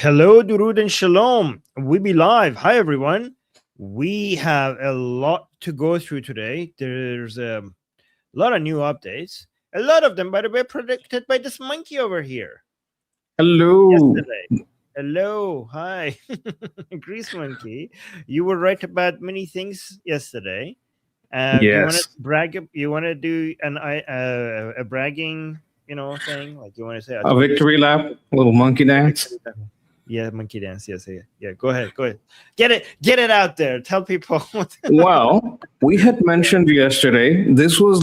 Hello, Durud and Shalom. We be live. Hi, everyone. We have a lot to go through today. There's a lot of new updates. A lot of them, by the way, predicted by this monkey over here Hello. yesterday. Hello, hi, Grease Monkey. You were right about many things yesterday. Do you want to Yes. brag? You want to do a bragging, thing? Like you want to say, "I A told you so." victory lap, a little monkey dance. Victory lap. Yeah, monkey dance. Yes, yeah, yeah. Go ahead, go ahead. Get it out there. Tell people. Well, we had mentioned yesterday, this was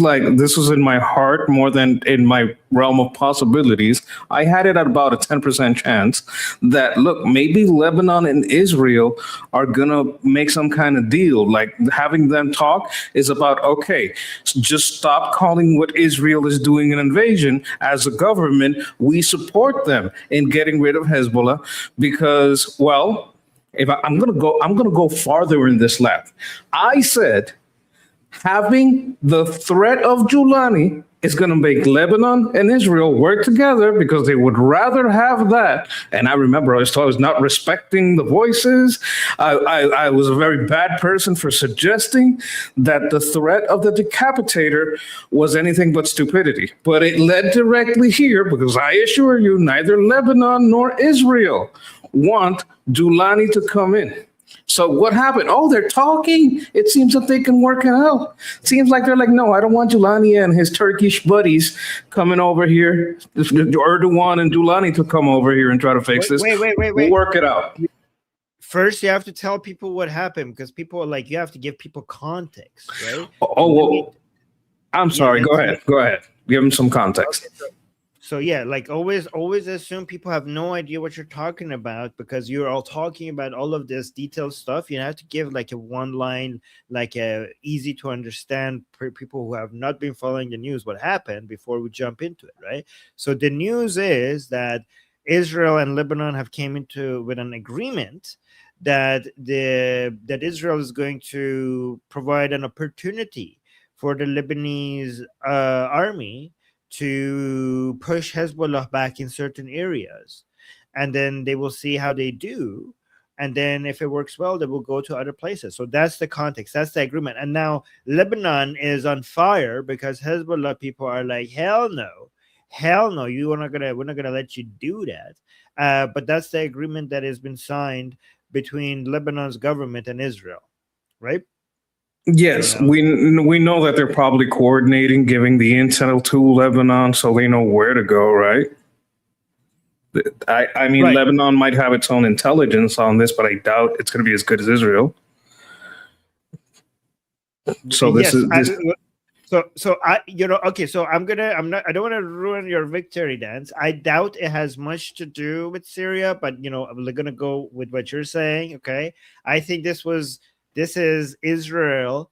in my heart more than in my realm of possibilities. I had it at about a 10% chance that, look, maybe Lebanon and Israel are going to make some kind of deal. Like having them talk is about, okay, just stop calling what Israel is doing an invasion. As a government, we support them in getting rid of Hezbollah because, well, I'm gonna go farther in this lap. I said having the threat of Julani is going to make Lebanon and Israel work together because they would rather have that. And I remember I was not respecting the voices. I was a very bad person for suggesting that the threat of the decapitator was anything but stupidity. But it led directly here because I assure you, neither Lebanon nor Israel want Julani to come in. So what happened? Oh, they're talking. It seems that they can work it out. Seems like they're like, no, I don't want Julani and his Turkish buddies coming over here. Erdogan and Julani to come over here and try to fix this. We'll work it out. First, you have to tell people what happened because people are like, you have to give people context, right? Well, I'm sorry. Go ahead. Go ahead. Give them some context. Okay, so yeah, like always assume people have no idea what you're talking about because you're all talking about all of this detailed stuff. You have to give like a one line, like a easy to understand for people who have not been following the news what happened before we jump into it, right? So the news is that Israel and Lebanon have came into with an agreement that Israel is going to provide an opportunity for the Lebanese army to push Hezbollah back in certain areas. And then they will see how they do. And then if it works well, they will go to other places. So that's the context. That's the agreement. And now Lebanon is on fire because Hezbollah people are like, hell no. Hell no. We're not gonna let you do that. But that's the agreement that has been signed between Lebanon's government and Israel, right? Yes, we know that they're probably coordinating, giving the intel to Lebanon so they know where to go, right? I mean, right. Lebanon might have its own intelligence on this, but I doubt it's going to be as good as Israel. So this is this. So I okay. So I don't want to ruin your victory dance. I doubt it has much to do with Syria, but I'm gonna go with what you're saying. Okay, I think this is Israel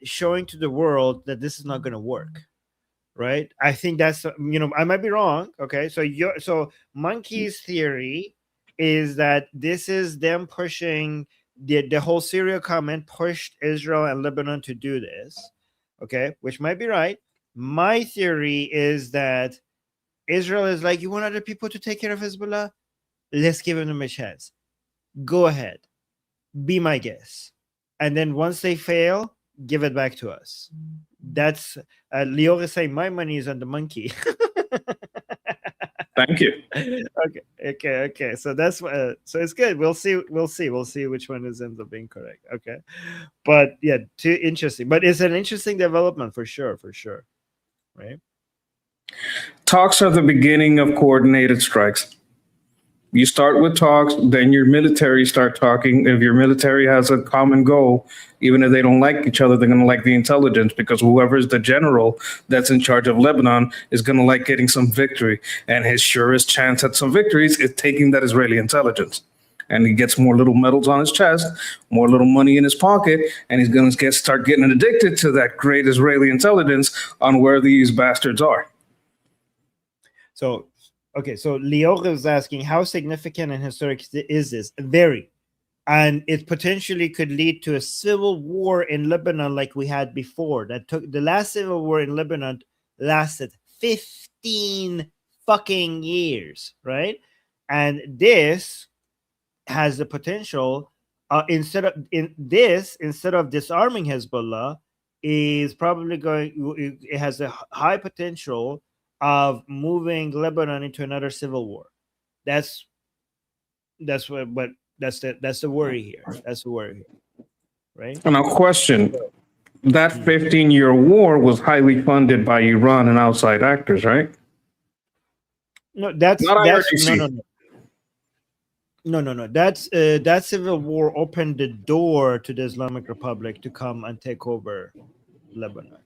showing to the world that this is not going to work, right? I think that's I might be wrong. Okay, so Monkey's theory is that this is them pushing the whole Syria comment pushed Israel and Lebanon to do this, okay, which might be right. My theory is that Israel is like, you want other people to take care of Hezbollah? Let's give them a chance. Go ahead. Be my guest. And then once they fail, give it back to us. That's Lior is saying my money is on the monkey. Thank you. Okay. So that's so it's good. We'll see which one ends up being correct. Okay, but yeah, too interesting. But it's an interesting development for sure, right? Talks are the beginning of coordinated strikes. You start with talks, then your military start talking. If your military has a common goal, even if they don't like each other, they're going to like the intelligence because whoever is the general that's in charge of Lebanon is going to like getting some victory. And his surest chance at some victories is taking that Israeli intelligence. And he gets more little medals on his chest, more little money in his pocket, and he's going to start getting addicted to that great Israeli intelligence on where these bastards are. So Lior is asking, how significant and historic is this? Very. And it potentially could lead to a civil war in Lebanon like we had before. The last civil war in Lebanon lasted 15 fucking years, right? And this has the potential, instead of disarming Hezbollah, is probably it has a high potential of moving Lebanon into another civil war. That's what that's the worry here. That's the worry here, right? And a question: that Hmm. 15-year war was highly funded by Iran and outside actors, right? No, that's Not that's no, IRGC. no, no. No, no, no. That civil war opened the door to the Islamic Republic to come and take over Lebanon.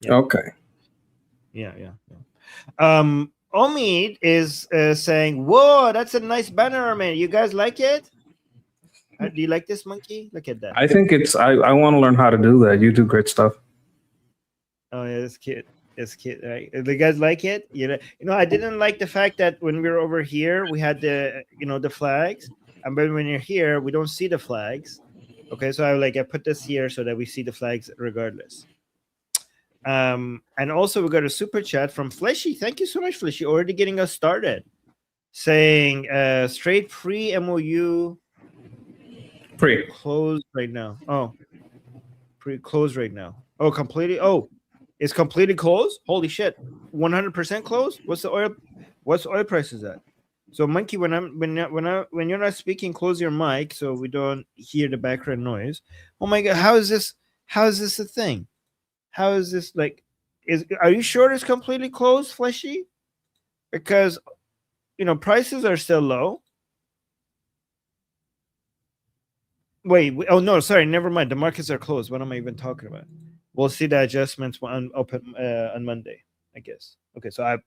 Yeah, Okay. yeah. Omid is saying, "Whoa, that's a nice banner, man. You guys like it? Do you like this monkey? Look at that. I think I want to learn how to do that. You do great stuff. Oh yeah, it's cute. It's cute, right? The guys like it. I didn't like the fact that when we were over here, we had the flags, and when you're here, we don't see the flags. Okay, so I put this here so that we see the flags regardless. And also we got a super chat from Fleshy. Thank you so much, Fleshy. Already getting us started. Saying straight free MOU Pre. closed right now. Oh, closed right now. Oh, completely. Oh, it's completely closed. Holy shit, 100% closed. What's the oil prices at? So, Monkey, when you're not speaking, close your mic so we don't hear the background noise. Oh my god, how is this? How is this a thing? How is this like? Are you sure it's completely closed, Fleshy? Because prices are still low. Wait, oh no, sorry, never mind. The markets are closed. What am I even talking about? We'll see the adjustments on open on Monday, I guess. Okay, so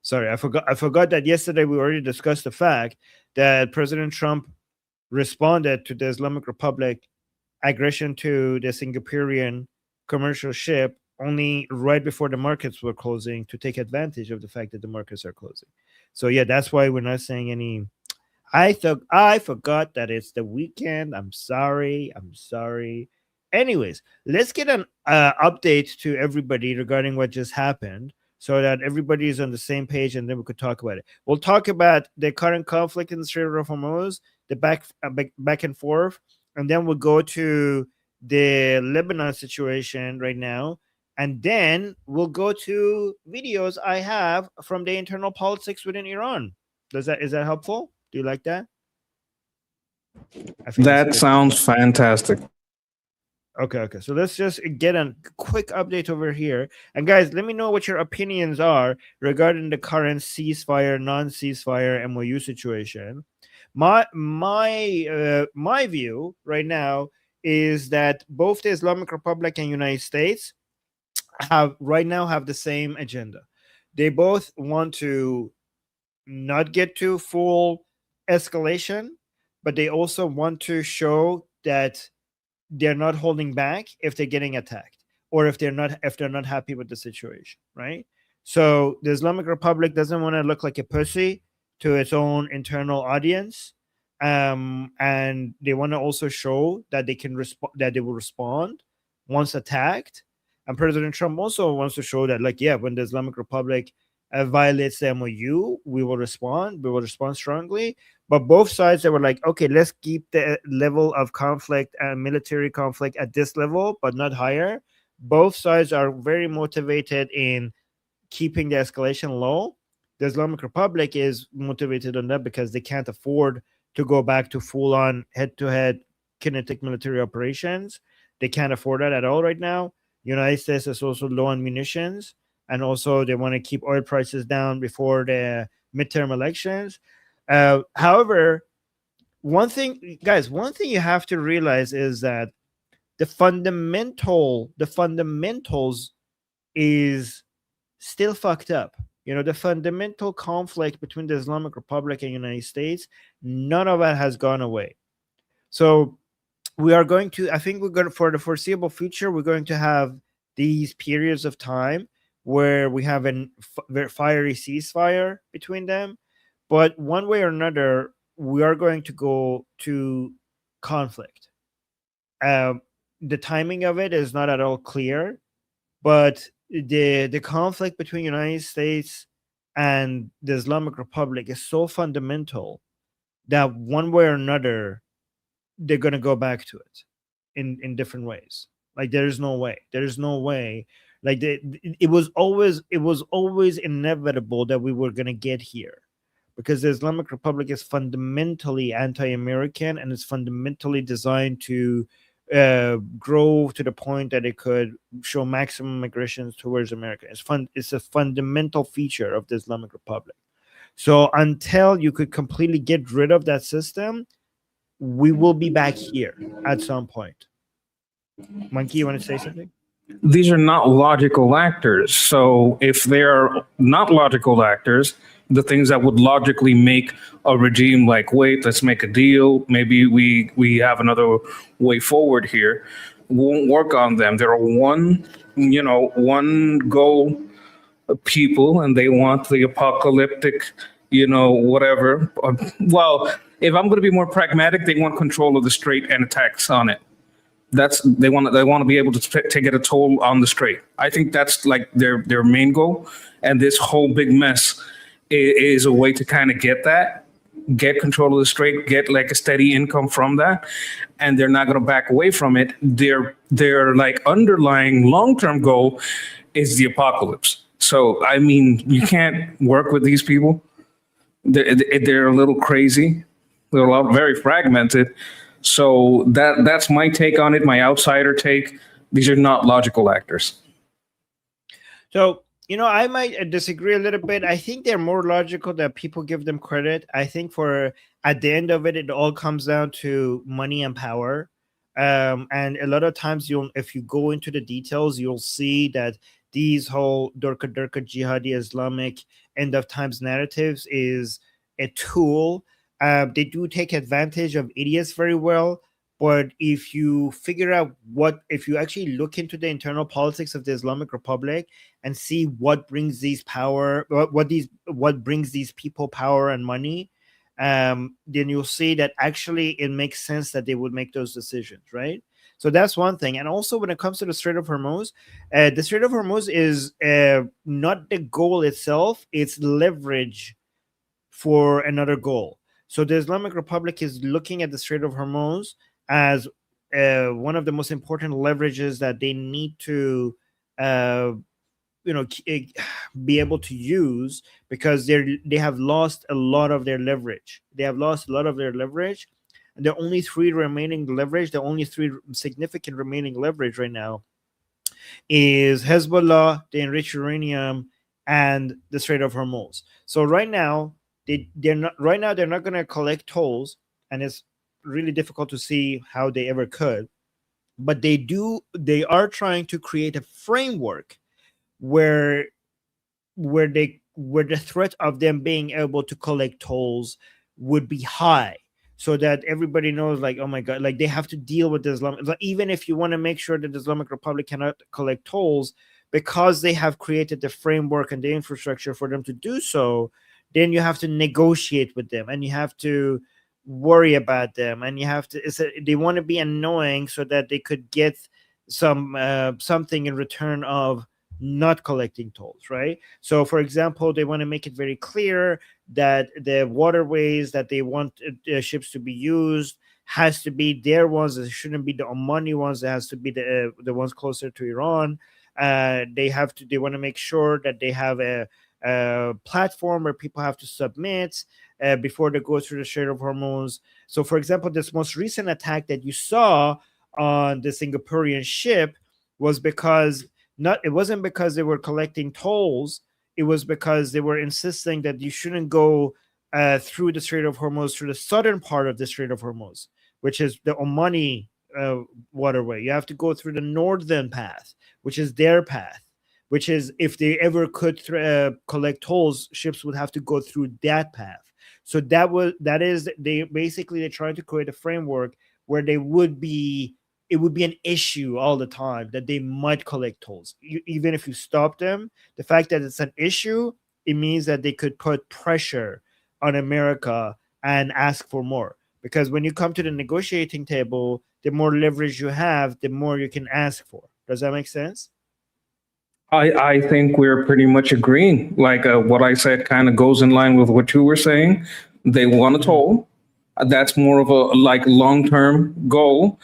sorry, I forgot that yesterday we already discussed the fact that President Trump responded to the Islamic Republic aggression to the Singaporean commercial ship only right before the markets were closing to take advantage of the fact that the markets are closing. So yeah, that's why we're not saying any. I forgot that it's the weekend. I'm sorry. I'm sorry. Anyways, let's get an update to everybody regarding what just happened so that everybody is on the same page and then we could talk about it. We'll talk about the current conflict in the Strait of Hormuz, the back and forth, and then we'll go to the Lebanon situation right now. And then we'll go to videos I have from the internal politics within Iran. Is that helpful? Do you like that? I think it's That good. sounds fantastic. Okay. So let's just get a quick update over here. And guys, let me know what your opinions are regarding the current ceasefire, non-ceasefire MOU situation. My view right now is that both the Islamic Republic and United States have the same agenda. They both want to not get to full escalation, but they also want to show that they're not holding back if they're getting attacked or if they're not happy with the situation, right? So the Islamic Republic doesn't want to look like a pussy to its own internal audience, and they want to also show that they can respond, that they will respond once attacked. And President Trump also wants to show that, like, yeah, when the Islamic Republic violates the MOU, we will respond. We will respond strongly. But both sides, they were like, okay, let's keep the level of conflict and military conflict at this level, but not higher. Both sides are very motivated in keeping the escalation low. The Islamic Republic is motivated on that because they can't afford to go back to full on head to head kinetic military operations. They can't afford that at all right now. United States is also low on munitions, and also they want to keep oil prices down before the midterm elections. However, one thing you have to realize is that the fundamentals is still fucked up. The fundamental conflict between the Islamic Republic and United States, none of that has gone away. So we are going to, I think we're going to, for the foreseeable future, we're going to have these periods of time where we have a very fiery ceasefire between them. But one way or another, we are going to go to conflict. The timing of it is not at all clear, but the conflict between United States and the Islamic Republic is so fundamental that one way or another they're going to go back to it in different ways. Like there is no way. Like it was always inevitable that we were going to get here, because the Islamic Republic is fundamentally anti-American, and it's fundamentally designed to grow to the point that it could show maximum aggression towards America. It's a fundamental feature of the Islamic Republic. So until you could completely get rid of that system, we will be back here at some point. Monkey, you want to say something? These are not logical actors. So if they're not logical actors, the things that would logically make a regime like, wait, let's make a deal, maybe we have another way forward here, won't work on them. There are one goal people, and they want the apocalyptic, whatever. Well, if I'm going to be more pragmatic, they want control of the strait and attacks on it. They want to be able to get a toll on the strait. I think that's like their main goal, and this whole big mess is a way to kind of get control of the strait, get like a steady income from that, and they're not going to back away from it. Their like underlying long-term goal is the apocalypse. So I mean, you can't work with these people. They're a little crazy. They're very fragmented. So that's my take on it, my outsider take. These are not logical actors. So, I might disagree a little bit. I think they're more logical than people give them credit. I think at the end of it, it all comes down to money and power. And a lot of times, if you go into the details, you'll see that these whole Durka jihadi Islamic end of times narratives is a tool. They do take advantage of idiots very well. But if you figure out if you actually look into the internal politics of the Islamic Republic and see what brings these power, what brings these people power and money, then you'll see that actually it makes sense that they would make those decisions, right? So that's one thing. And also, when it comes to the Strait of Hormuz, the Strait of Hormuz is not the goal itself; it's leverage for another goal. So the Islamic Republic is looking at the Strait of Hormuz as one of the most important leverages that they need to, be able to use, because they have lost a lot of their leverage. They have lost a lot of their leverage. And the only three significant remaining leverage right now is Hezbollah, the enriched uranium, and the Strait of Hormuz. So right now, they're not going to collect tolls, and it's really difficult to see how they ever could. But they are trying to create a framework where the threat of them being able to collect tolls would be high, so that everybody knows, like, oh my god, like they have to deal with the Islamic. Like, even if you want to make sure that the Islamic Republic cannot collect tolls, because they have created the framework and the infrastructure for them to do so, then you have to negotiate with them, and you have to worry about them, and you have to. They want to be annoying so that they could get something in return of not collecting tolls, right? So, for example, they want to make it very clear that the waterways that they want ships to be used has to be their ones. It shouldn't be the Omani ones. It has to be the ones closer to Iran. They want to make sure that they have a platform where people have to submit before they go through the Strait of Hormuz. So, for example, this most recent attack that you saw on the Singaporean ship was because it wasn't because they were collecting tolls. It was because they were insisting that you shouldn't go through the Strait of Hormuz, through the southern part of the Strait of Hormuz, which is the Omani waterway. You have to go through the northern path, which is their path, which is, if they ever could collect tolls, ships would have to go through that path. So they're trying to create a framework where it would be an issue all the time that they might collect tolls. Even if you stop them, the fact that it's an issue, it means that they could put pressure on America and ask for more. Because when you come to the negotiating table, the more leverage you have, the more you can ask for. Does that make sense? I think we're pretty much agreeing. Like what I said kind of goes in line with what you were saying. They want a Mhm. toll. That's more of a like long term goal.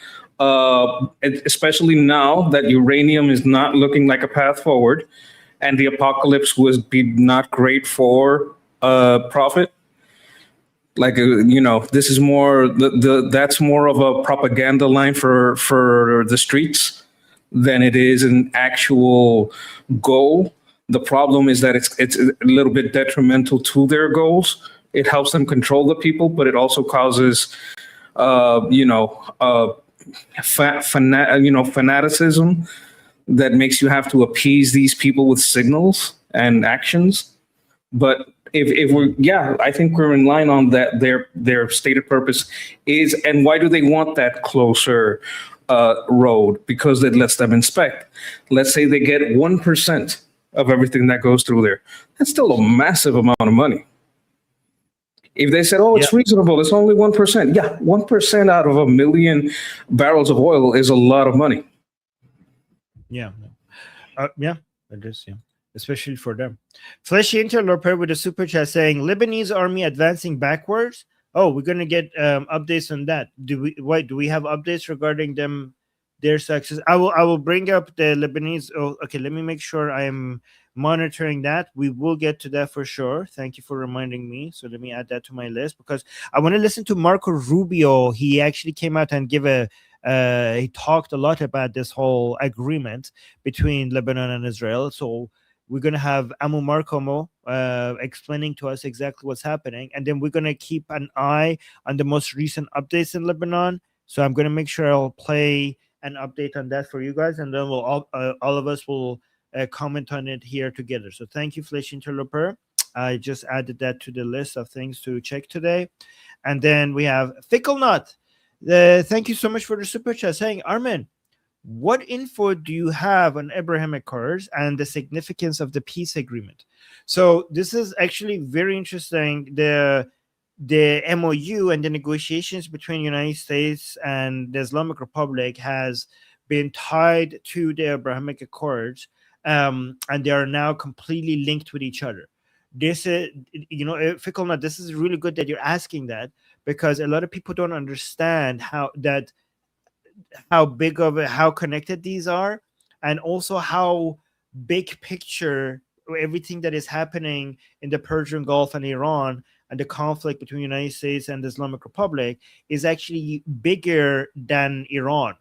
Especially now that uranium is not looking like a path forward, and the apocalypse would be not great for profit. Like this is more the that's more of a propaganda line for the streets than it is an actual goal. The problem is that it's a little bit detrimental to their goals. It helps them control the people, but it also causes you know fanaticism that makes you have to appease these people with signals and actions. But if we're, Mhm. yeah, I think we're in line on that. Their stated purpose is, and why do they want that closer road? Because it lets them inspect. Let's say they get 1% of everything that goes through there. That's still a massive amount of money. If they said, "Oh, Yeah, it's reasonable. It's only 1%," yeah, 1% out of a million barrels of oil is a lot of money. yeah, yeah. It is, yeah, especially for them. Fleshy Interloper with a super chat saying Lebanese army advancing backwards. Oh, we're gonna get updates on that. Do we? Wait, do we have updates regarding them? Their success. I will bring up the Lebanese. Oh, okay. Let me make sure I am monitoring that. We will get to that for sure. Thank you for reminding me. So let me add that to my list because I want to listen to Marco Rubio. He actually came out and give a. He talked a lot about this whole agreement between Lebanon and Israel. So we're going to have Amu Markomo explaining to us exactly what's happening. And then we're going to keep an eye on the most recent updates in Lebanon. So I'm going to make sure I'll play an update on that for you guys. And then all of us will comment on it here together. So thank you, Flesh Interloper. I just added that to the list of things to check today. And then we have Fickle Nut. Thank you so much for the super chat saying, Armin, what info do you have on Abraham Accords and the significance of the peace agreement? So this is actually very interesting. The MOU and the negotiations between United States and the Islamic Republic has been tied to the Abrahamic Accords, and they are now completely linked with each other. This is, Fickle, this is really good that you're asking that because a lot of people don't understand how big of a how connected these are, and also how big picture everything that is happening in the Persian Gulf and Iran and the conflict between the United States and the Islamic Republic is actually bigger than Iran.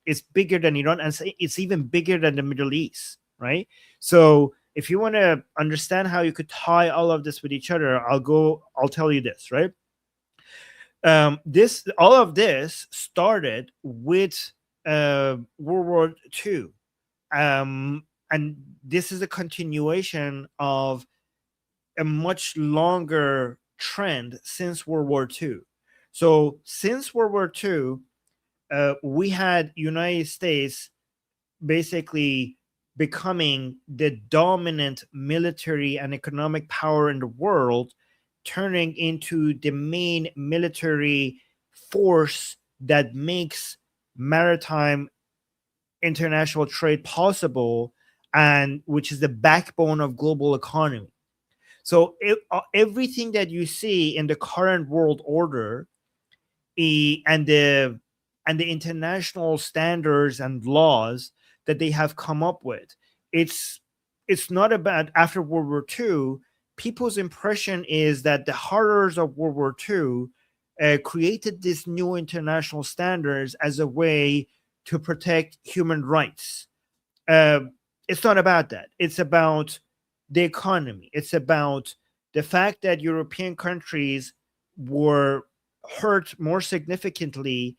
It's bigger than Iran, and it's even bigger than the Middle East, right? So if you want to understand how you could tie all of this with each other, I'll tell you this, right? This all of this started with World War II, and this is a continuation of a much longer trend since World War II. So since World War II, we had United States basically becoming the dominant military and economic power in the world, turning into the main military force that makes maritime international trade possible, and which is the backbone of global economy. So everything that you see in the current world order, and the international standards and laws that they have come up with, it's it's not about after World War II. People's impression is that the horrors of World War II created these new international standards as a way to protect human rights. uh, it's not about that. It's about the economy. It's about the fact that European countries were hurt more significantly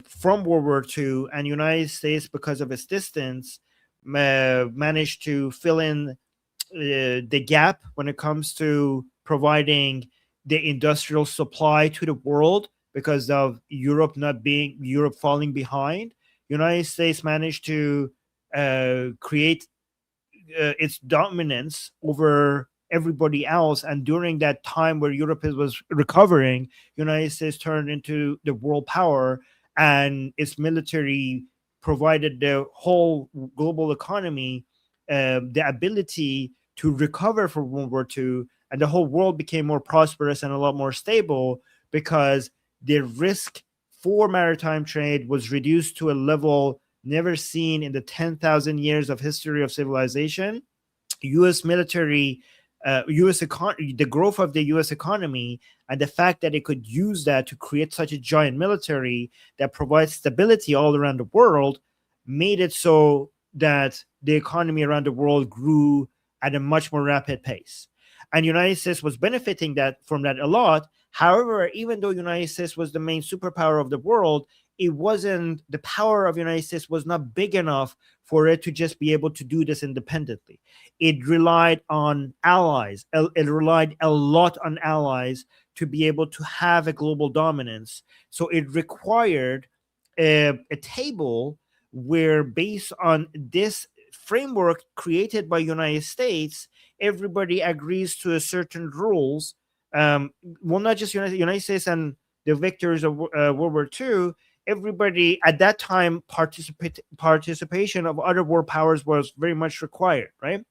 from World War II, and United States, because of its distance, managed to fill in the gap when it comes to providing the industrial supply to the world because of Europe falling behind. United States managed to create its dominance over everybody else, and during that time where Europe was recovering, United States turned into the world power, and its military provided the whole global economy the ability to recover from World War II, and the whole world became more prosperous and a lot more stable because the risk for maritime trade was reduced to a level never seen in the 10,000 years of history of civilization. U.S. military, the growth of the U.S. economy, and the fact that it could use that to create such a giant military that provides stability all around the world, made it so that the economy around the world grew at a much more rapid pace. And United States was benefiting from that a lot. However, even though United States was the main superpower of the world, it wasn't the power of United States was not big enough for it to just be able to do this independently. It relied on allies. It relied a lot on allies to be able to have a global dominance. So it required a table where, based on this framework created by United States, everybody agrees to a certain rules. Well, not just United States and the victors of World War II. Everybody at that time, participation of other world powers was very much required, right?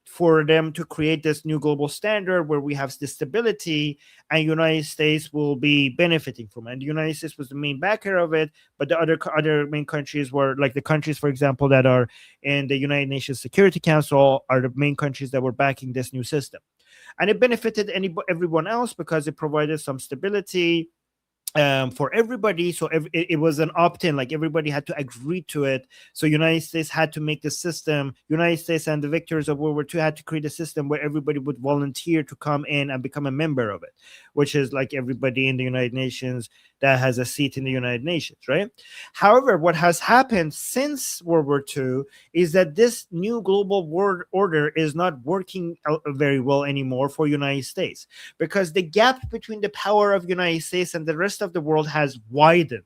For them to create this new global standard where we have this stability, and United States will be benefiting from it. And the United States was the main backer of it, but the other main countries were like the countries, for example, that are in the United Nations Security Council are the main countries that were backing this new system. And it benefited everyone else because it provided some stability for everybody. So it was an opt-in, like everybody had to agree to it. So United States had to make the system. United States and the victors of World War II had to create a system where everybody would volunteer to come in and become a member of it, which is like everybody in the United Nations that has a seat in the United Nations, right? However, what has happened since World War II is that this new global world order is not working very well anymore for United States, because the gap between the power of United States and the rest of the world has widened.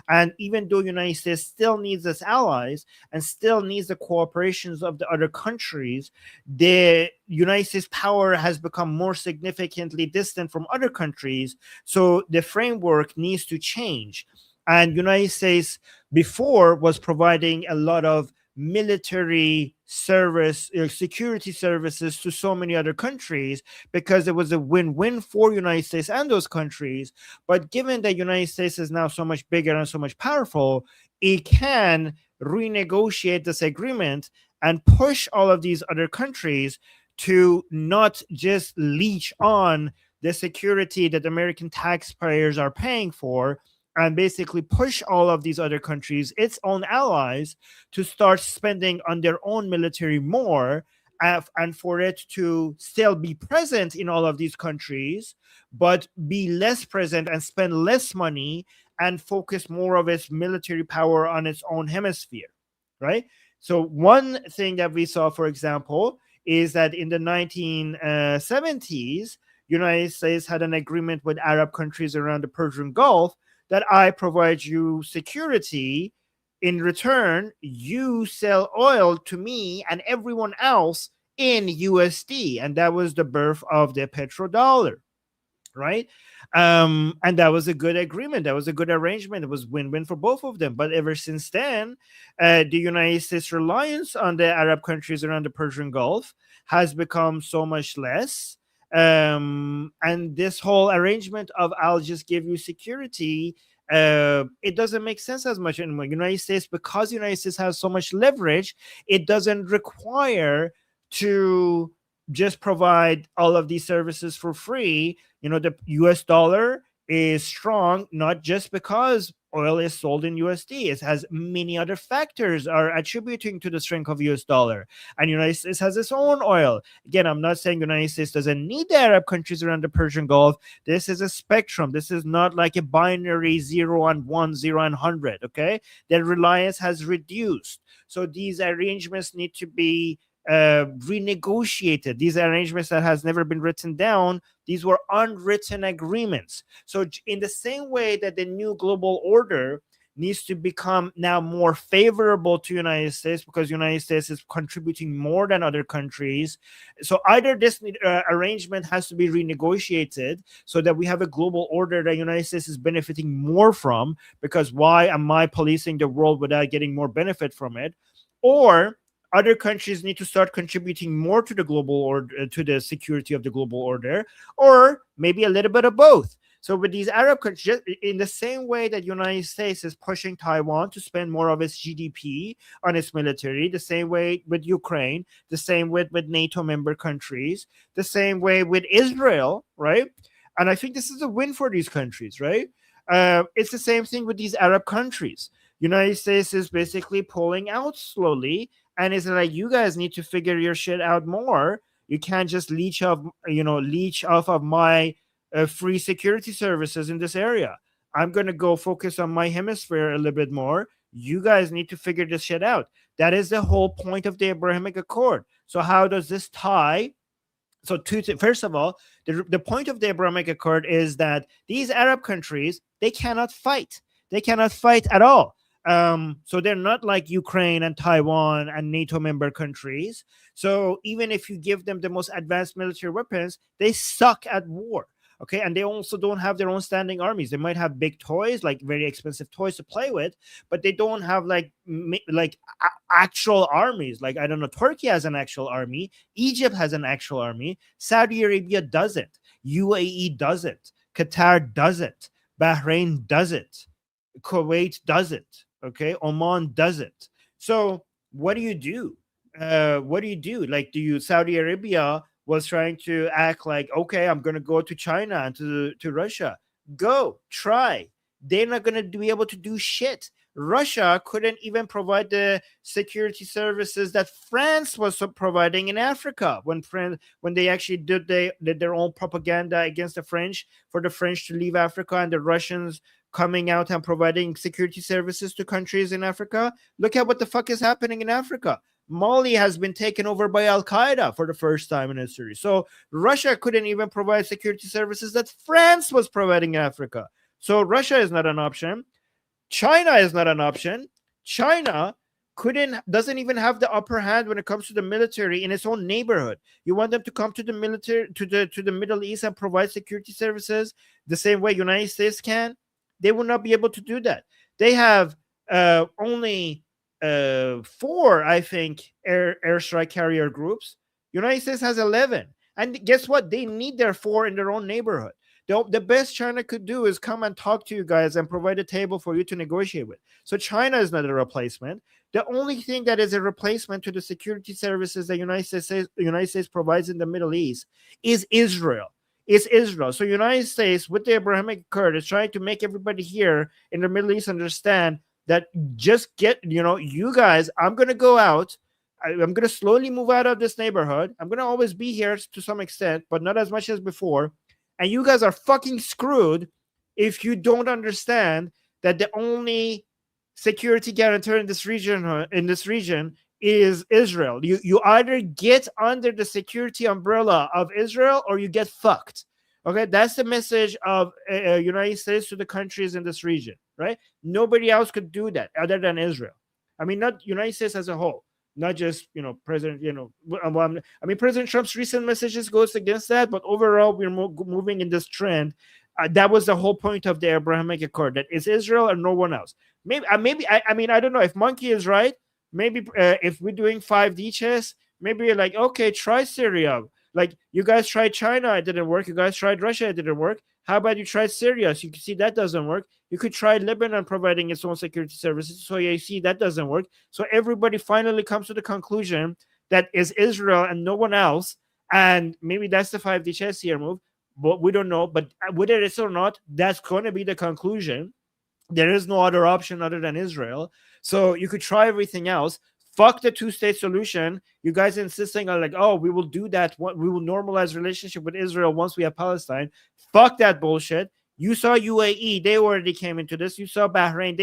And even though United States still needs its allies and still needs the cooperations of the other countries, the United States power has become more significantly distant from other countries. So the framework needs to change. And United States before was providing a lot of military service, security services to so many other countries because it was a win-win for United States and those countries. But given that United States is now so much bigger and so much powerful, it can renegotiate this agreement and push all of these other countries to not just leech on the security that American taxpayers are paying for, and basically push all of these other countries, its own allies, to start spending on their own military more, and for it to still be present in all of these countries, but be less present and spend less money and focus more of its military power on its own hemisphere, right? So one thing that we saw, for example, is that in the 1970s, United States had an agreement with Arab countries around the Persian Gulf that I provide you security. In return, you sell oil to me and everyone else in USD. And that was the birth of the petrodollar, right? And that was a good agreement. That was a good arrangement. It was win-win for both of them. But ever since then, the United States reliance on the Arab countries around the Persian Gulf has become so much less. And this whole arrangement of I'll just give you security, it doesn't make sense as much anymore. United States, because United States has so much leverage, it doesn't require to just provide all of these services for free. The US dollar is strong, not just because oil is sold in USD. It has many other factors are attributing to the strength of US dollar. And United States has its own oil. Again, I'm not saying United States doesn't need the Arab countries around the Persian Gulf. This is a spectrum. This is not like a binary 0 and 1, 0 and 100, okay? Their reliance has reduced. So these arrangements need to be renegotiated. These arrangements that has never been written down, these were unwritten agreements. So in the same way that the new global order needs to become now more favorable to United States because United States is contributing more than other countries. So either this arrangement has to be renegotiated so that we have a global order that United States is benefiting more from, because why am I policing the world without getting more benefit from it? Or Other countries need to start contributing more to the global order, to the security of the global order, or maybe a little bit of both. So with these Arab countries, in the same way that United States is pushing Taiwan to spend more of its GDP on its military, the same way with Ukraine, the same with NATO member countries, the same way with Israel, right? And I think this is a win for these countries, right? It's the same thing with these Arab countries. United States is basically pulling out slowly, and it's like, you guys need to figure your shit out more. You can't just leech off of my free security services in this area. I'm going to go focus on my hemisphere a little bit more. You guys need to figure this shit out. That is the whole point of the Abrahamic Accord. So how does this tie? So first of all, the point of the Abrahamic Accord is that these Arab countries, they cannot fight. They cannot fight at all. So they're not like Ukraine and Taiwan and NATO member countries. So even if you give them the most advanced military weapons, they suck at war. Okay, and they also don't have their own standing armies. They might have big toys, like very expensive toys to play with, but they don't have actual armies. Like, I don't know, Turkey has an actual army, Egypt has an actual army, Saudi Arabia doesn't, UAE doesn't, Qatar doesn't, Bahrain doesn't, Kuwait doesn't. Okay, Oman doesn't. So what do you do? Like, Saudi Arabia was trying to act like, okay, I'm going to go to China and to Russia. Go, try. They're not going to be able to do shit. Russia couldn't even provide the security services that France was providing in Africa when they actually did their own propaganda against the French, for the French to leave Africa, and the Russians coming out and providing security services to countries in Africa. Look at what the fuck is happening in Africa. Mali has been taken over by Al-Qaeda for the first time in history. So Russia couldn't even provide security services that France was providing in Africa. So Russia is not an option. China is not an option. China doesn't even have the upper hand when it comes to the military in its own neighborhood. You want them to come to the military, to the Middle East, and provide security services the same way United States can? They will not be able to do that. They have only 4, I think, airstrike carrier groups. United States has 11. And guess what? They need their 4 in their own neighborhood. The best China could do is come and talk to you guys and provide a table for you to negotiate with. So China is not a replacement. The only thing that is a replacement to the security services that United States provides in the Middle East is Israel. It's Israel. So United States, with the Abrahamic Accord, is trying to make everybody here in the Middle East understand that just you guys, I'm going to go out. I'm going to slowly move out of this neighborhood. I'm going to always be here to some extent, but not as much as before. And you guys are fucking screwed if you don't understand that the only security guarantor in this region is Israel. You either get under the security umbrella of Israel or you get fucked. Okay, that's the message of United States to the countries in this region, right? Nobody else could do that other than Israel. I mean, not United States as a whole, not just President. I mean, President Trump's recent messages goes against that, but overall, we're moving in this trend. That was the whole point of the Abrahamic Accord. That is Israel and no one else. Maybe I mean, I don't know if Monkey is right. Maybe if we're doing 5D chess, maybe you're like, okay, try Syria. Like, you guys tried China, it didn't work. You guys tried Russia, it didn't work. How about you try Syria? So you can see that doesn't work. You could try Lebanon providing its own security services. So you see that doesn't work. So everybody finally comes to the conclusion that is Israel and no one else. And maybe that's the 5D chess here move. But we don't know. But whether it's or not, that's going to be the conclusion. There is no other option other than Israel. So you could try everything else. Fuck the 2-state solution. You guys insisting on like, oh, we will do that. We will normalize relationship with Israel once we have Palestine. Fuck that bullshit. You saw UAE. They already came into this. You saw Bahrain.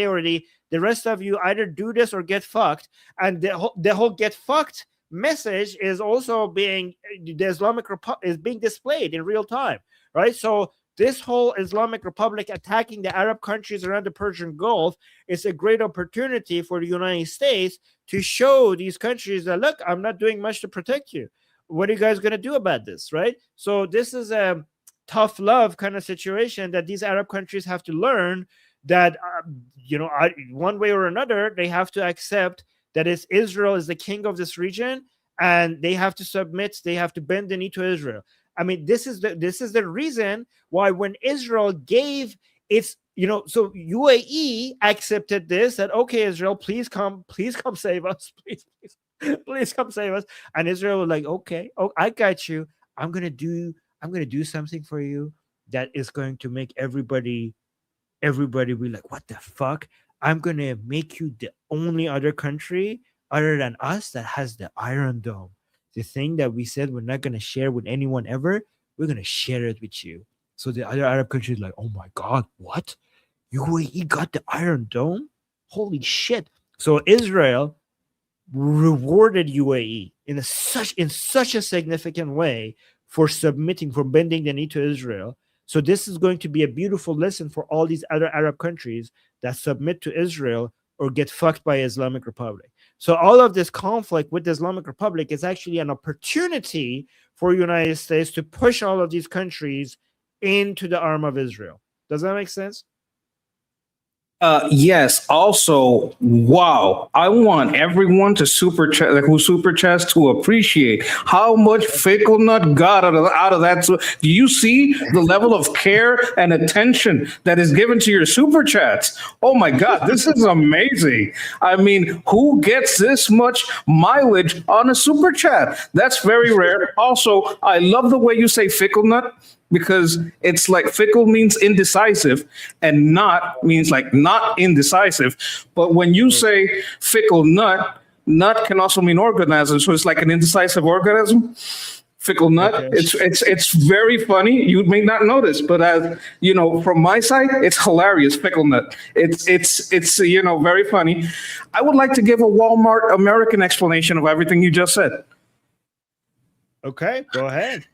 The rest of you either do this or get fucked. And the whole get fucked message is also the Islamic Republic is being displayed in real time, right? So this whole Islamic Republic attacking the Arab countries around the Persian Gulf is a great opportunity for the United States to show these countries that, look, I'm not doing much to protect you. What are you guys going to do about this, right? So this is a tough love kind of situation that these Arab countries have to learn that, one way or another, they have to accept that is Israel is the king of this region, and they have to submit, they have to bend the knee to Israel. I mean, this is the reason why when Israel gave its, so UAE accepted this, that okay, Israel, please come save us, please come save us. And Israel was like, okay, oh, I got you. I'm gonna do something for you that is going to make everybody be like, what the fuck? I'm gonna make you the only other country other than us that has the Iron Dome. The thing that we said we're not gonna share with anyone ever, we're gonna share it with you. So the other Arab countries like, oh my god, what? UAE got the Iron Dome? Holy shit. So Israel rewarded UAE in such a significant way for submitting, for bending the knee to Israel. So this is going to be a beautiful lesson for all these other Arab countries that submit to Israel or get fucked by Islamic Republic. So all of this conflict with the Islamic Republic is actually an opportunity for United States to push all of these countries into the arm of Israel. Does that make sense? Yes. Also, wow! I want everyone to super chat, like, who super chats, to appreciate how much Fickle Nut got out of that. So, do you see the level of care and attention that is given to your super chats? Oh my God, this is amazing! I mean, who gets this much mileage on a super chat? That's very rare. Also, I love the way you say Fickle Nut, because it's like fickle means indecisive and not means like not indecisive. But when you say fickle nut, nut can also mean organism. So it's like an indecisive organism. Fickle nut. Okay. It's very funny. You may not notice, but as you know, from my side, it's hilarious. Fickle nut. It's very funny. I would like to give a Walmart American explanation of everything you just said. Okay, go ahead.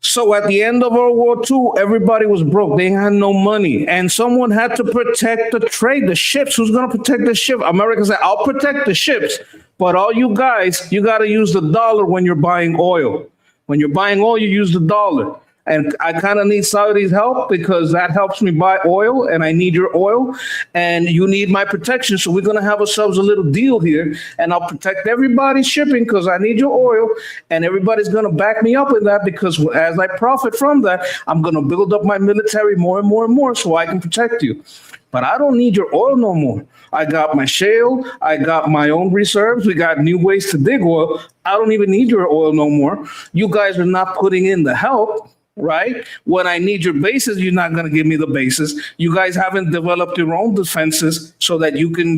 So at the end of World War II, everybody was broke. They had no money. And someone had to protect the trade, the ships. Who's going to protect the ship? America said, I'll protect the ships. But all you guys, you got to use the dollar when you're buying oil. When you're buying oil, you use the dollar. And I kind of need Saudi's help because that helps me buy oil, and I need your oil, and you need my protection. So we're going to have ourselves a little deal here, and I'll protect everybody's shipping because I need your oil, and everybody's going to back me up in that because as I profit from that, I'm going to build up my military more and more and more so I can protect you. But I don't need your oil no more. I got my shale. I got my own reserves. We got new ways to dig oil. I don't even need your oil no more. You guys are not putting in the help. Right? When I need your bases, you're not going to give me the bases. You guys haven't developed your own defenses so that you can,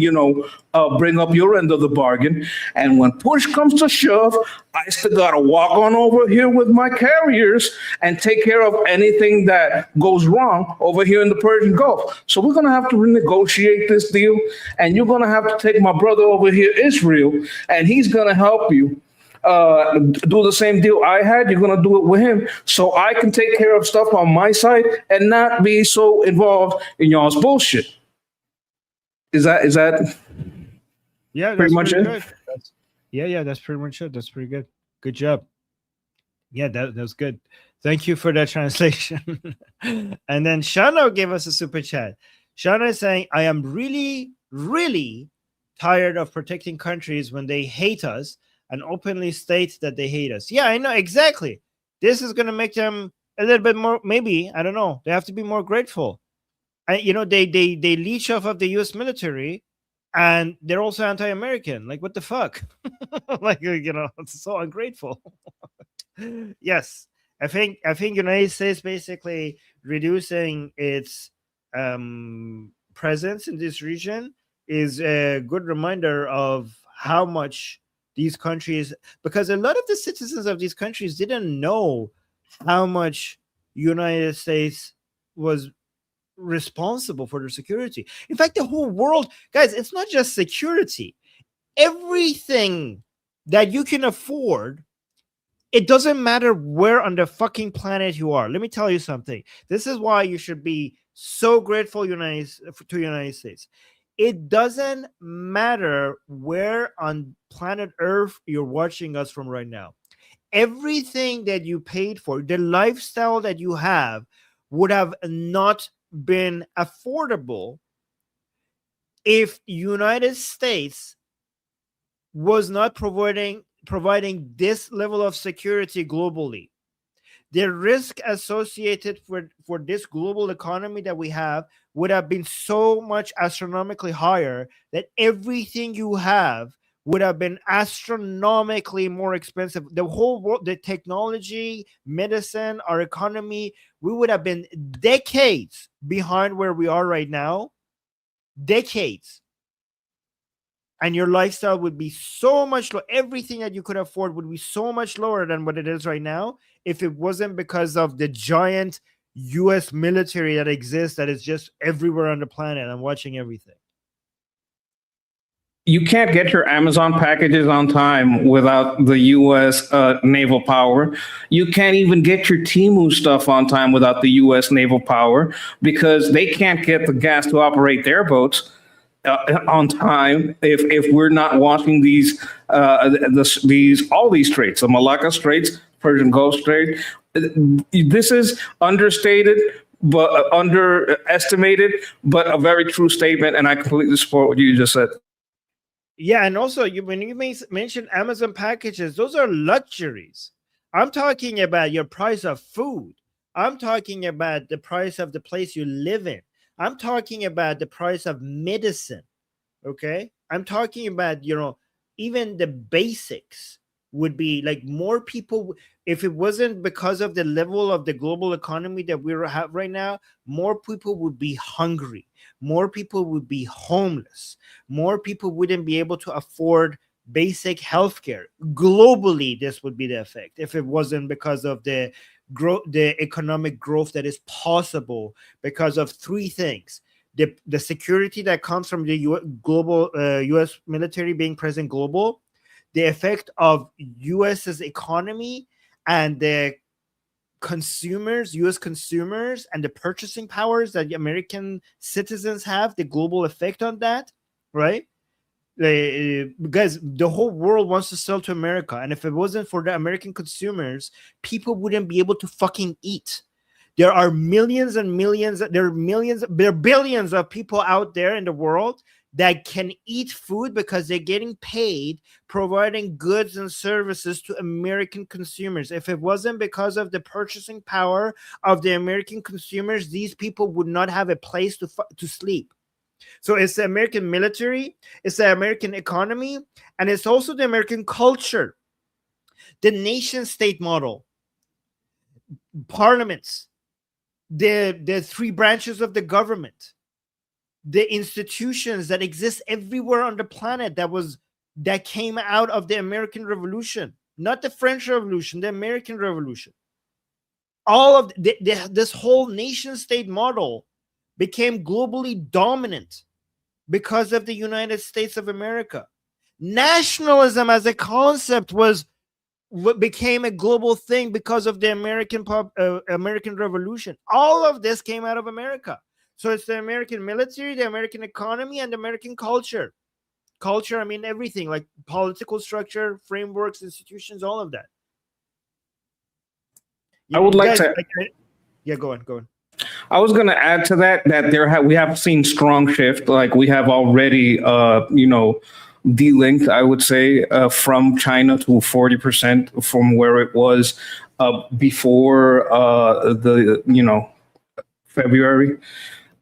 bring up your end of the bargain. And when push comes to shove, I still got to walk on over here with my carriers and take care of anything that goes wrong over here in the Persian Gulf. So we're going to have to renegotiate this deal. And you're going to have to take my brother over here, Israel, and he's going to help you. Do the same deal I had. You're going to do it with him so I can take care of stuff on my side and not be so involved in y'all's bullshit. Is that yeah, pretty much it? Good. That's pretty much it. That's pretty good. Good job. Yeah, that was good. Thank you for that translation. And then Shano gave us a super chat. Shano is saying, I am really, really tired of protecting countries when they hate us and openly state that they hate us. Yeah, I know, exactly. This is going to make them a little bit more, maybe, I don't know. They have to be more grateful. And, they leech off of the U.S. military, and they're also anti-American. Like, what the fuck? It's so ungrateful. Yes, I think United States basically reducing its presence in this region is a good reminder of how much these countries, because a lot of the citizens of these countries didn't know how much United States was responsible for their security. In fact, the whole world, guys, it's not just security. Everything that you can afford, it doesn't matter where on the fucking planet you are. Let me tell you something. This is why you should be so grateful to United States. It doesn't matter where on planet Earth you're watching us from right now. Everything that you paid for, the lifestyle that you have, would have not been affordable if United States was not providing this level of security globally. The risk associated for this global economy that we have would have been so much astronomically higher that everything you have would have been astronomically more expensive. The whole world, the technology, medicine, our economy, we would have been decades behind where we are right now. Decades. And your lifestyle would be so much lower. Everything that you could afford would be so much lower than what it is right now if it wasn't because of the giant US military that exists, that is just everywhere on the planet and watching everything. You can't get your Amazon packages on time without the U.S. Naval power. You can't even get your Timu stuff on time without the U.S. naval power because they can't get the gas to operate their boats on time if we're not watching these all these straits, the Malacca Straits, Persian Gulf Strait. This is understated, but underestimated, but a very true statement, and I completely support what you just said. Yeah, and also when you mention Amazon packages, those are luxuries. I'm talking about your price of food. I'm talking about the price of the place you live in. I'm talking about the price of medicine. Okay, I'm talking about even the basics would be like more people. If it wasn't because of the level of the global economy that we have right now, more people would be hungry. More people would be homeless. More people wouldn't be able to afford basic healthcare. Globally, this would be the effect if it wasn't because of the economic growth that is possible because of three things: the security that comes from the global U.S. military being present global, the effect of U.S.'s economy and the consumers, U.S. consumers, and the purchasing powers that the American citizens have, the global effect on that, right? Because the whole world wants to sell to America, and if it wasn't for the American consumers, people wouldn't be able to fucking eat. There are millions and millions, there are billions of people out there in the world that can eat food because they're getting paid providing goods and services to American consumers. If it wasn't because of the purchasing power of the American consumers, these people would not have a place to sleep. So it's the American military, it's the American economy, and it's also the American culture, the nation state model, parliaments, the three branches of the government, the institutions that exist everywhere on the planet that came out of the American Revolution, not the French Revolution, the American Revolution. All of this whole nation state model became globally dominant because of the United States of America. Nationalism as a concept became a global thing because of the American Revolution. All of this came out of America. So it's the American military, the American economy, and the American culture. Culture, I mean everything, like political structure, frameworks, institutions, all of that. I would like to. Yeah, go on. I was going to add to that we have seen strong shift. Like we have already, delinked, I would say, from China to 40% from where it was before February,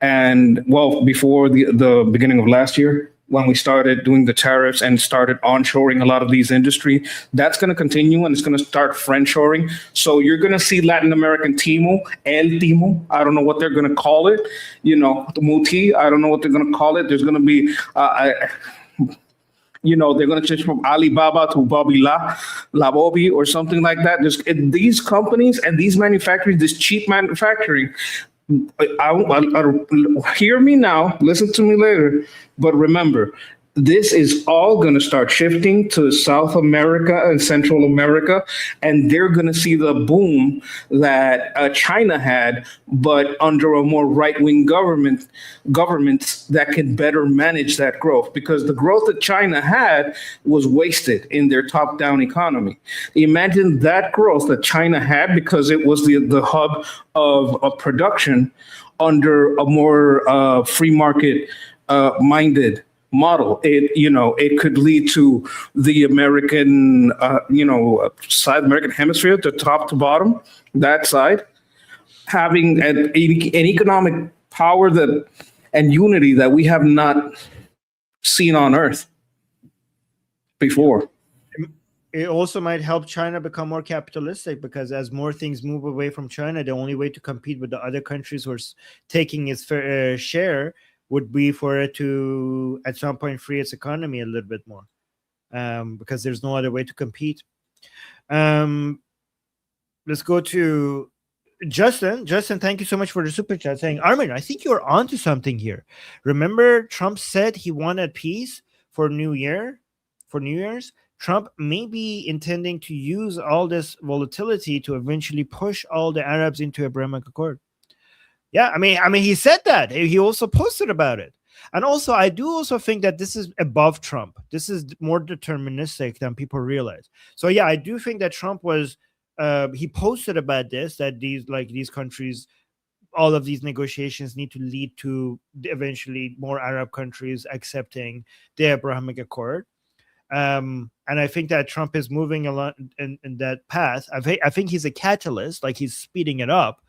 and before the beginning of last year, when we started doing the tariffs and started onshoring a lot of these industry. That's going to continue, and it's going to start friendshoring. So you're going to see Latin American Timu, El Timu. I don't know what they're going to call it. The Muti. I don't know what they're going to call it. There's going to be, they're going to change from Alibaba to Labobi or something like that. These companies and these manufacturers, this cheap manufacturing. Hear me now, listen to me later, but remember, this is all going to start shifting to South America and Central America, and they're going to see the boom that China had, but under a more right-wing governments that can better manage that growth, because the growth that China had was wasted in their top-down economy. Imagine that growth that China had because it was the hub of production under a more free market minded model. It could lead to the American, side, American hemisphere, the top to bottom, that side, having an economic power that and unity that we have not seen on Earth before. It also might help China become more capitalistic, because as more things move away from China, the only way to compete with the other countries who are taking its fair share would be for it to at some point free its economy a little bit more, because there's no other way to compete. Let's go to Justin. Justin, thank you so much for the super chat, saying, Armin, I think you're onto something here. Remember, Trump said he wanted peace for New Year's. Trump may be intending to use all this volatility to eventually push all the Arabs into Abrahamic Accord. Yeah, I mean, he said that. He also posted about it. And also, I do also think that this is above Trump. This is more deterministic than people realize. So yeah, I do think that Trump was, he posted about this, that these countries, all of these negotiations need to lead to eventually more Arab countries accepting the Abrahamic Accord. And I think that Trump is moving a lot in that path. I think he's a catalyst, like he's speeding it up.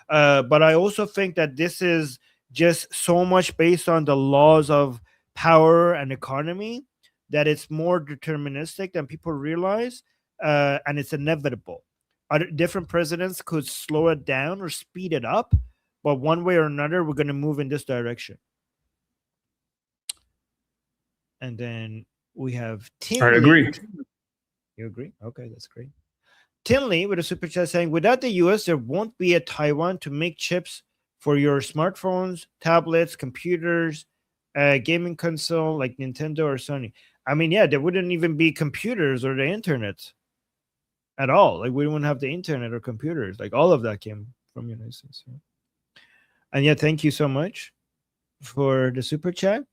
But I also think that this is just so much based on the laws of power and economy that it's more deterministic than people realize, and it's inevitable. Different presidents could slow it down or speed it up, but one way or another, we're going to move in this direction. And then we have Tim. I agree. You agree? Okay, that's great. Tinley with a super chat saying, without the US, there won't be a Taiwan to make chips for your smartphones, tablets, computers, gaming console like Nintendo or Sony. I mean, yeah, there wouldn't even be computers or the internet at all. Like, we wouldn't have the internet or computers. Like, all of that came from the United States. Yeah. And yeah, thank you so much for the super chat.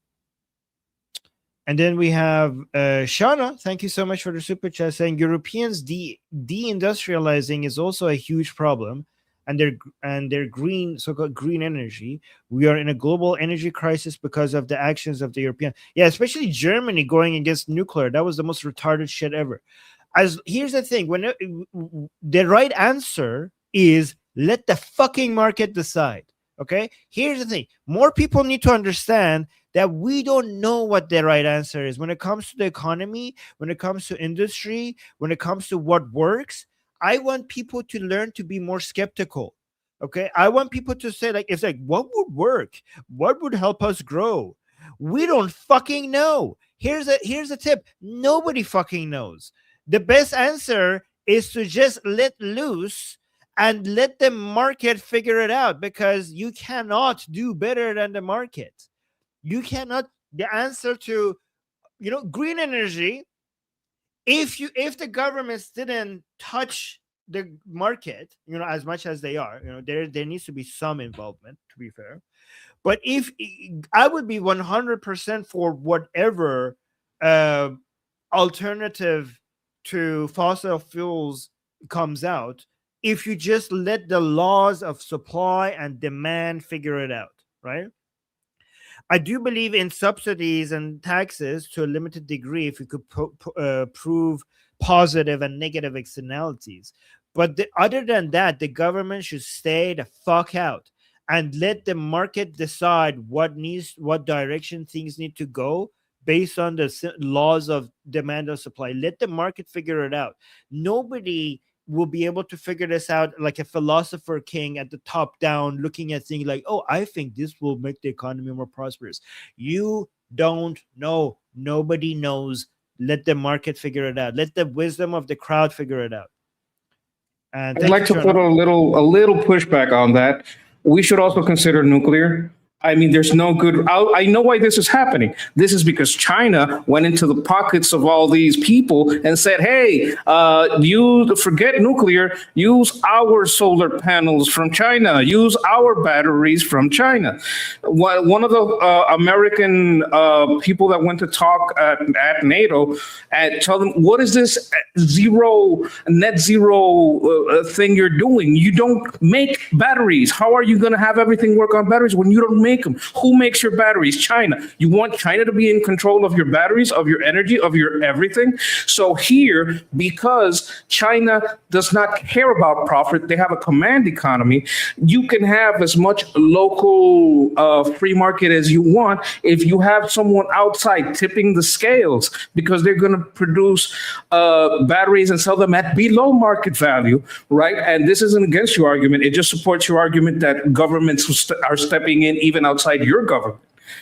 And then we have Shauna. Thank you so much for the super chat, saying Europeans deindustrializing is also a huge problem, and their green, so-called green energy. We are in a global energy crisis because of the actions of the European. Yeah, especially Germany going against nuclear. That was the most retarded shit ever. Here's the thing: the right answer is let the fucking market decide. Okay. Here's the thing: more people need to understand that we don't know what the right answer is when it comes to the economy, when it comes to industry, when it comes to what works. I want people to learn to be more skeptical. Okay. I want people to say, like, it's like, what would work? What would help us grow? We don't fucking know. Here's a tip. Nobody fucking knows. The best answer is to just let loose and let the market figure it out, because you cannot do better than the market. You cannot. The answer to, green energy, if the governments didn't touch the market, as much as they are, there needs to be some involvement, to be fair. But if I would be 100% for whatever alternative to fossil fuels comes out, if you just let the laws of supply and demand figure it out, right? I do believe in subsidies and taxes to a limited degree if you could prove positive and negative externalities. But other than that, the government should stay the fuck out and let the market decide what direction things need to go based on the laws of demand and supply. Let the market figure it out. Nobody will be able to figure this out like a philosopher king at the top down, looking at things like, oh, I think this will make the economy more prosperous. You don't know. Nobody knows. Let the market figure it out. Let the wisdom of the crowd figure it out. And I'd like to put a little pushback on that. We should also consider nuclear. I mean, there's no good. I know why this is happening. This is because China went into the pockets of all these people and said, hey, you forget nuclear, use our solar panels from China, use our batteries from China. One of the American people that went to talk at NATO and tell them, what is this net zero thing you're doing? You don't make batteries. How are you going to have everything work on batteries when you don't make make them? Who makes your batteries? China. You want China to be in control of your batteries, of your energy, of your everything? So here, because China does not care about profit, they have a command economy. You can have as much local free market as you want if you have someone outside tipping the scales, because they're going to produce batteries and sell them at below market value, right? And this isn't against your argument. It just supports your argument that governments are stepping in even outside your government.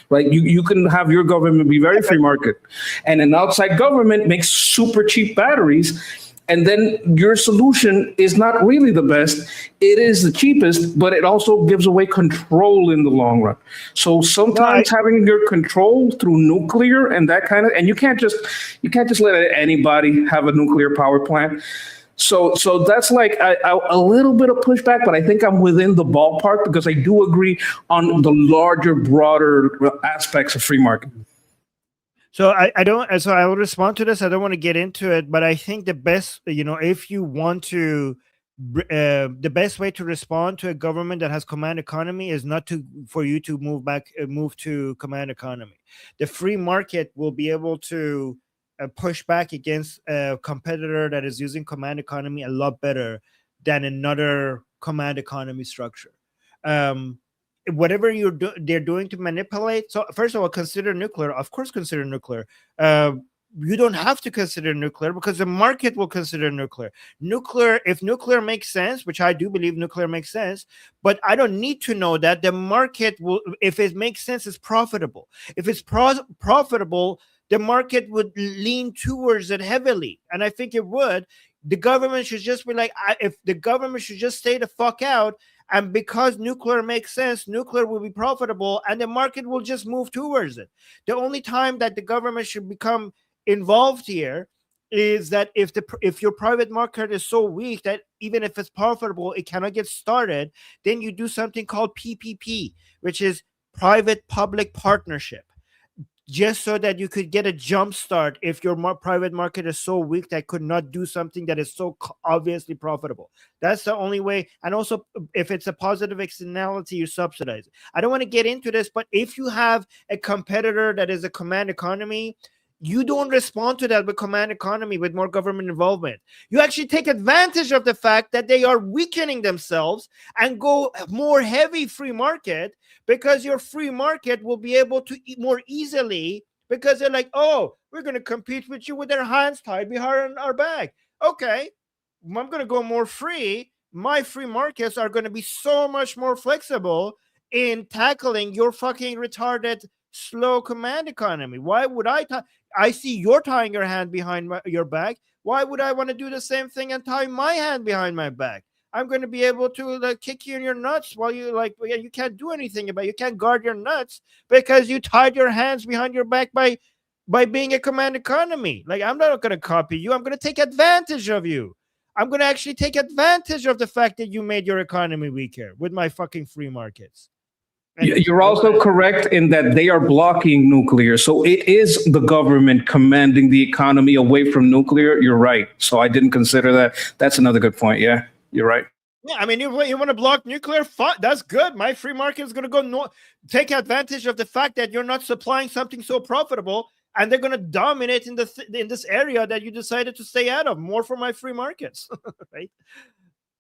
Right? You can have your government be very free market, and an outside government makes super cheap batteries. And then your solution is not really the best. It is the cheapest, but it also gives away control in the long run. So sometimes having your control through nuclear and that kind of, and you can't just let anybody have a nuclear power plant. So that's like a little bit of pushback, but I think I'm within the ballpark because I do agree on the larger, broader aspects of free market. So I don't. So I will respond to this. I don't want to get into it, but I think the best, if you want to, the best way to respond to a government that has command economy is not for you to move to command economy. The free market will be able to push back against a competitor that is using command economy a lot better than another command economy structure. Whatever they're doing to manipulate. So first of all, consider nuclear. Of course, consider nuclear. You don't have to consider nuclear because the market will consider nuclear. If nuclear makes sense, which I do believe nuclear makes sense, but I don't need to know that. The market will, if it makes sense, it's profitable. If it's profitable, the market would lean towards it heavily. And I think it would. The government should just be like, if the government should just stay the fuck out. And because nuclear makes sense, nuclear will be profitable and the market will just move towards it. The only time that the government should become involved here is that if your private market is so weak that even if it's profitable, it cannot get started, then you do something called PPP, which is private-public partnership. Just so that you could get a jump start if your private market is so weak that could not do something that is so obviously profitable. That's the only way. And also, if it's a positive externality, you subsidize it. I don't want to get into this, but if you have a competitor that is a command economy, you don't respond to that with command economy, with more government involvement. You actually take advantage of the fact that they are weakening themselves and go more heavy free market, because your free market will be able to eat more easily, because they're like, oh, we're going to compete with you with their hands tied behind our back. Okay, I'm going to go more free. My free markets are going to be so much more flexible in tackling your fucking retarded, slow command economy. Why would I see you're tying your hand behind your back. Why would I want to do the same thing and tie my hand behind my back? I'm going to be able to kick you in your nuts while you can't do anything about it. You can't guard your nuts because you tied your hands behind your back by being a command economy. I'm not going to copy you. I'm going to take advantage of you. I'm going to actually take advantage of the fact that you made your economy weaker with my fucking free markets. You're also correct in that they are blocking nuclear. So it is the government commanding the economy away from nuclear. You're right. So I didn't consider that. That's another good point. Yeah, you're right. Yeah, I mean, you want to block nuclear? That's good. My free market is going to go take advantage of the fact that you're not supplying something so profitable, and they're going to dominate in this area that you decided to stay out of. More for my free markets, right?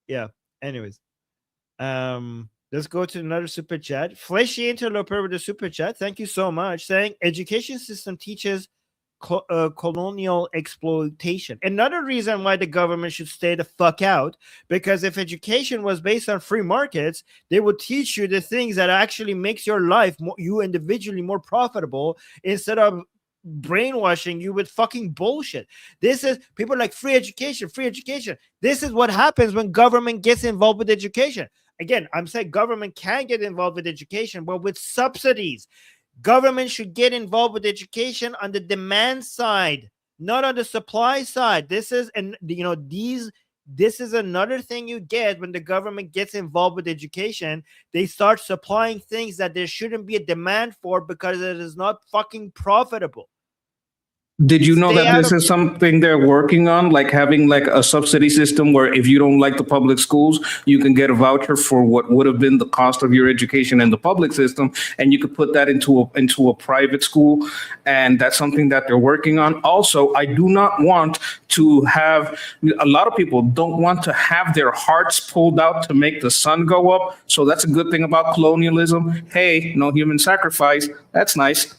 Yeah. Anyways, let's go to another super chat. Fleshy Interloper with a super chat. Thank you so much. Saying education system teaches colonial exploitation. Another reason why the government should stay the fuck out, because if education was based on free markets, they would teach you the things that actually makes your life, you individually, more profitable, instead of brainwashing you with fucking bullshit. This is people like free education. This is what happens when government gets involved with education. Again, I'm saying government can get involved with education, but with subsidies. Government should get involved with education on the demand side, not on the supply side. This is another thing you get when the government gets involved with education. They start supplying things that there shouldn't be a demand for because it is not fucking profitable. Did you know Stay that out this of. is something they're working on, like having like a subsidy system where if you don't like the public schools, you can get a voucher for what would have been the cost of your education in the public system, and you could put that into a private school, and that's something that they're working on. Also, I do not want to have a lot of people don't want to have their hearts pulled out to make the sun go up. So that's a good thing about colonialism. Hey, no human sacrifice. That's nice.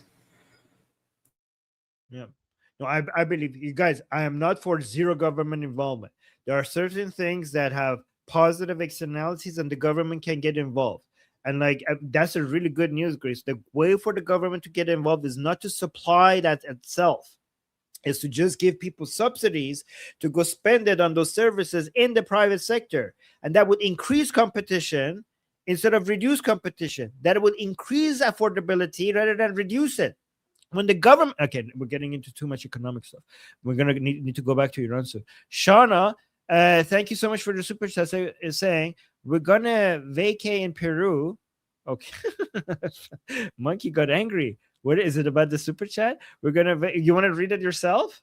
Yeah. No, I believe you guys, I am not for zero government involvement. There are certain things that have positive externalities and the government can get involved. And like that's a really good news, Grace. The way for the government to get involved is not to supply that itself, is to just give people subsidies to go spend it on those services in the private sector. And that would increase competition instead of reduce competition. That would increase affordability rather than reduce it. When the government, okay, we're getting into too much economic stuff. We're gonna need to go back to Iran soon. Shauna, thank you so much for the super chat. Is saying we're gonna vacay in Peru. Okay, Monkey got angry. What is it about the super chat? We're gonna. You want to read it yourself?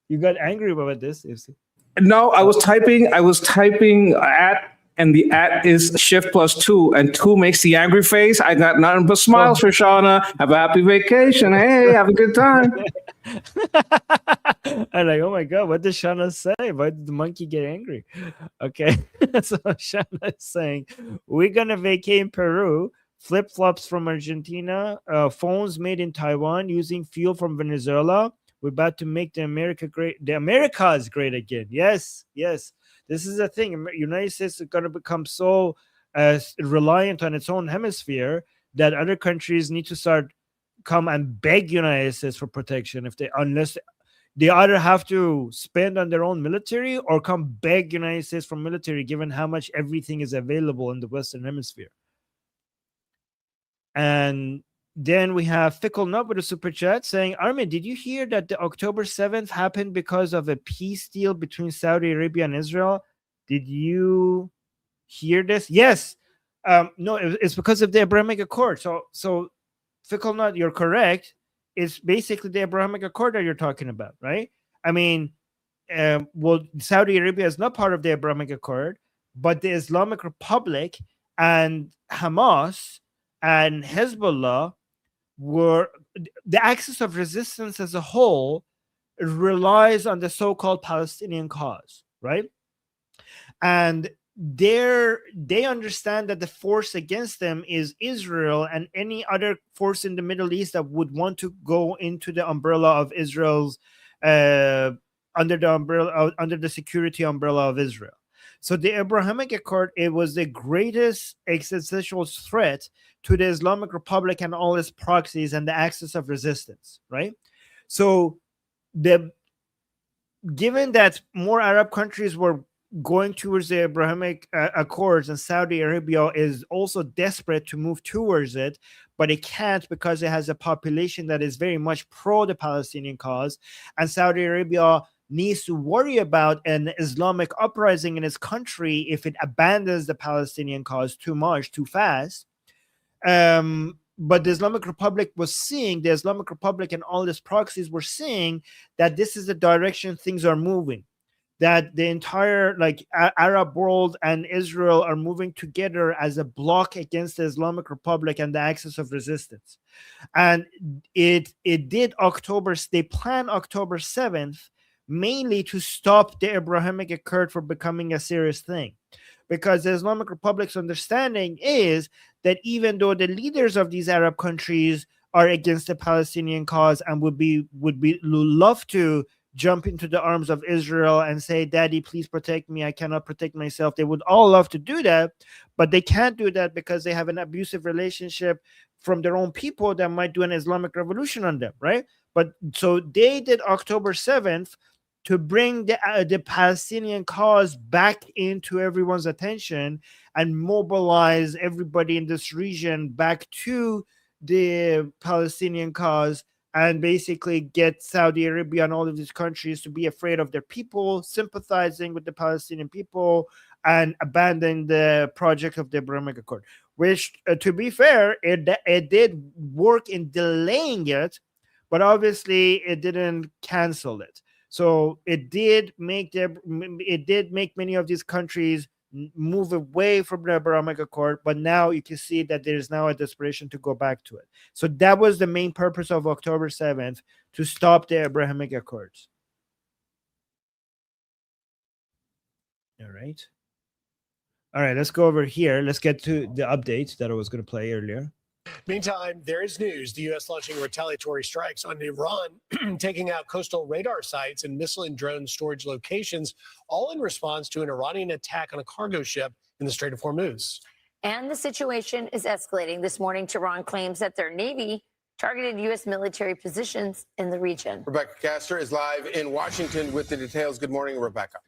You got angry about this. No, I was typing at, and the at is shift+2, and two makes the angry face. I got nothing but smiles for Shauna. Have a happy vacation. Hey, have a good time. I'm like, oh my god, what did Shauna say? Why did the monkey get angry? Okay, so Shauna is saying we're gonna vacate in Peru. Flip flops from Argentina, phones made in Taiwan using fuel from Venezuela. We're about to make the Americas great again. Yes, yes. This is the thing. United States is going to become so reliant on its own hemisphere that other countries need to start come and beg United States for protection unless they either have to spend on their own military or come beg United States for military, given how much everything is available in the Western Hemisphere. And then we have Fickle Nut with a super chat saying, Armin, did you hear that the October 7th happened because of a peace deal between Saudi Arabia and Israel? Did you hear this? Yes. No, it's because of the Abrahamic Accord. So Fickle Nut, you're correct. It's basically the Abrahamic Accord that you're talking about, right? I mean, well, Saudi Arabia is not part of the Abrahamic Accord, but the Islamic Republic and Hamas and Hezbollah were the axis of resistance as a whole relies on the so-called Palestinian cause, right? And they understand that the force against them is Israel and any other force in the Middle East that would want to go into the umbrella of Israel's under the security umbrella of Israel. So the Abrahamic Accord, it was the greatest existential threat to the Islamic Republic and all its proxies and the axis of resistance, right? So given that more Arab countries were going towards the Abrahamic Accords and Saudi Arabia is also desperate to move towards it, but it can't because it has a population that is very much pro the Palestinian cause, and Saudi Arabia needs to worry about an Islamic uprising in its country if it abandons the Palestinian cause too much, too fast. But the Islamic Republic the Islamic Republic and all its proxies were seeing that this is the direction things are moving, that the entire Arab world and Israel are moving together as a bloc against the Islamic Republic and the axis of resistance. And they planned October 7th mainly to stop the Abrahamic Accord from becoming a serious thing. Because the Islamic Republic's understanding is that even though the leaders of these Arab countries are against the Palestinian cause and would love to jump into the arms of Israel and say, Daddy, please protect me, I cannot protect myself. They would all love to do that, but they can't do that because they have an abusive relationship from their own people that might do an Islamic revolution on them, right? But so they did October 7th to bring the Palestinian cause back into everyone's attention and mobilize everybody in this region back to the Palestinian cause, and basically get Saudi Arabia and all of these countries to be afraid of their people, sympathizing with the Palestinian people, and abandon the project of the Abrahamic Accord, which, to be fair, it did work in delaying it, but obviously it didn't cancel it. So it did make many of these countries move away from the Abrahamic Accord, but now you can see that there is now a desperation to go back to it. So that was the main purpose of October 7th, to stop the Abrahamic Accords. All right. All right, let's go over here. Let's get to the updates that I was going to play earlier. Meantime, there is news. The U.S. launching retaliatory strikes on Iran, taking out coastal radar sites and missile and drone storage locations, all in response to an Iranian attack on a cargo ship in the Strait of Hormuz. And the situation is escalating. This morning, Tehran claims that their Navy targeted U.S. military positions in the region. Rebecca Castor is live in Washington with the details. Good morning, Rebecca.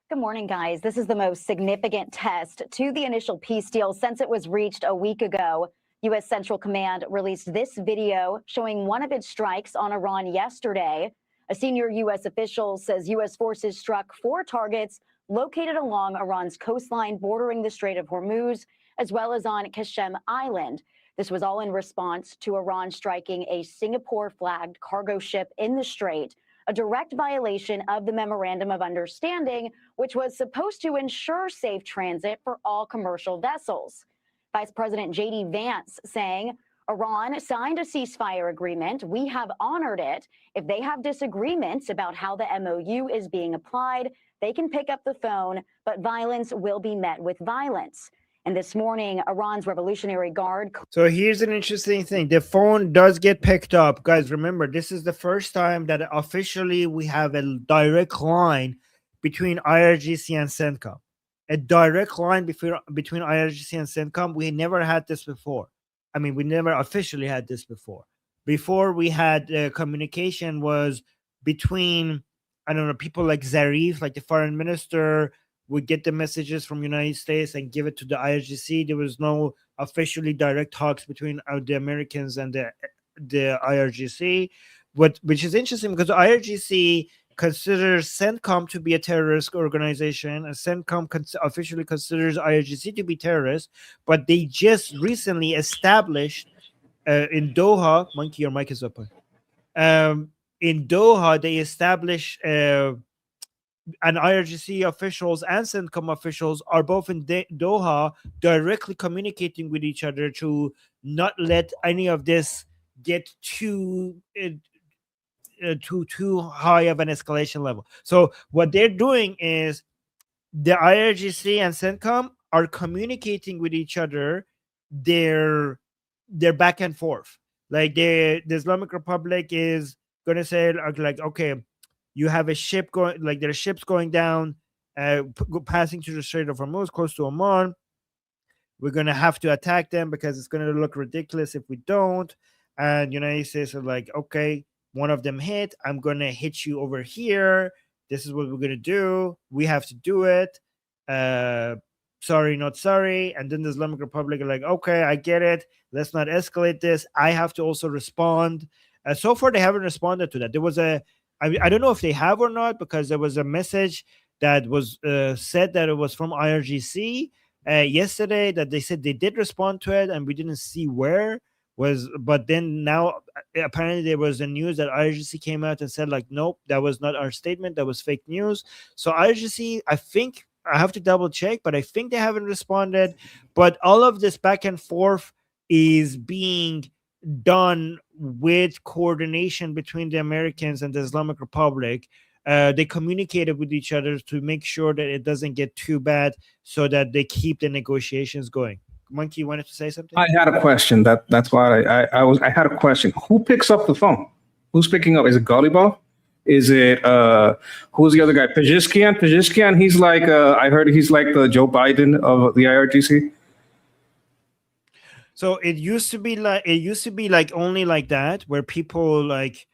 Good morning, guys. This is the most significant test to the initial peace deal since it was reached a week ago. U.S. Central Command released this video showing one of its strikes on Iran yesterday. A senior U.S. official says U.S. forces struck 4 targets located along Iran's coastline bordering the Strait of Hormuz, as well as on Qasem Island. This was all in response to Iran striking a Singapore-flagged cargo ship in the strait, a direct violation of the Memorandum of Understanding, which was supposed to ensure safe transit for all commercial vessels. Vice President J.D. Vance saying, Iran signed a ceasefire agreement. We have honored it. If they have disagreements about how the MOU is being applied, they can pick up the phone, but violence will be met with violence. And this morning, Iran's Revolutionary Guard. So here's an interesting thing. The phone does get picked up. Guys, remember, this is the first time that officially we have a direct line between IRGC and CENTCOM. A direct line between IRGC and CENTCOM. We never had this before. I mean, we never officially had this before. Before we had communication was between, I don't know, people like Zarif, like the foreign minister, would get the messages from United States and give it to the IRGC. There was no officially direct talks between the Americans and the IRGC, which is interesting because the IRGC considers CENTCOM to be a terrorist organization, and CENTCOM officially considers IRGC to be terrorist, but they just recently established in Doha, Monkey, your mic is open. In Doha, they established and IRGC officials and CENTCOM officials are both in Doha directly communicating with each other to not let any of this get too high of an escalation level. So what they're doing is the IRGC and CENTCOM are communicating with each other their back and forth. Like the Islamic Republic is going to say like, okay, you have a ship going, like there are ships going down, passing through the Strait of Hormuz, close to Oman. We're going to have to attack them because it's going to look ridiculous if we don't. And United States are like, okay, one of them hit. I'm going to hit you over here. This is what we're going to do. We have to do it. Sorry, not sorry. And then the Islamic Republic are like, okay, I get it. Let's not escalate this. I have to also respond. So far, they haven't responded to that. There was I don't know if they have or not, because there was a message that was said that it was from IRGC yesterday that they said they did respond to it, and we didn't see where was. But then now apparently there was a news that IRGC came out and said like, nope, that was not our statement. That was fake news. So IRGC, I think I have to double check, but I think they haven't responded. But all of this back and forth is being done with coordination between the Americans and the Islamic Republic. They communicated with each other to make sure that it doesn't get too bad, so that they keep the negotiations going. Monkey, you wanted to say something? I had a question. That's why I had a question. Who picks up the phone? Who's picking up? Is it Golubov? Is it who's the other guy? Pezeshkian. He's like I heard he's like the Joe Biden of the IRGC. So it used to be like only like that, where people like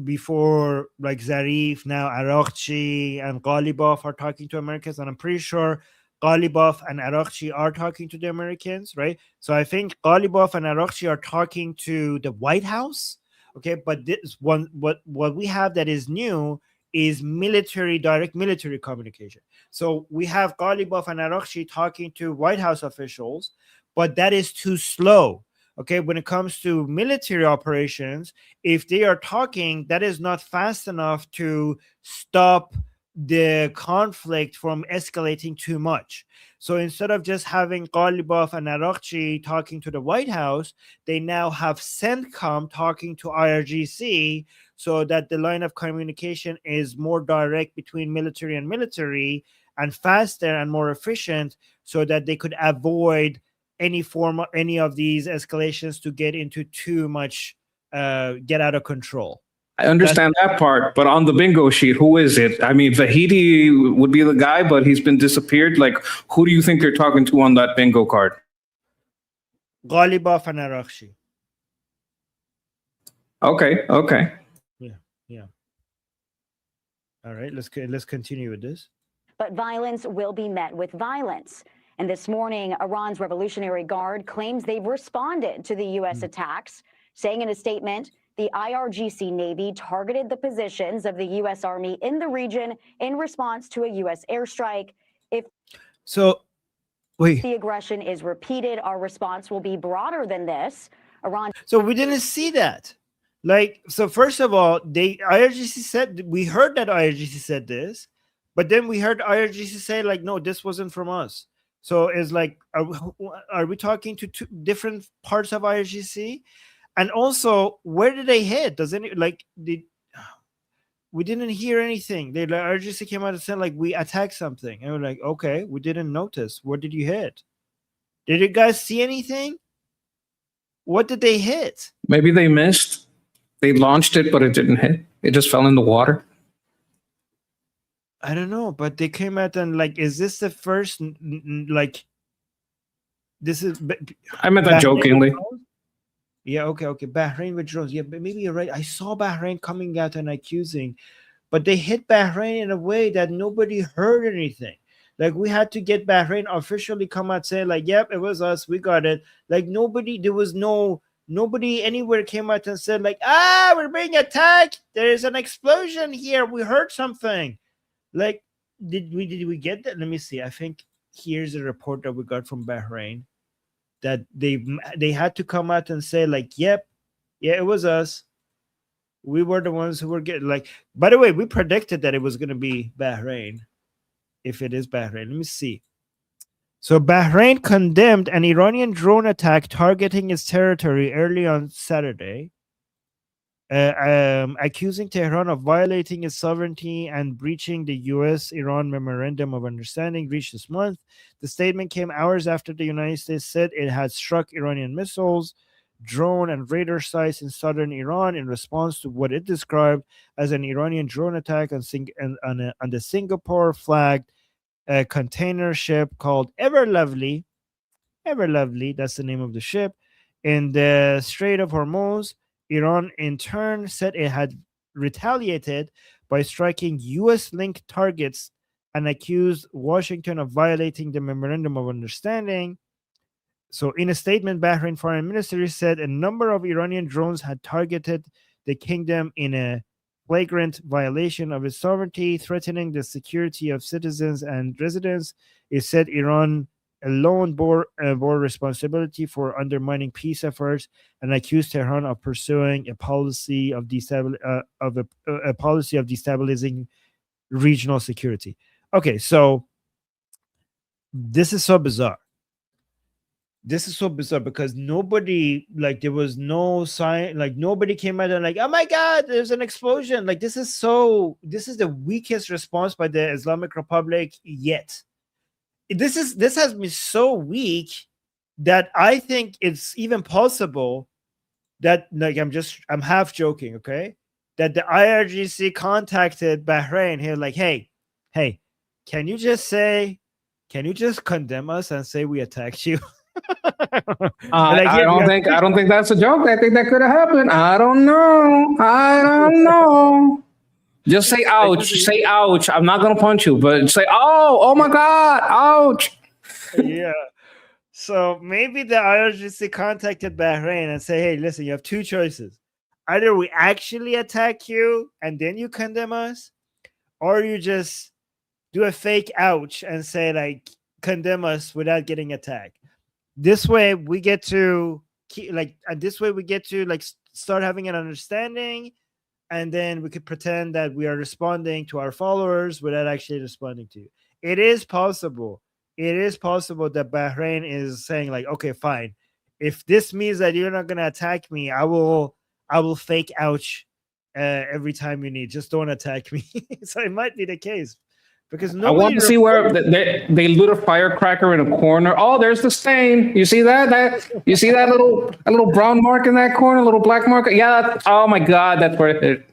before, like Zarif, now Araghchi and Golubov are talking to Americans, and I'm pretty sure Golubov and Araghchi are talking to the Americans, right? So I think Golubov and Araghchi are talking to the White House, okay? But this one, what we have that is new is direct military communication. So we have Golubov and Araghchi talking to White House officials, but that is too slow. Okay, when it comes to military operations, if they are talking, that is not fast enough to stop the conflict from escalating too much. So instead of just having Ghalibaf and Arakchi talking to the White House, they now have CENTCOM talking to IRGC, so that the line of communication is more direct between military and military, and faster and more efficient, so that they could avoid any of these escalations to get into too much, get out of control. I understand that part, but on the bingo sheet, who is it? I mean, Vahidi would be the guy, but he's been disappeared. Like, who do you think you're talking to on that bingo card? Ghalibaf and Arakchi. Okay. Yeah. All right, let's continue with this. But violence will be met with violence. And this morning, Iran's Revolutionary Guard claims they've responded to the U.S. attacks, saying in a statement, the IRGC Navy targeted the positions of the U.S. Army in the region in response to a U.S. airstrike. If the aggression is repeated, our response will be broader than this. Iran. So we didn't see that. Like, so first of all, IRGC said, we heard that IRGC said this, but then we heard IRGC say, like, no, this wasn't from us. So it's like, are we talking to two different parts of IRGC? And also, where did they hit? We didn't hear anything. IRGC came out and said, like, we attacked something. And we're like, okay, we didn't notice. What did you hit? Did you guys see anything? What did they hit? Maybe they missed. They launched it, but it didn't hit. It just fell in the water. I don't know, but they came out and, like, is this the first, like, this is... I meant that jokingly. Yeah, okay. Bahrain with drones. Yeah, but maybe you're right. I saw Bahrain coming out and accusing, but they hit Bahrain in a way that nobody heard anything. Like, we had to get Bahrain officially come out saying, like, yep, it was us. We got it. Like, nobody anywhere came out and said, like, we're being attacked. There's an explosion here. We heard something. Like, did we get that? Let me see. I think here's a report that we got from Bahrain, that they had to come out and say, like, yep, yeah, it was us. We were the ones who were getting, like, by the way, we predicted that it was going to be Bahrain. If it is Bahrain, let me see. So Bahrain condemned an Iranian drone attack targeting its territory early on Saturday, accusing Tehran of violating its sovereignty and breaching the U.S.-Iran Memorandum of Understanding reached this month. The statement came hours after the United States said it had struck Iranian missiles, drone, and radar sites in southern Iran in response to what it described as an Iranian drone attack on the Singapore-flagged container ship called Everlovely. That's the name of the ship. In the Strait of Hormuz, Iran in turn said it had retaliated by striking U.S.-linked targets and accused Washington of violating the Memorandum of Understanding. So in a statement, Bahrain Foreign Ministry said a number of Iranian drones had targeted the kingdom in a flagrant violation of its sovereignty, threatening the security of citizens and residents. It said Iran alone bore responsibility for undermining peace efforts and accused Tehran of pursuing a policy of destabilizing regional security. Okay, so this is so bizarre. Because nobody, like, there was no sign, like, nobody came out and, like, oh my God, there's an explosion. Like, this is the weakest response by the Islamic Republic yet. This has been so weak that I think it's even possible that, like, I'm half joking, okay, that the IRGC contacted Bahrain here, like, hey, can you just condemn us and say we attacked you? I don't think that's a joke. I think that could have happened. I don't know. Just say ouch. Say ouch. I'm not gonna punch you, but say oh my God, ouch. Yeah. So maybe the IRGC contacted Bahrain and say, hey, listen, you have two choices. Either we actually attack you and then you condemn us, or you just do a fake ouch and say, like, condemn us without getting attacked. This way we get to and this way we get to like start having an understanding, and then we could pretend that we are responding to our followers without actually responding to you. It is possible. It is possible that Bahrain is saying like, okay, fine. If this means that you're not going to attack me, I will fake ouch every time you need. Just don't attack me. So it might be the case because I want to see where they lit a firecracker in a corner. Oh, there's the stain. You see that? You see that little brown mark in that corner, little black mark? Yeah. Oh my God, that's where it hit.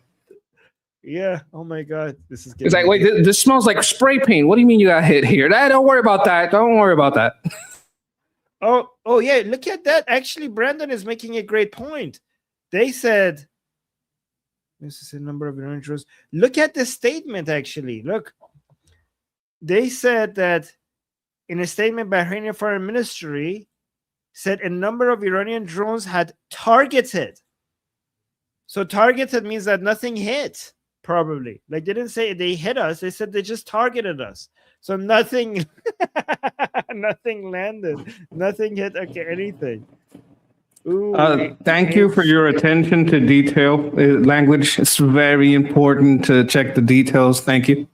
Yeah. Oh my God. This is. It's like, wait, this smells like spray paint. What do you mean you got hit here? Don't worry about that. Don't worry about that. Oh yeah. Look at that. Actually, Brandon is making a great point. They said, this is a number of Iranian drones. Look at the statement. Actually, look. They said that in a statement, Bahraini Foreign Ministry said a number of Iranian drones had targeted. So targeted means that nothing hit. Probably, like they didn't say they hit us. They said they just targeted us. So nothing, nothing landed, nothing hit. Okay, anything. Ooh, thank you for your attention to detail. Language, it's very important to check the details. Thank you.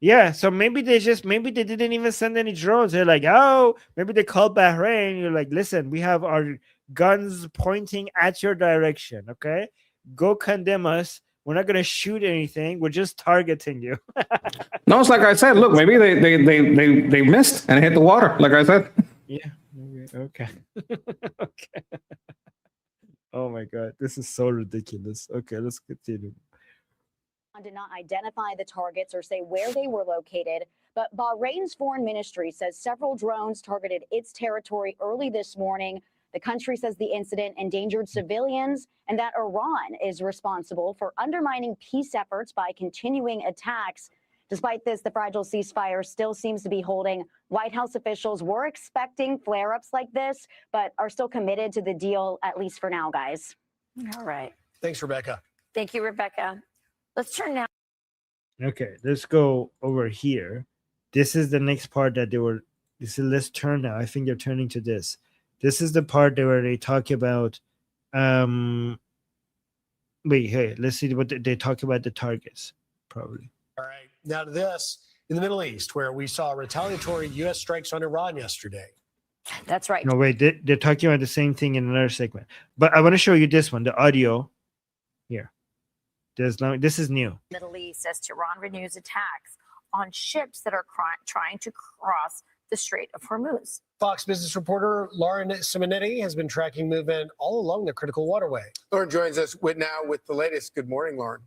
Yeah, so maybe they didn't even send any drones. They're like, oh, maybe they called Bahrain. You're like, listen, we have our guns pointing at your direction. Okay, go condemn us. We're not gonna shoot anything. We're just targeting you. No, it's like I said. Look, maybe they missed and hit the water. Like I said. Yeah. Okay. Okay. Oh my God, this is so ridiculous. Okay, let's continue. Did not identify the targets or say where they were located, but Bahrain's foreign ministry says several drones targeted its territory early this morning. The country says the incident endangered civilians and that Iran is responsible for undermining peace efforts by continuing attacks. Despite this, the fragile ceasefire still seems to be holding. White House officials were expecting flare-ups like this, but are still committed to the deal, at least for now, guys. All right. Thanks, Rebecca. Thank you, Rebecca. Let's turn now. Okay, let's go over here. This is the next part that they were. Let's turn now. I think they're turning to this. This is the part where they talk about. Wait, hey, let's see what they talk about the targets. Probably. All right. Now to this in the Middle East, where we saw retaliatory U.S. strikes on Iran yesterday. That's right. No, wait, they're talking about the same thing in another segment. But I want to show you this one, the audio. Here. This is new. Middle East as Tehran renews attacks on ships that are trying to cross the Strait of Hormuz. Fox Business reporter Lauren Simonetti has been tracking movement all along the critical waterway. Lauren joins us now with the latest. Good morning, Lauren.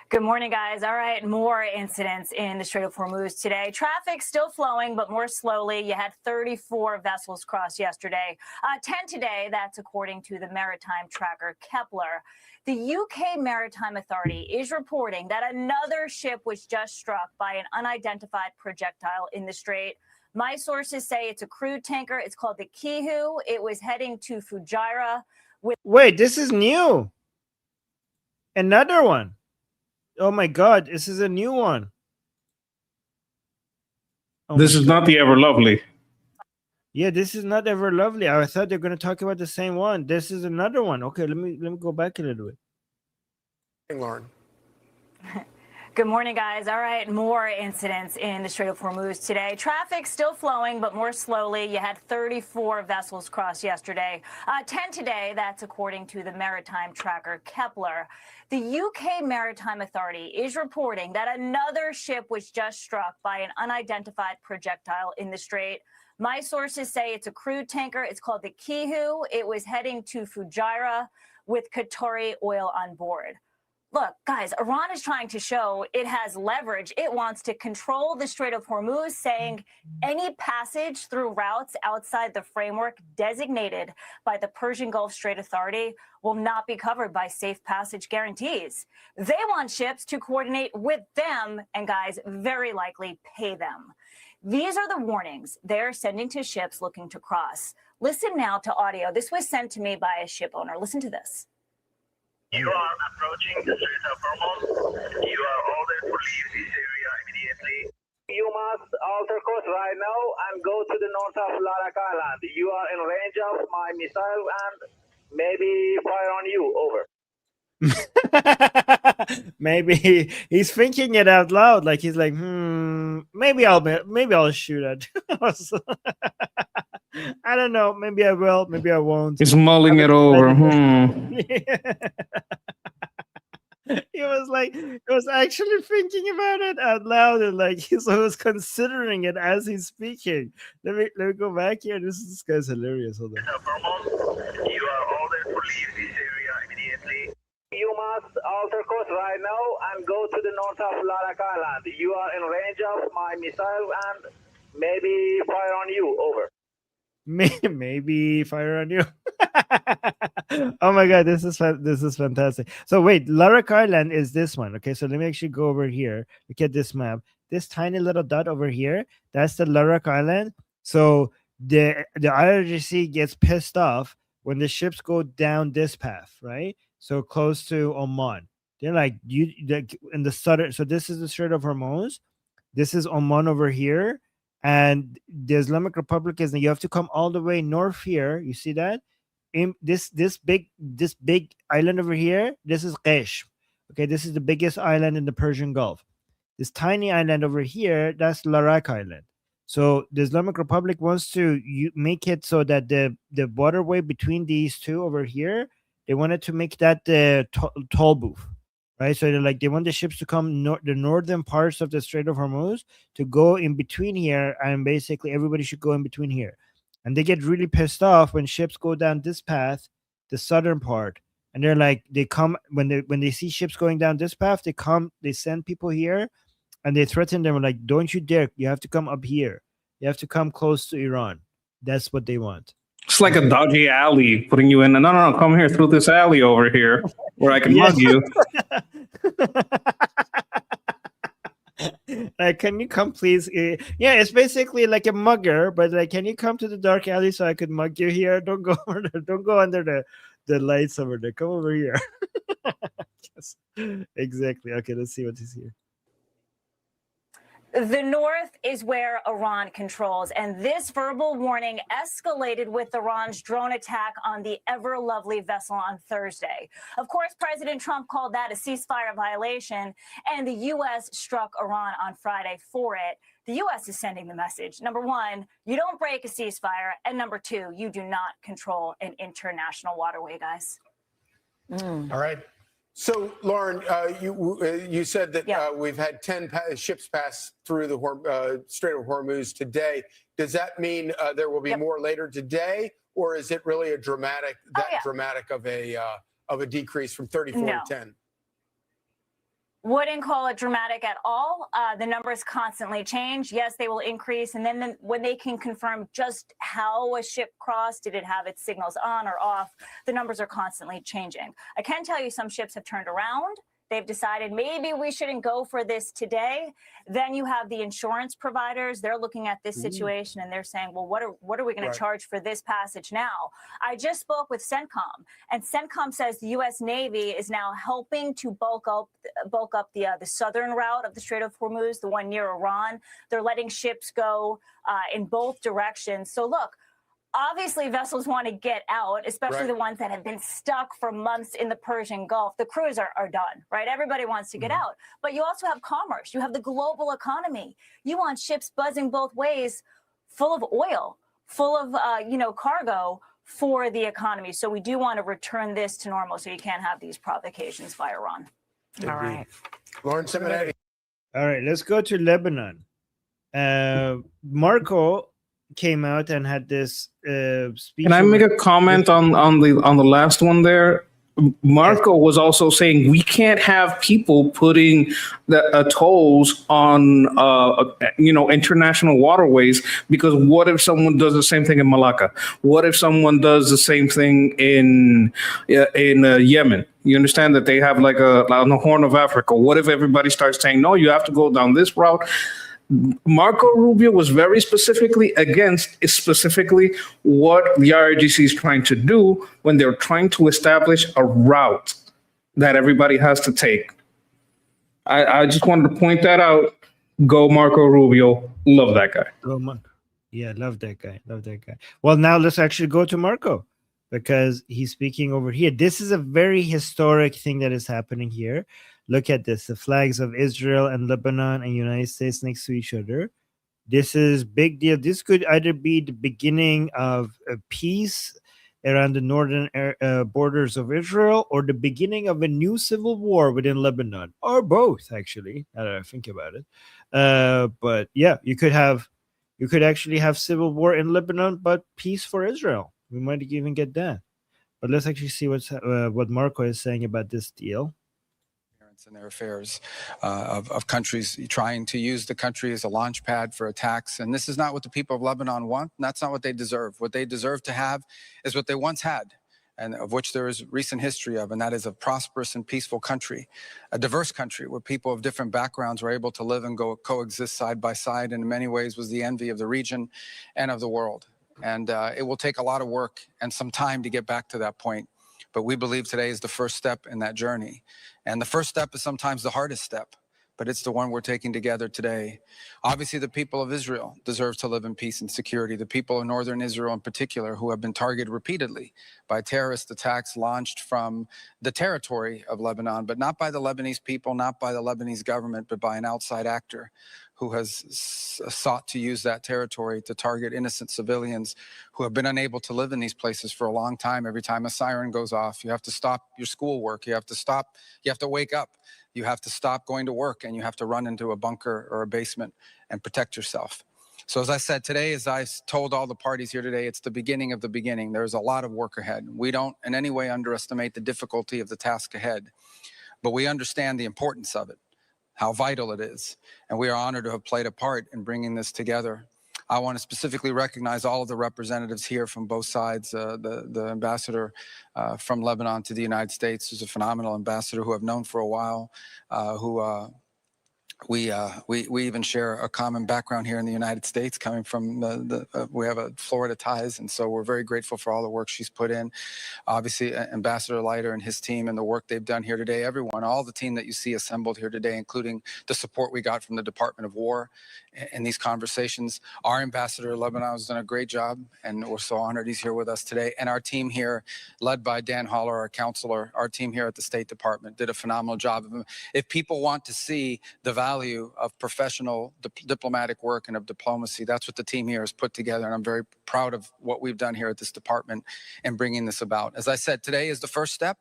Good morning, guys. All right, more incidents in the Strait of Hormuz today. Traffic still flowing, but more slowly. You had 34 vessels cross yesterday, 10 today. That's according to the maritime tracker Kepler. The UK Maritime Authority is reporting that another ship was just struck by an unidentified projectile in the strait. My sources say it's a crude tanker. It's called the Kihu. It was heading to Fujairah. Wait, this is new. Another one. Oh my God, this is a new one. Oh this is not the Ever Lovely. Yeah, this is not Ever Lovely. I thought they're going to talk about the same one. This is another one. Okay, let me go back a little bit. Hey, Lauren. Good morning, guys. All right, more incidents in the Strait of Hormuz today. Traffic still flowing, but more slowly. You had 34 vessels cross yesterday, 10 today. That's according to the maritime tracker Kepler. The UK Maritime Authority is reporting that another ship was just struck by an unidentified projectile in the strait. My sources say it's a crude tanker. It's called the Kihu. It was heading to Fujairah with Qatari oil on board. Look, guys, Iran is trying to show it has leverage. It wants to control the Strait of Hormuz, saying any passage through routes outside the framework designated by the Persian Gulf Strait Authority will not be covered by safe passage guarantees. They want ships to coordinate with them and, guys, very likely pay them. These are the warnings they're sending to ships looking to cross. Listen now to audio. This was sent to me by a ship owner. Listen to this. You are approaching the Strait of Hormuz. You are ordered to leave this area immediately. You must alter course right now and go to the north of Larak Island. You are in range of my missile and maybe fire on you. Over. Maybe he's thinking it out loud, like he's like, maybe I'll shoot at. I don't know. Maybe I will. Maybe I won't. He's mulling it over. He was actually thinking about it out loud, and like he was considering it as he's speaking. Let me go back here. This guy's hilarious. Hold on. You are ordered to leave this area immediately. You must alter course right now and go to the north of Larak Island. You are in range of my missile and maybe fire on you. Over. Maybe fire on you. Oh my god, this is fantastic. So wait, Larak Island is this one. Okay, so let me actually go over here. Look at this map. This tiny little dot over here, that's the Larak Island. So the IRGC gets pissed off when the ships go down this path, right? So close to Oman. They're like, in the southern. So this is the Strait of Hormuz. This is Oman over here. And the Islamic Republic is, you have to come all the way north here. You see that? In this big island over here, this is Qesh. Okay, this is the biggest island in the Persian Gulf. This tiny island over here, that's Larak Island. So the Islamic Republic wants to make it so that the waterway between these two over here, they wanted to make that the toll booth. Right, so they want the ships to come the northern parts of the Strait of Hormuz to go in between here, and basically everybody should go in between here. And they get really pissed off when ships go down this path, the southern part, and they're like, they come when they see ships going down this path, they send people here, and they threaten them like, don't you dare! You have to come up here. You have to come close to Iran. That's what they want. It's like a dodgy alley putting you in. No, come here through this alley over here where I can mug you. Like, can you come, please? Yeah, it's basically like a mugger, but like, can you come to the dark alley so I could mug you here? Don't go over there. Don't go under the lights over there. Come over here. Yes, exactly. Okay, let's see what is here. The north is where Iran controls, and this verbal warning escalated with Iran's drone attack on the ever lovely vessel on Thursday. Of course, President Trump called that a ceasefire violation, and the U.S. struck Iran on Friday for it. The U.S. is sending the message. Number one, you don't break a ceasefire, and number two, you do not control an international waterway, guys. All right. So, Lauren, you said that we've had 10 ships pass through the Strait of Hormuz today. Does that mean there will be more later today, or is it really a dramatic of a decrease from 34 to 10? Wouldn't call it dramatic at all. The numbers constantly change. Yes, they will increase. And then when they can confirm just how a ship crossed, did it have its signals on or off, the numbers are constantly changing. I can tell you some ships have turned around. They've decided maybe we shouldn't go for this today. Then you have the insurance providers. They're looking at this situation and they're saying, well, what are we going to charge for this passage now? I just spoke with CENTCOM, and CENTCOM says the U.S. Navy is now helping to bulk up the southern route of the Strait of Hormuz, the one near Iran. They're letting ships go in both directions. So look, obviously, vessels want to get out, especially the ones that have been stuck for months in the Persian Gulf. The crews are done, right? Everybody wants to get out. But you also have commerce. You have the global economy. You want ships buzzing both ways, full of oil, full of, cargo for the economy. So we do want to return this to normal so you can't have these provocations by Iran. All right. Lauren Simonetti. All right, let's go to Lebanon. Marco came out and had this speech. Can I make a comment on the last one there? Marco was also saying we can't have people putting the tolls on international waterways, because what if someone does the same thing in Malacca? What if someone does the same thing in Yemen? You understand that they have like on the Horn of Africa. What if everybody starts saying, no, you have to go down this route? Marco Rubio was very specifically against what the IRGC is trying to do when they're trying to establish a route that everybody has to take. I just wanted to point that out Go Marco Rubio. Love that guy. Yeah, love that guy. Love that guy. Well, now let's actually go to Marco because he's speaking over here. This is a very historic thing that is happening here. Look at this. The flags of Israel and Lebanon and United States next to each other. This is big deal. This could either be the beginning of a peace around the northern borders of Israel or the beginning of a new civil war within Lebanon, or both, actually, now that I think about it. But yeah, you could actually have civil war in Lebanon, but peace for Israel. We might even get that. But let's actually see what Marco is saying about this deal. In their affairs of countries trying to use the country as a launch pad for attacks. And this is not what the people of Lebanon want. And that's not what they deserve. What they deserve to have is what they once had, and of which there is recent history of, and that is a prosperous and peaceful country, a diverse country where people of different backgrounds were able to live and coexist side by side, and in many ways was the envy of the region and of the world. And it will take a lot of work and some time to get back to that point. But we believe today is the first step in that journey. And the first step is sometimes the hardest step, but it's the one we're taking together today. Obviously, the people of Israel deserve to live in peace and security. The people of northern Israel in particular, who have been targeted repeatedly by terrorist attacks launched from the territory of Lebanon, but not by the Lebanese people, not by the Lebanese government, but by an outside actor who has sought to use that territory to target innocent civilians who have been unable to live in these places for a long time. Every time a siren goes off, you have to stop your schoolwork. You have to wake up. You have to stop going to work, and you have to run into a bunker or a basement and protect yourself. So as I said today, as I told all the parties here today, it's the beginning of the beginning. There's a lot of work ahead. We don't in any way underestimate the difficulty of the task ahead, but we understand the importance of it, how vital it is. And we are honored to have played a part in bringing this together. I want to specifically recognize all of the representatives here from both sides. The ambassador from Lebanon to the United States is a phenomenal ambassador who I've known for a while, we even share a common background here in the United States, coming from we have a Florida ties, and so we're very grateful for all the work she's put in. Obviously, Ambassador Leiter and his team and the work they've done here today. Everyone, all the team that you see assembled here today, including the support we got from the Department of War in these conversations. Our ambassador to Lebanon has done a great job, and we're so honored he's here with us today. And our team here, led by Dan Holler, our counselor, our team here at the State Department, did a phenomenal job. If people want to see the value of professional diplomatic work and of diplomacy, that's what the team here has put together, and I'm very proud of what we've done here at this department in bringing this about. As I said, today is the first step.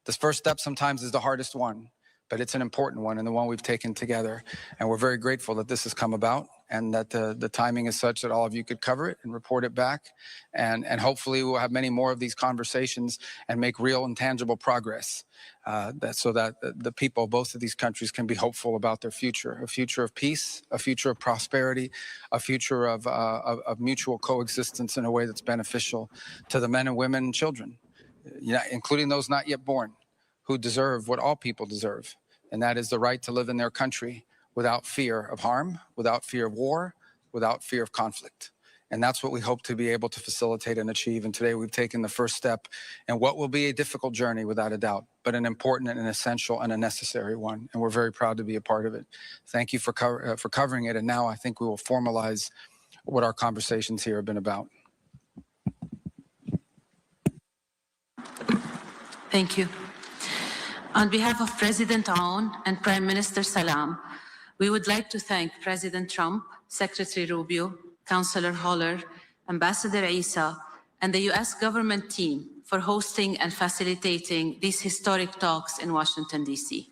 This first step sometimes is the hardest one, but it's an important one and the one we've taken together. And we're very grateful that this has come about and that the timing is such that all of you could cover it and report it back. And hopefully we'll have many more of these conversations and make real and tangible progress so that the people of both of these countries can be hopeful about their future, a future of peace, a future of prosperity, a future of mutual coexistence in a way that's beneficial to the men and women and children, including those not yet born, who deserve what all people deserve, and that is the right to live in their country without fear of harm, without fear of war, without fear of conflict. And that's what we hope to be able to facilitate and achieve. And today we've taken the first step in what will be a difficult journey, without a doubt, but an important and an essential and a necessary one. And we're very proud to be a part of it. Thank you for covering it. And now I think we will formalize what our conversations here have been about. Thank you. On behalf of President Aoun and Prime Minister Salam, we would like to thank President Trump, Secretary Rubio, Councillor Holler, Ambassador Issa, and the U.S. government team for hosting and facilitating these historic talks in Washington, D.C.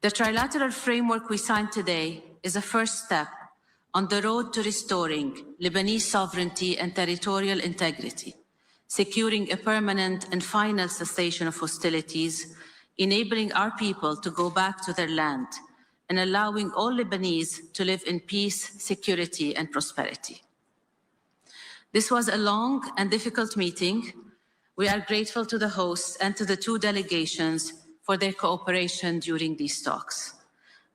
The trilateral framework we signed today is a first step on the road to restoring Lebanese sovereignty and territorial integrity, securing a permanent and final cessation of hostilities, enabling our people to go back to their land, and allowing all Lebanese to live in peace, security, and prosperity. This was a long and difficult meeting. We are grateful to the hosts and to the two delegations for their cooperation during these talks.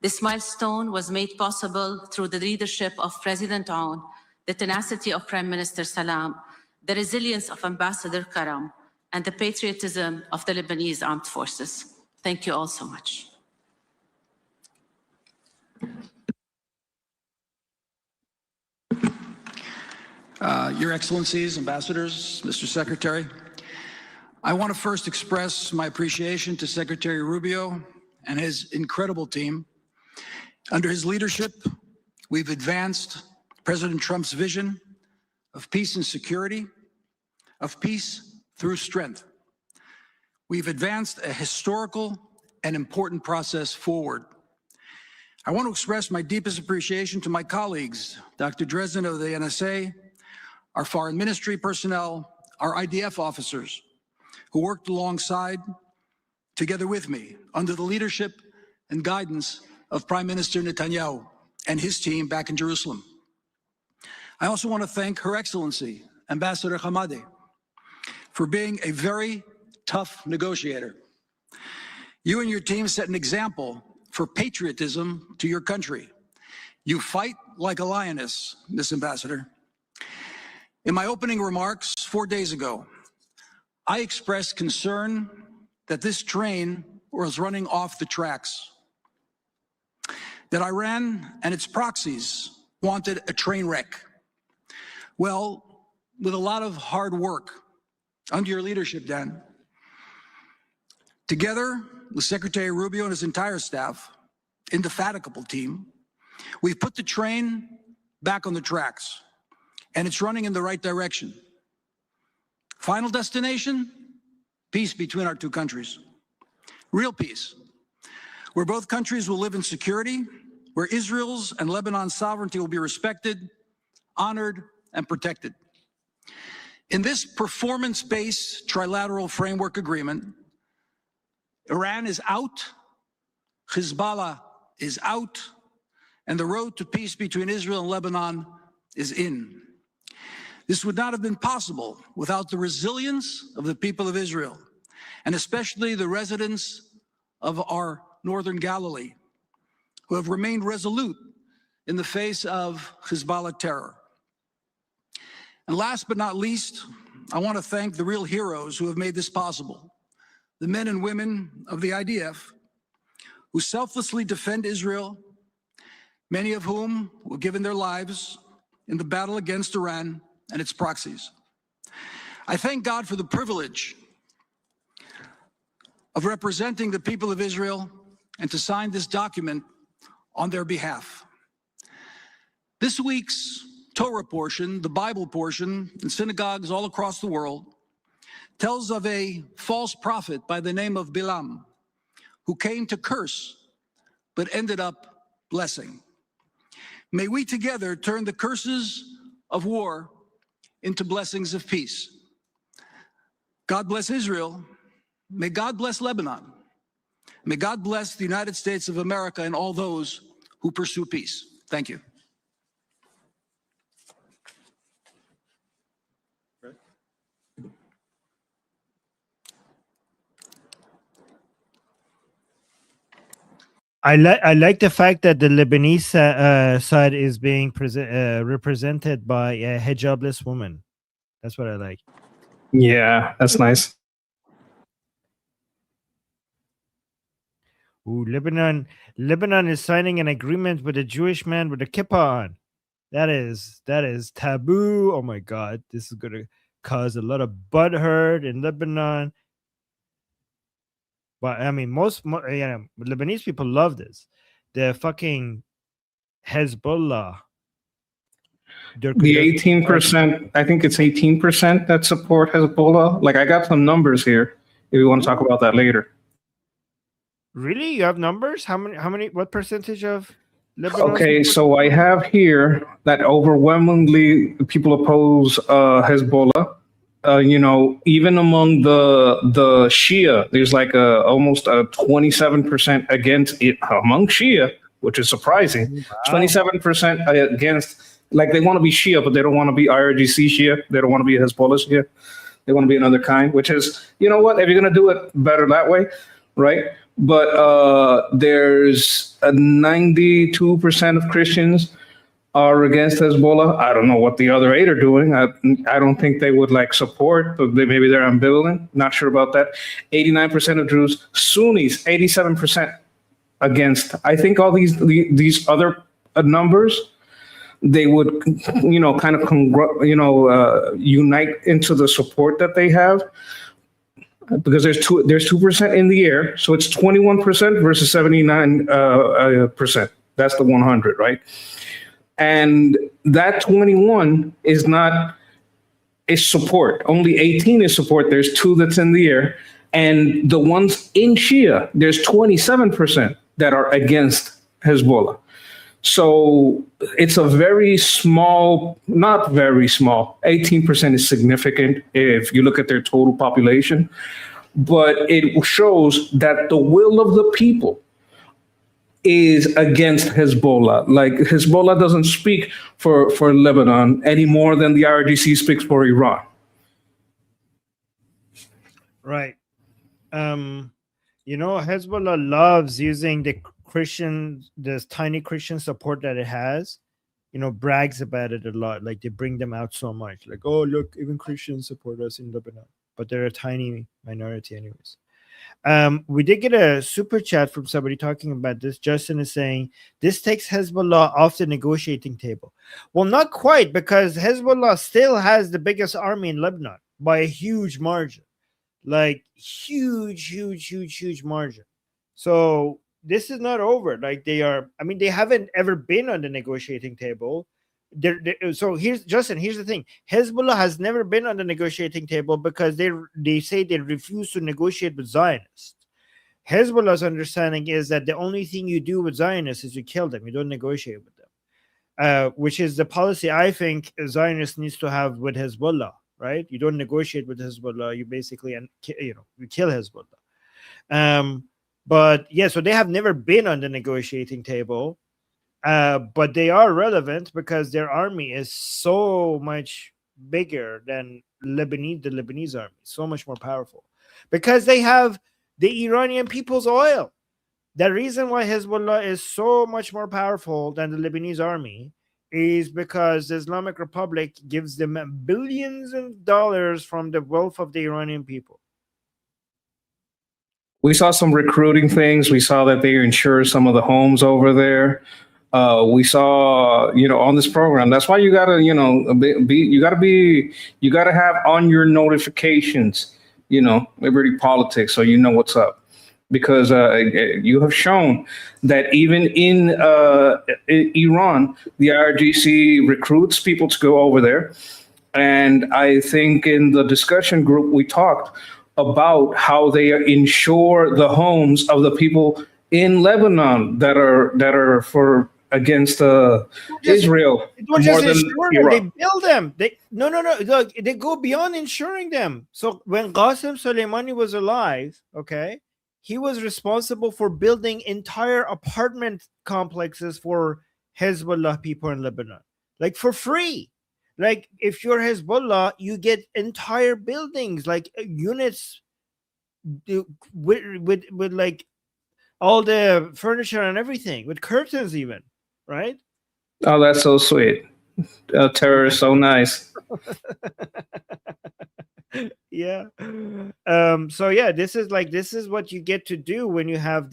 This milestone was made possible through the leadership of President Aoun, the tenacity of Prime Minister Salam, the resilience of Ambassador Karam, and the patriotism of the Lebanese armed forces. Thank you all so much. Your Excellencies, Ambassadors, Mr. Secretary, I want to first express my appreciation to Secretary Rubio and his incredible team. Under his leadership, we've advanced President Trump's vision of peace and security, of peace through strength. We've advanced a historical and important process forward. I want to express my deepest appreciation to my colleagues, Dr. Dresden of the NSA, our foreign ministry personnel, our IDF officers, who worked alongside, together with me, under the leadership and guidance of Prime Minister Netanyahu and his team back in Jerusalem. I also want to thank Her Excellency, Ambassador Hamadi, for being a very tough negotiator. You and your team set an example for patriotism to your country. You fight like a lioness, Miss Ambassador. In my opening remarks 4 days ago, I expressed concern that this train was running off the tracks, that Iran and its proxies wanted a train wreck. Well, with a lot of hard work under your leadership, Dan, together with Secretary Rubio and his entire staff, indefatigable team, we've put the train back on the tracks, and it's running in the right direction. Final destination, peace between our two countries. Real peace, where both countries will live in security, where Israel's and Lebanon's sovereignty will be respected, honored, and protected. In this performance-based trilateral framework agreement, Iran is out, Hezbollah is out, and the road to peace between Israel and Lebanon is in. This would not have been possible without the resilience of the people of Israel, and especially the residents of our northern Galilee, who have remained resolute in the face of Hezbollah terror. And last but not least, I want to thank the real heroes who have made this possible, the men and women of the IDF, who selflessly defend Israel, many of whom have given their lives in the battle against Iran and its proxies. I thank God for the privilege of representing the people of Israel and to sign this document on their behalf. This week's Torah portion, the Bible portion, in synagogues all across the world, tells of a false prophet by the name of Bilam, who came to curse, but ended up blessing. May we together turn the curses of war into blessings of peace. God bless Israel. May God bless Lebanon. May God bless the United States of America and all those who pursue peace. Thank you. I like the fact that the Lebanese side is being represented by a hijabless woman. That's what I like. Yeah, that's nice. Ooh, Lebanon is signing an agreement with a Jewish man with a kippah on. That is taboo. Oh my God, this is gonna cause a lot of butthurt in Lebanon. But I mean, most Lebanese people love this. The fucking Hezbollah. The 18%, I think it's 18% that support Hezbollah. Like, I got some numbers here if you want to talk about that later. Really? You have numbers? How many, what percentage of Lebanon? Okay, so I have here that overwhelmingly people oppose Hezbollah. Even among the Shia, there's like almost a 27% against it among Shia, which is surprising. Wow. 27% against, like, they want to be Shia, but they don't want to be IRGC Shia. They don't want to be Hezbollah Shia. They want to be another kind, which is, you know what, if you're going to do it, better that way, right? But there's a 92% of Christians are against Hezbollah. I don't know what the other 8 are doing. I don't think they would like support, but maybe they're ambivalent. Not sure about that. 89% of Jews, Sunnis, 87% against. I think all these other numbers, they would, kind of unite into the support that they have, because there's 2% in the air, so it's 21% versus 79%. That's the 100, right? And that 21 is support. Only 18 is support. There's 2 that's in the air. And the ones in Shia, there's 27% that are against Hezbollah. So it's a very small, not very small, 18% is significant if you look at their total population. But it shows that the will of the people is against Hezbollah. Like, Hezbollah doesn't speak for Lebanon any more than the IRGC speaks for Iran. Right. Hezbollah loves using this tiny Christian support that it has, brags about it a lot. Like, they bring them out so much. Like, oh, look, even Christians support us in Lebanon. But they're a tiny minority anyways. We did get a super chat from somebody talking about this. Justin is saying, this takes Hezbollah off the negotiating table. Well, not quite, because Hezbollah still has the biggest army in Lebanon by a huge margin. Like, huge margin. So this is not over. Like, they haven't ever been on the negotiating table. So here's the thing. Hezbollah has never been on the negotiating table because they say they refuse to negotiate with Zionists. Hezbollah's understanding is that the only thing you do with Zionists is you kill them. You don't negotiate with them, which is the policy I think Zionists needs to have with Hezbollah. Right? You don't negotiate with Hezbollah. You basically, you kill Hezbollah. But yeah, so they have never been on the negotiating table. But they are relevant because their army is so much bigger than the Lebanese army, so much more powerful, because they have the Iranian people's oil. The reason why Hezbollah is so much more powerful than the Lebanese army is because the Islamic Republic gives them billions of dollars from the wealth of the Iranian people. We saw some recruiting things. We saw that they insure some of the homes over there. We saw, on this program. That's why you gotta, you gotta have on your notifications, Liberty Politics, so you know what's up. Because you have shown that even in Iran, the IRGC recruits people to go over there. And I think in the discussion group, we talked about how they insure the homes of the people in Lebanon that are for against Israel. More than Iraq. They build them. No. Look, they go beyond insuring them. So when Qasem Soleimani was alive, okay, he was responsible for building entire apartment complexes for Hezbollah people in Lebanon, like for free. Like, if you're Hezbollah, you get entire buildings, like units with like all the furniture and everything, with curtains even, right? Oh, that's so sweet. Terror is so nice. Yeah. So yeah, this is what you get to do when you have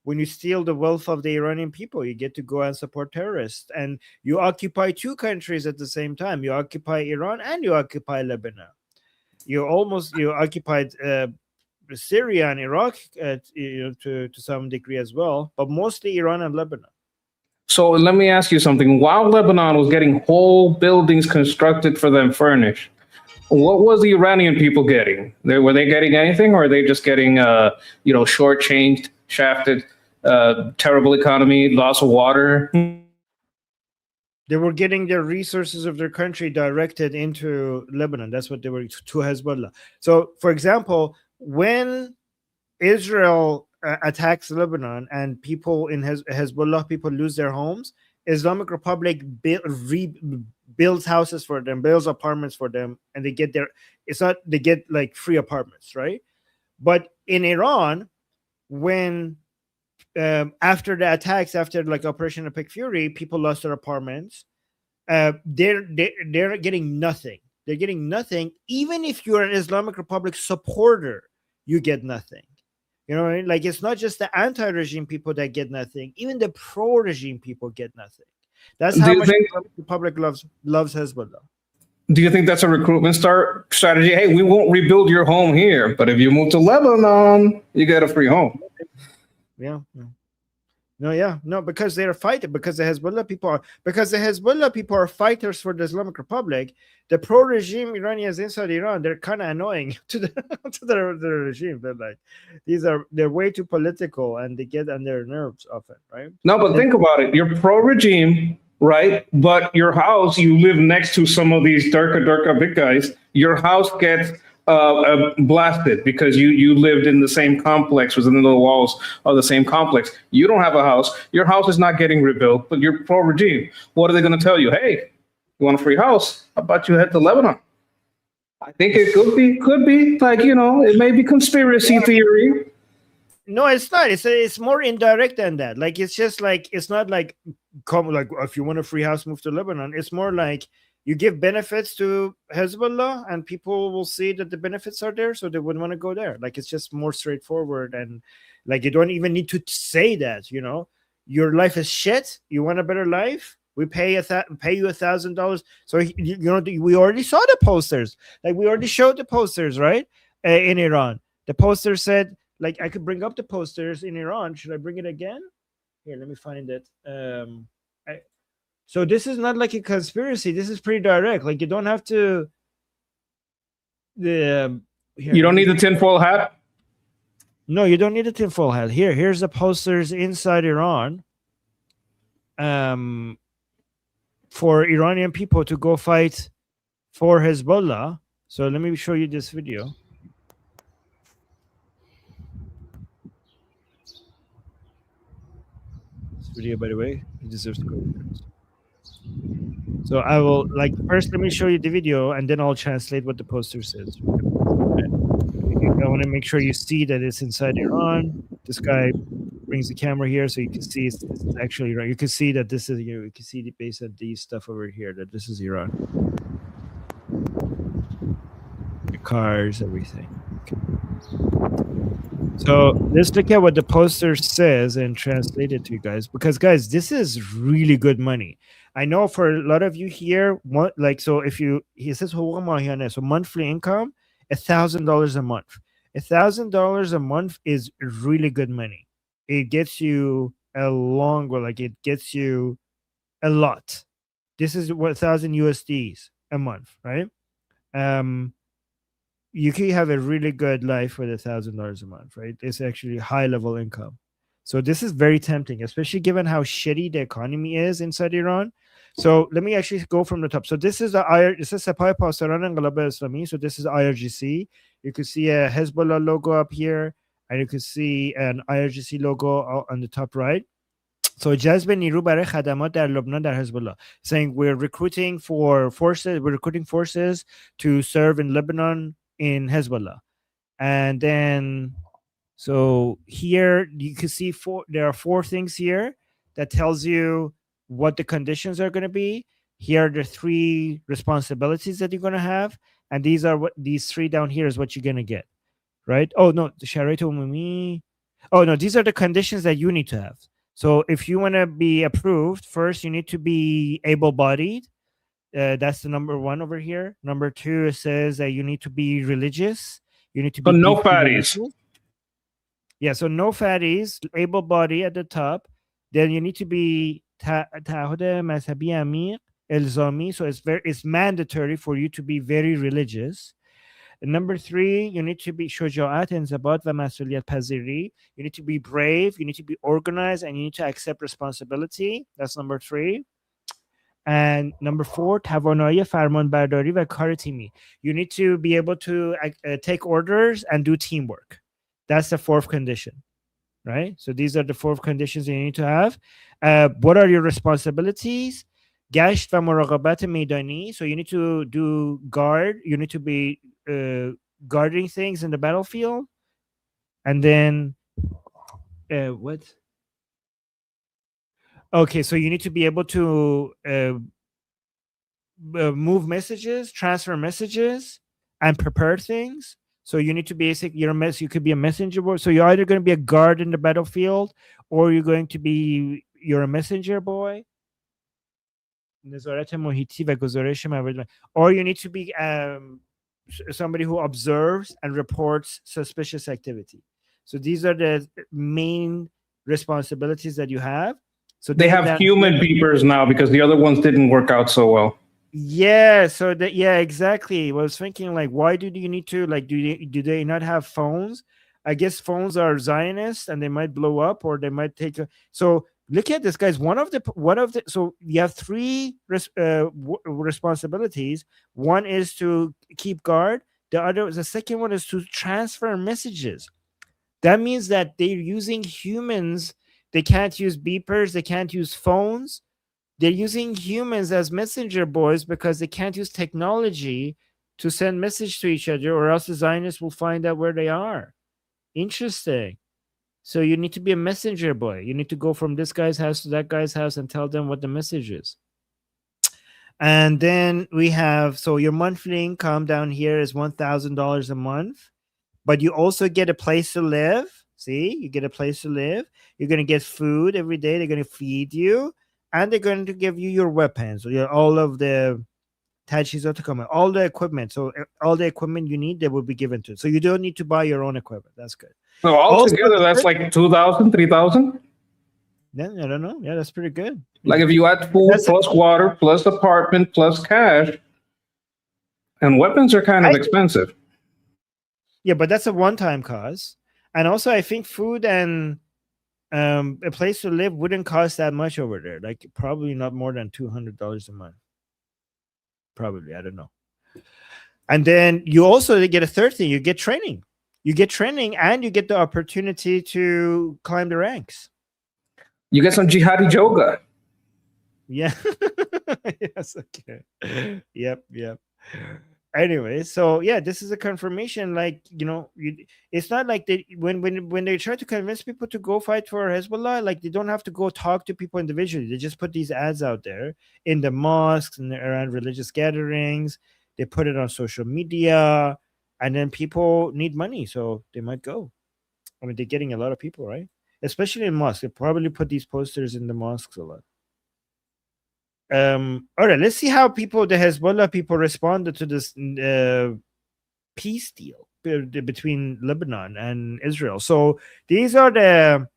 when you steal the wealth of the Iranian people. You get to go and support terrorists, and you occupy 2 countries at the same time. You occupy Iran and you occupy Lebanon. You occupied Syria and Iraq to some degree as well, but mostly Iran and Lebanon. So let me ask you something. While Lebanon was getting whole buildings constructed for them furnished, what was the Iranian people getting? Were they getting anything, or are they just getting shortchanged, shafted, terrible economy, loss of water? They were getting their resources of their country directed into Lebanon. That's what they were to Hezbollah. So, for example, when Israel attacks Lebanon and people in Hezbollah people lose their homes, Islamic Republic builds houses for them, builds apartments for them, and they get they get like free apartments, right? But in Iran, when after the attacks, after like Operation Epic Fury, people lost their apartments. They're getting nothing. They're getting nothing. Even if you're an Islamic Republic supporter, you get nothing, You know what I mean? Like, it's not just the anti-regime people that get nothing. Even the pro-regime people get nothing. That's how much the public loves Hezbollah. Do you think that's a recruitment strategy? Hey, we won't rebuild your home here, but if you move to Lebanon, you get a free home. Yeah. No, because they're fighting, because the Hezbollah people are fighters for the Islamic Republic. The pro-regime Iranians inside Iran, they're kind of annoying to the regime. They're like, they're way too political, and they get on their nerves often, right? No, but think about it. You're pro-regime, right? But your house, you live next to some of these darka big guys. Your house gets blasted because you lived in the same complex, within the walls of the same complex. You don't have a house. Your house is not getting rebuilt, but you're pro-regime. What are they going to tell you? Hey, you want a free house? How about you head to Lebanon? I think it could be like, it may be conspiracy theory. No, it's not. It's more indirect than that. Like, it's just like, it's not like, like, if you want a free house, move to Lebanon. It's more like, you give benefits to Hezbollah, and people will see that the benefits are there, so they would want to go there. Like, it's just more straightforward, and like, you don't even need to say that. Your life is shit. You want a better life? We pay you $1,000. So we already saw the posters. Like, we already showed the posters, right? In Iran, the poster said, like, I could bring up the posters in Iran. Should I bring it again? Here, let me find it. So this is not like a conspiracy. This is pretty direct. Like, you don't have to. You don't need the tinfoil hat. No, you don't need a tinfoil hat. Here's the posters inside Iran. For Iranian people to go fight for Hezbollah. So let me show you this video. This video, by the way, it deserves to go. So I will, first let me show you the video, and then I'll translate what the poster says. I want to make sure you see that it's inside Iran. This guy brings the camera here so you can see it's actually Iran. You can see that this is, you can see based on these stuff over here, that this is Iran. The cars, everything. Okay. So let's look at what the poster says and translate it to you guys, because guys, this is really good money. I know for a lot of you here, so if he says so monthly income, $1,000 a month. $1,000 a month is really good money. It gets you it gets you a lot. This is what 1,000 USDs a month, right? You can have a really good life with $1,000 a month, right? It's actually high level income. So this is very tempting, especially given how shitty the economy is inside Iran. So let me actually go from the top. So this is Sepah Pasaran Enqilab Islami. So this is IRGC. You can see a Hezbollah logo up here, and you can see an IRGC logo on the top right. So جذب نیرو برای خدمات در لبنان در Hezbollah, saying we're recruiting forces to serve in Lebanon in Hezbollah. And then, so here you can see there are 4 things here that tells you what the conditions are going to be. Here are the 3 responsibilities that you're going to have, and these 3 down here is what you're going to get, right? Oh no, the Sharait Umumi. Oh no, these are the conditions that you need to have. So if you want to be approved, first you need to be able-bodied. That's the number 1 over here. Number 2, it says that you need to be religious. You need to be no fatties. Yeah, so no fatties, able-bodied at the top. Then you need to be تعهد مذهبی عمیق الزامی. So it's mandatory for you to be very religious. And number 3, you need to be شجاعت انضباط و مسئولیت پذیری. You need to be brave, you need to be organized, and you need to accept responsibility. That's number 3. And number 4, توانایی فرمانبرداری و کار تیمی. You need to be able to take orders and do teamwork. That's the 4th condition, right? So these are the 4 conditions you need to have. What are your responsibilities? گشت و مراقبت میدانی. So you need to do guard. You need to be guarding things in the battlefield. And then what? Okay, so you need to be able to move messages, transfer messages, and prepare things. So you need to you could be a messenger boy. So you're either going to be a guard in the battlefield, or you're a messenger boy. نظارت محیطی و گزارش موارد. Or you need to be somebody who observes and reports suspicious activity. So these are the main responsibilities that you have. So they have human beepers now because the other ones didn't work out so well. Yeah, so exactly. I was thinking, like, why do you need to, like, do they not have phones? I guess phones are Zionists and they might blow up, or they might take so look at this, guys. One of the so you have three responsibilities. One is to keep guard. The second one is to transfer messages. That means that they're using humans. They can't use beepers. They can't use phones. They're using humans as messenger boys because they can't use technology to send message to each other, or else the Zionists will find out where they are. Interesting. So you need to be a messenger boy. You need to go from this guy's house to that guy's house and tell them what the message is. And then we have, so your monthly income down here is $1,000 a month, but you also get a place to live. See, you get a place to live. You're going to get food every day. They're going to feed you. And they're going to give you your weapons, all of the all the equipment. So all the equipment you need, they will be given to you. So you don't need to buy your own equipment. That's good. So altogether, that's like 2,000, 3,000? Yeah, I don't know. Yeah, that's pretty good. Like if you add food plus water plus apartment plus cash, and weapons are kind of expensive. Yeah, but that's a one-time cost. And also, I think food and a place to live wouldn't cost that much over there. Like probably not more than $200 a month. Probably, I don't know. And then you also get a third thing. You get training. You get training, and you get the opportunity to climb the ranks. You get some jihadi yoga. Yeah. Yes. Okay. Yep. Anyway, so yeah, this is a confirmation. Like, it's not like when they try to convince people to go fight for Hezbollah, like they don't have to go talk to people individually. They just put these ads out there in the mosques and around religious gatherings. They put it on social media, and then people need money, so they might go. I mean, they're getting a lot of people, right? Especially in mosques. They probably put these posters in the mosques a lot. All right, let's see how the Hezbollah people responded to this peace deal between Lebanon and Israel. So these are the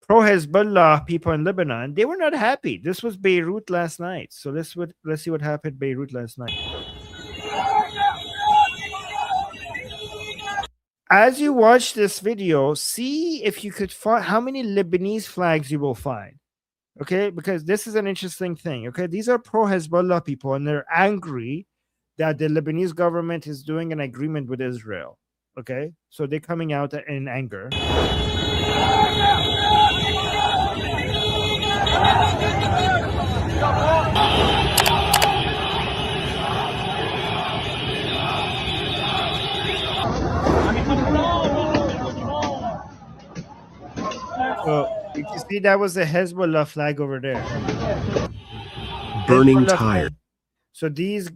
pro-Hezbollah people in Lebanon. They were not happy. This was Beirut last night. So let's see what happened in Beirut last night. As you watch this video, see if you could find how many Lebanese flags you will find. Okay, because this is an interesting thing. Okay, these are pro-Hezbollah people, and they're angry that the Lebanese government is doing an agreement with Israel. Okay, so they're coming out in anger. So you can see that was the Hezbollah flag over there. Burning tire. So these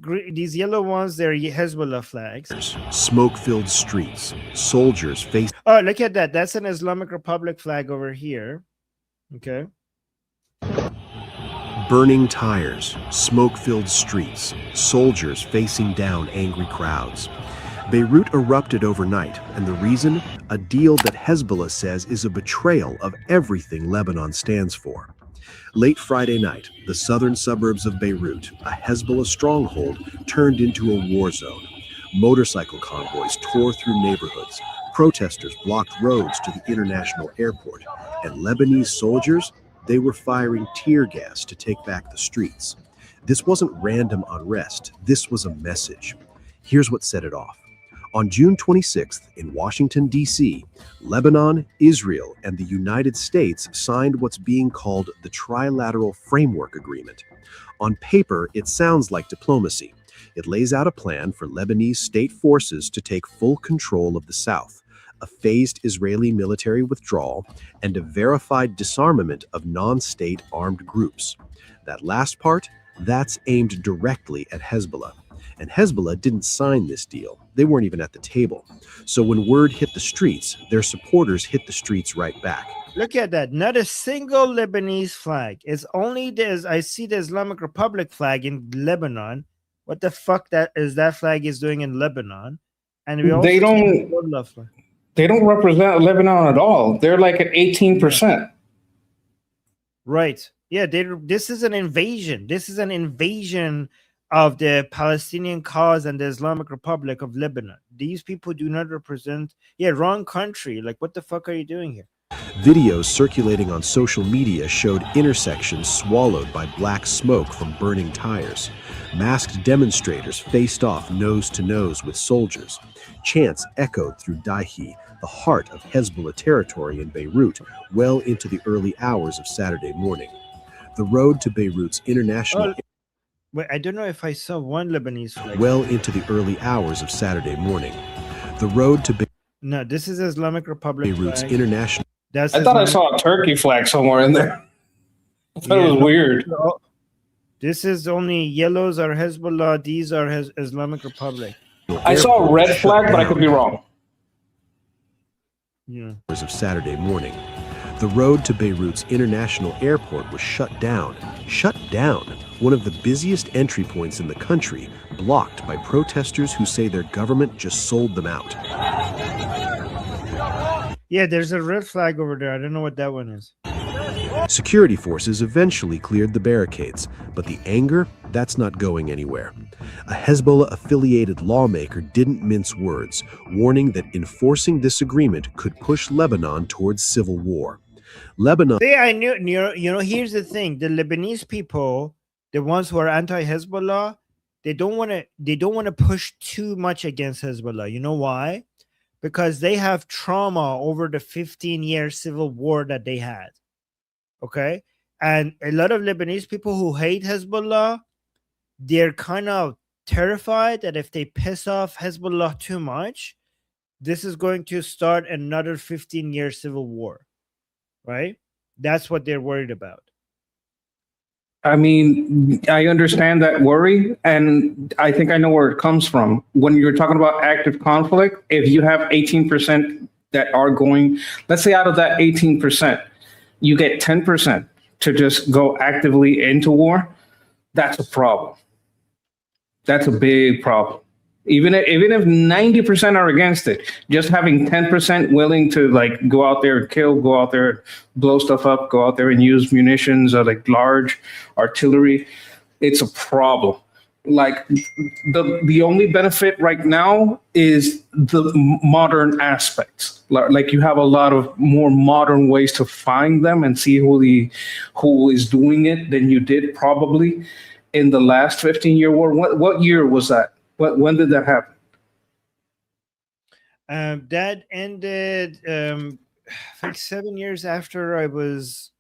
yellow ones, they're Hezbollah flags. Smoke-filled streets. Soldiers face. Oh, look at that. That's an Islamic Republic flag over here. Okay. Burning tires. Smoke-filled streets. Soldiers facing down angry crowds. Beirut erupted overnight, and the reason? A deal that Hezbollah says is a betrayal of everything Lebanon stands for. Late Friday night, the southern suburbs of Beirut, a Hezbollah stronghold, turned into a war zone. Motorcycle convoys tore through neighborhoods. Protesters blocked roads to the international airport. And Lebanese soldiers, they were firing tear gas to take back the streets. This wasn't random unrest. This was a message. Here's what set it off. On June 26th, in Washington, D.C., Lebanon, Israel, and the United States signed what's being called the Trilateral Framework Agreement. On paper, it sounds like diplomacy. It lays out a plan for Lebanese state forces to take full control of the South, a phased Israeli military withdrawal, and a verified disarmament of non-state armed groups. That last part, that's aimed directly at Hezbollah. and Hezbollah didn't sign this deal. They weren't even at the table. So when word hit the streets, their supporters hit the streets right back. Look at that. Not a single Lebanese flag. It's only I see the Islamic Republic flag in Lebanon. What the fuck that flag is doing in Lebanon? And we also They don't represent Lebanon at all. They're like at 18%. Right. Yeah, this is an invasion. This is an invasion of the Palestinian cause and the Islamic Republic of Lebanon. These people do not represent, wrong country. Like, what the fuck are you doing here? Videos circulating on social media showed intersections swallowed by black smoke from burning tires. Masked demonstrators faced off nose to nose with soldiers. Chants echoed through Daihi, the heart of Hezbollah territory in Beirut, well into the early hours of Saturday morning. The road to Beirut's international... Wait, I don't know if I saw one Lebanese flag. Well into the early hours of Saturday morning. The road to No, this is Islamic Republic Beirut's flag. international... I thought I saw a Turkey flag somewhere in there. I thought it was weird. This is only yellows are Hezbollah. These are Islamic Republic. I saw a red flag, but I could be wrong. Yeah. Of Saturday morning. The road to Beirut's international airport was shut down. Shut down. One of the busiest entry points in the country, blocked by protesters who say their government just sold them out. Yeah, there's a red flag over there. I don't know what that one is. Security forces eventually cleared the barricades, but the anger, that's not going anywhere. A Hezbollah-affiliated lawmaker didn't mince words, warning that enforcing this agreement could push Lebanon towards civil war. Lebanon... See, I knew, here's the thing. The Lebanese people, the ones who are anti-Hezbollah, they don't want to push too much against Hezbollah. You know why? Because they have trauma over the 15-year civil war that they had. Okay? And a lot of Lebanese people who hate Hezbollah, they're kind of terrified that if they piss off Hezbollah too much, this is going to start another 15-year civil war. Right? That's what they're worried about. I mean, I understand that worry, and I think I know where it comes from. When you're talking about active conflict, if you have 18% that are going, let's say out of that 18%, you get 10% to just go actively into war, that's a problem. That's a big problem. Even if 90% are against it, just having 10% willing to like go out there and kill, go out there and blow stuff up, go out there and use munitions or like large artillery, it's a problem. Like the only benefit right now is the modern aspects. Like you have a lot of more modern ways to find them and see who is doing it than you did probably in the last 15-year war. What year was that? When did that happen? That ended like 7 years after I was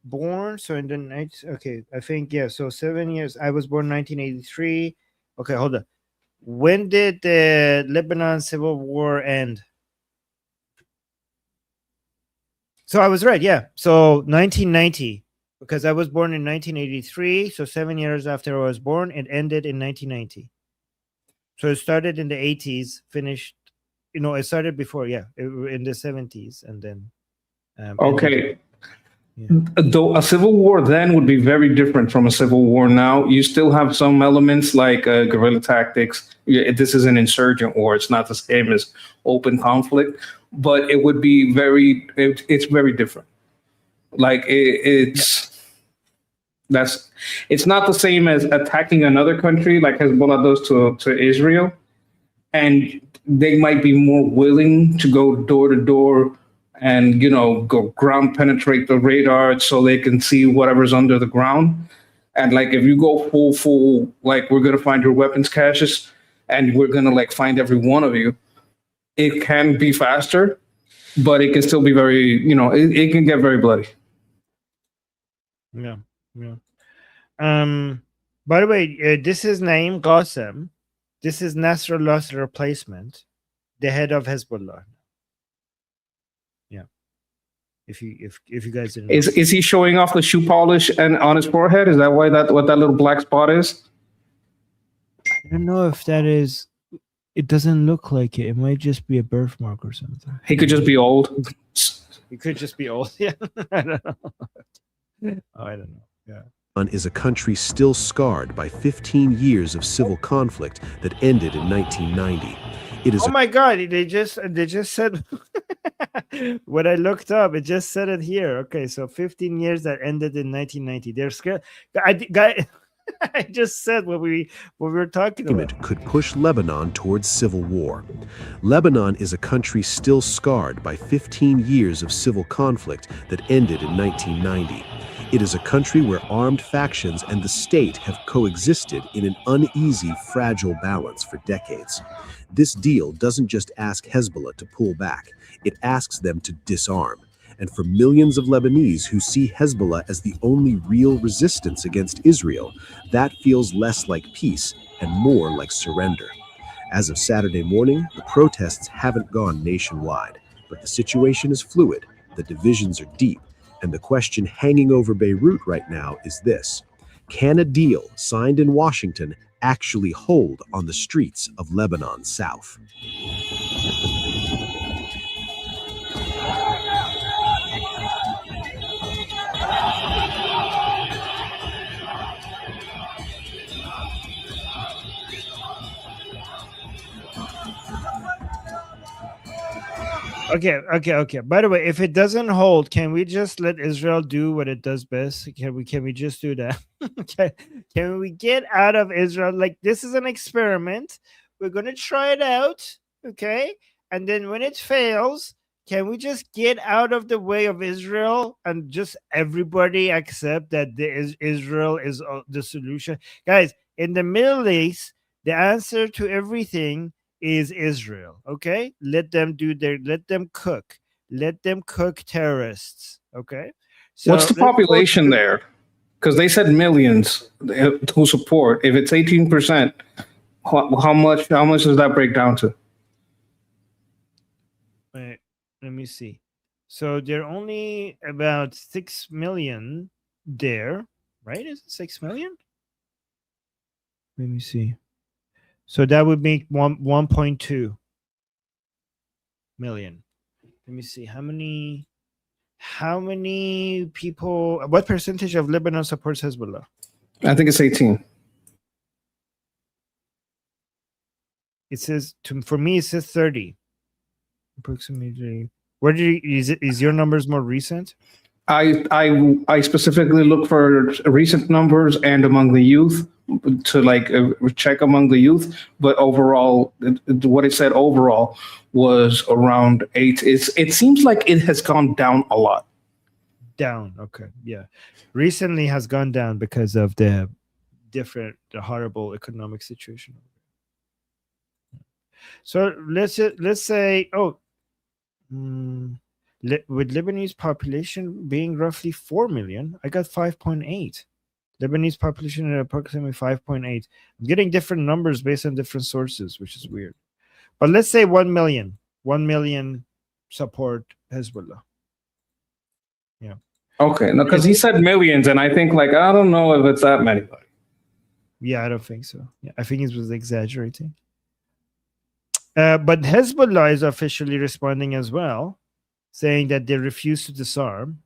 born. So in the night, okay, I think, yeah. So 7 years. I was born 1983. Okay, hold on. When did the Lebanon Civil War end? So I was right, yeah. So 1990, because I was born in 1983. So 7 years after I was born, it ended in 1990. So it started in the 80s, finished, it started before, in the 70s, and then. Okay. Though a civil war then would be very different from a civil war now. You still have some elements like guerrilla tactics. This is an insurgent war. It's not the same as open conflict, but it would be it's very different. Like it's not the same as attacking another country like Hezbollah does to Israel. And they might be more willing to go door to door and, go ground penetrate the radar so they can see whatever's under the ground. And like, if you go full, like, we're going to find your weapons caches and we're going to like find every one of you, it can be faster, but it can still be very, it can get very bloody. Yeah. By the way, this is Naim Qassem. This is Nasrullah's replacement, the head of Hezbollah. Yeah. If you guys didn't know. Is he showing off the shoe polish and on his forehead? Is that what that little black spot is? I don't know if that is. It doesn't look like it. It might just be a birthmark or something. He could just be old. He could just be old. Yeah, I don't know. Oh, I don't know. Yeah. Is a country still scarred by 15 years of civil conflict that ended in 1990. It is Oh my God! They just said when I looked up, it just said it here. Okay, so 15 years that ended in 1990. They're scared. I just said what we were talking about. Could push Lebanon towards civil war. Lebanon is a country still scarred by 15 years of civil conflict that ended in 1990. It is a country where armed factions and the state have coexisted in an uneasy, fragile balance for decades. This deal doesn't just ask Hezbollah to pull back, it asks them to disarm. And for millions of Lebanese who see Hezbollah as the only real resistance against Israel, that feels less like peace and more like surrender. As of Saturday morning, the protests haven't gone nationwide, but the situation is fluid, the divisions are deep, and the question hanging over Beirut right now is this: can a deal signed in Washington actually hold on the streets of Lebanon's south? Okay. By the way, if it doesn't hold, can we just let Israel do what it does best? Can we just do that? Can we get out of Israel? Like, this is an experiment. We're gonna try it out, okay? And then when it fails, can we just get out of the way of Israel and just everybody accept that Israel is the solution? Guys, in the Middle East, the answer to everything is Israel. Okay, let them cook. Let them cook terrorists. Okay. So what's the population there? Because they said millions who support. If it's 18%, how much does that break down to? Wait, let me see. So there are only about 6 million there, right? Is it 6 million? Let me see. So that would make 1.2 million. Let me see how many people. What percentage of Lebanon supports Hezbollah? I think it's 18. It says for me it says 30 approximately. Where is your numbers more recent? I specifically look for recent numbers and among the youth to check among the youth, but overall, what it said overall was around 8. It seems like it has gone down a lot. Down, okay, yeah. Recently has gone down because of the horrible economic situation. So let's say, with Lebanese population being roughly 4 million, I got 5.8. Lebanese population at approximately 5.8. I'm getting different numbers based on different sources, which is weird. But let's say 1 million. 1 million support Hezbollah. Yeah. Okay, no, because he said millions, and I think I don't know if it's that many. Yeah, I don't think so. Yeah, I think he was exaggerating. But Hezbollah is officially responding as well, saying that they refuse to disarm.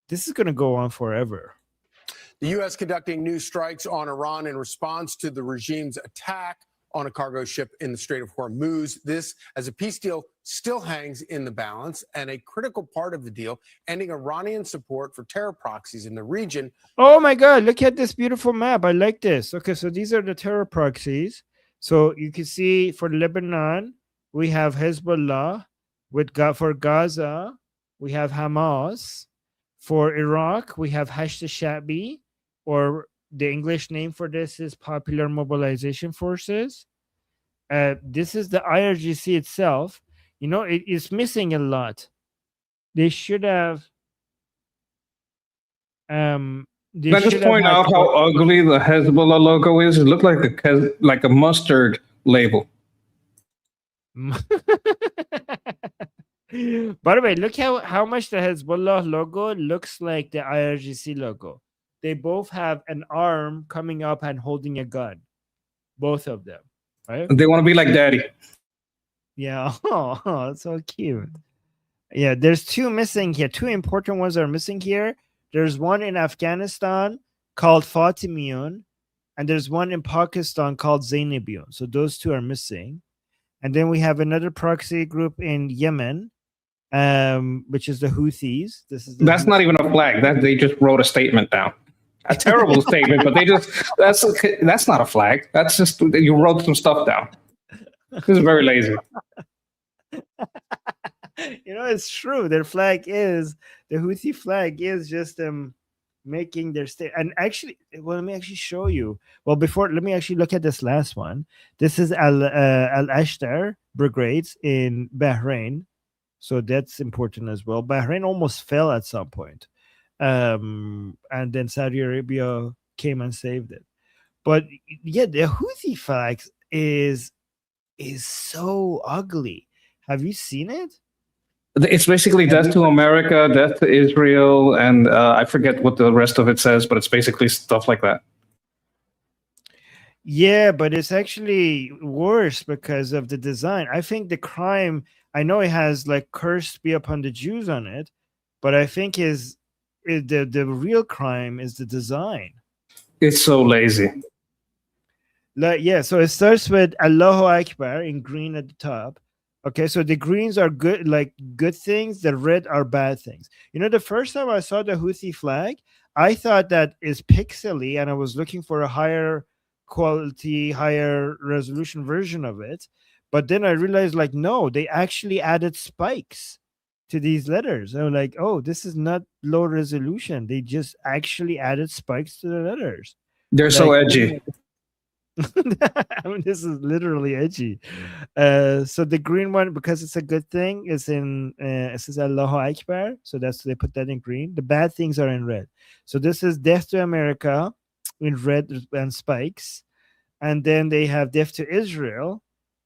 This is going to go on forever. The U.S. conducting new strikes on Iran in response to the regime's attack on a cargo ship in the Strait of Hormuz. This, as a peace deal, still hangs in the balance, and a critical part of the deal, ending Iranian support for terror proxies in the region. Oh my God, look at this beautiful map. I like this. Okay, so these are the terror proxies. So you can see for Lebanon, we have Hezbollah. For Gaza, we have Hamas. For Iraq, we have Hashd al-Sha'bi, or the English name for this is Popular Mobilization Forces. This is the IRGC itself. You know, it is missing a lot. They should have. Can I just point out how ugly the Hezbollah logo is? It looked like a mustard label. By the way, look how much the Hezbollah logo looks like the IRGC logo. They both have an arm coming up and holding a gun. both of them, right? They want to be like daddy. Yeah. Oh, that's so cute. Yeah, there's two missing here. Two important ones are missing here. There's one in Afghanistan called Fatimiyun, and there's one in Pakistan called Zainabiyun. So those two are missing. And then we have another proxy group in Yemen, which is the Houthis. That's not even a flag. That they just wrote a statement down. A terrible statement, but that's not a flag. That's just you wrote some stuff down. This is very lazy. It's true. Their flag is the Houthi flag is just making their state. And actually, well, let me actually show you. Well, let me actually look at this last one. This is Al-Ashtar Brigades in Bahrain. So that's important as well. Bahrain almost fell at some point. And then Saudi Arabia came and saved it. But yeah, the Houthi flag is so ugly. Have you seen it? It's basically death to America, death to Israel, and I forget what the rest of it says, but it's basically stuff like that. Yeah, but it's actually worse because of the design. I think the crime, I know it has like "cursed be upon the Jews" on it, but I think the real crime is the design. It's so lazy. Yeah, so it starts with Allahu Akbar in green at the top. Okay, so the greens are good, like good things. The red are bad things. The first time I saw the Houthi flag, I thought that is pixely, and I was looking for a higher quality, higher resolution version of it. But then I realized, like, no, they actually added spikes to these letters. I'm like, oh, this is not low resolution. They just actually added spikes to the letters. They're so edgy. I mean, this is literally edgy. So the green one, because it's a good thing, is it says Allahu Akbar. So they put that in green. The bad things are in red. So this is death to America in red and spikes. And then they have death to Israel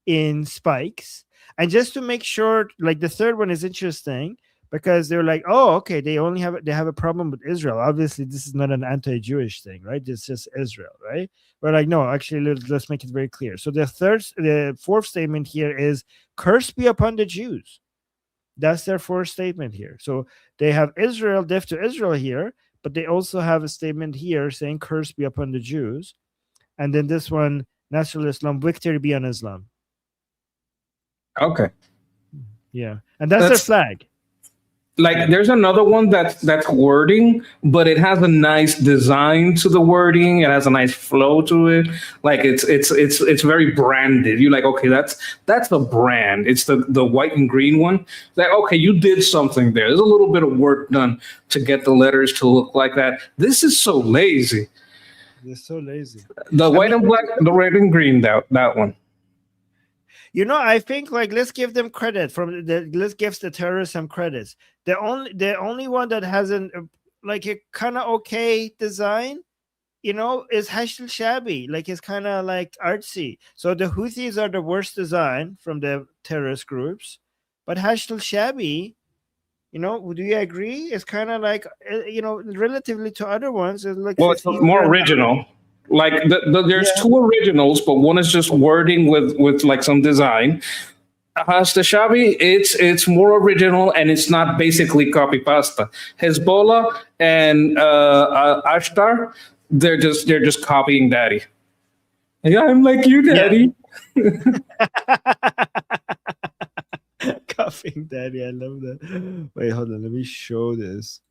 in spikes. And just to make sure, like the third one is interesting because they're like, oh, okay, they have a problem with Israel. Obviously, this is not an anti-Jewish thing, right? It's just Israel, right? But like, no, actually, let's make it very clear. So the fourth statement here is "Curse be upon the Jews." That's their fourth statement here. So they have Israel, death to Israel here, but they also have a statement here saying "Curse be upon the Jews," and then this one, Nasrul Islam, victory be on Islam. Okay. Yeah, and that's their flag. Like there's another one that's wording, but it has a nice design to the wording. It has a nice flow to it. Like it's very branded. You're like, okay, that's a brand. It's the white and green one. Like, okay, you did something there. There's a little bit of work done to get the letters to look like that. This is so lazy. They're so lazy. The white and black, the red and green, that one. I think like let's give them credit let's give the terrorists some credits. The only one that has like a kind of okay design, is Hashd al-Shabi. Like it's kind of like artsy. So the Houthis are the worst design from the terrorist groups, but Hashd al-Shabi, do you agree? It's kind of like relatively to other ones. It's more original. Like there's two originals, but one is just wording with like some design. Hashd al-Shabi, it's more original and it's not basically copy pasta. Hezbollah and Ashtar, they're just copying daddy. Yeah, I'm like you, daddy. Copying daddy, I love that. Wait, hold on, let me show this.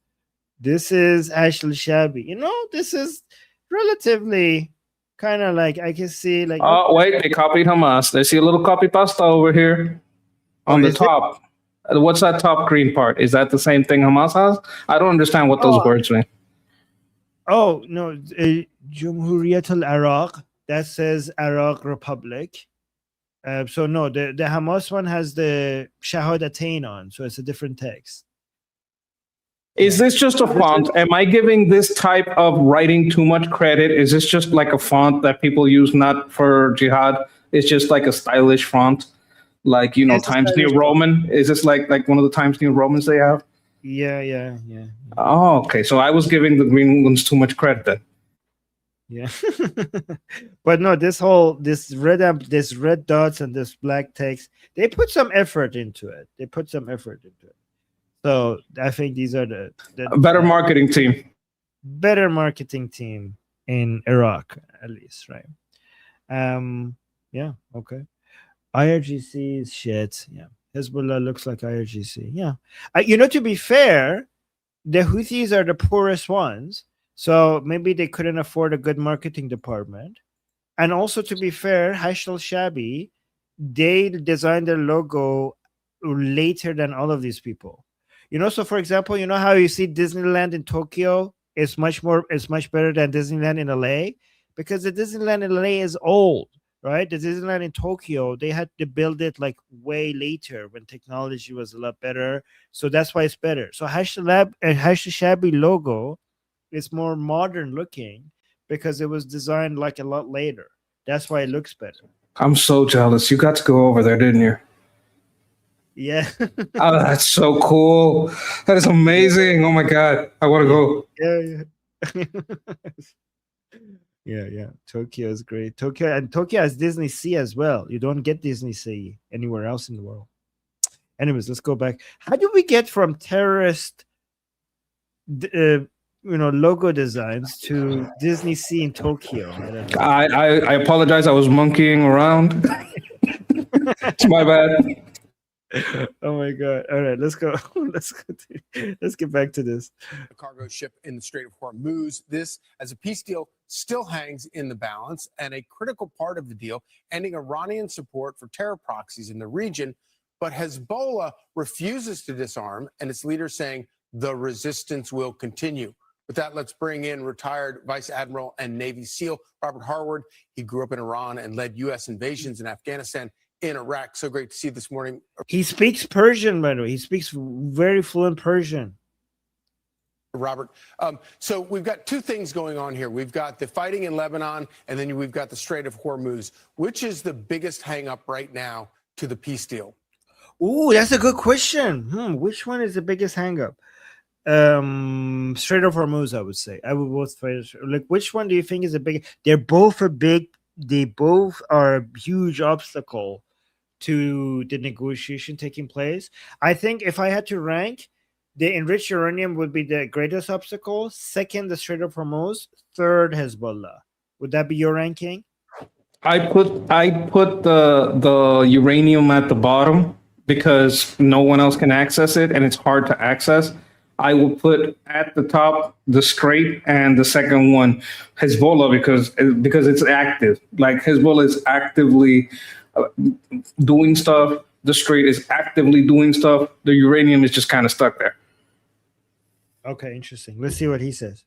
This is Hashd al-Shabi. This is relatively kind of like I can see like. Oh wait, they copied Hamas. They see a little copy pasta over here on the top. What's that top green part? Is that the same thing Hamas has? I don't understand what those words mean. Oh no, Jumhuriyat al-Iraq. That says Iraq Republic. So no, the Hamas one has the Shahadatain on, so it's a different text. Is this just a font? Am I giving this type of writing too much credit? Is this just like a font that people use not for jihad? It's just like a stylish font, like Times New Roman. Is this like one of the Times New Romans they have? Yeah. Oh, okay. So I was giving the green ones too much credit then. Yeah. But no, this red dots and this black text, they put some effort into it. So I think these are the A better marketing team. better marketing team in Iraq, at least, right? Yeah, okay. IRGC is shit. Yeah. Hezbollah looks like IRGC. Yeah. To be fair, the Houthis are the poorest ones. So maybe they couldn't afford a good marketing department. And also, to be fair, Hashd al-Shabi, they designed their logo later than all of these people. So for example, you know how you see Disneyland in Tokyo is much better than Disneyland in LA? Because the Disneyland in LA is old, right? The Disneyland in Tokyo, they had to build it like way later when technology was a lot better. So that's why it's better. So Hashd al-Shabi logo is more modern looking because it was designed like a lot later. That's why it looks better. I'm so jealous. You got to go over there, didn't you? Yeah. Oh, that's so cool. That is amazing. Oh my God. I want to go. Yeah. Tokyo is great. Tokyo has Disney Sea as well. You don't get Disney Sea anywhere else in the world. Anyways, let's go back. How do we get from terrorist logo designs to Disney Sea in Tokyo? I don't know. I apologize. I was monkeying around. It's my bad. Oh my God. All right, let's go. Let's get back to this. The cargo ship in the Strait of Hormuz. This, as a peace deal, still hangs in the balance and a critical part of the deal, ending Iranian support for terror proxies in the region. But Hezbollah refuses to disarm, and its leader saying the resistance will continue. With that, let's bring in retired Vice Admiral and Navy SEAL Robert Harward. He grew up in Iran and led U.S. invasions in Afghanistan, in Iraq. So great to see you this morning. He speaks Persian, by the way. He speaks very fluent Persian. Robert. So we've got two things going on here. We've got the fighting in Lebanon, and then we've got the Strait of Hormuz. Which is the biggest hang-up right now to the peace deal? Ooh, that's a good question. Which one is the biggest hang-up? Strait of Hormuz, I would say. I would both say, like, which one do you think is a big? They both are a huge obstacle to the negotiation taking place. I think if I had to rank, the enriched uranium would be the greatest obstacle. Second, the Strait of Hormuz. Third, Hezbollah. Would that be your ranking? I put the uranium at the bottom because no one else can access it and it's hard to access. I will put at the top the Strait and the second one Hezbollah because it's active. Like Hezbollah is actively doing stuff. The Strait is actively doing stuff. The uranium is just kind of stuck there. Okay, interesting. Let's see what he says.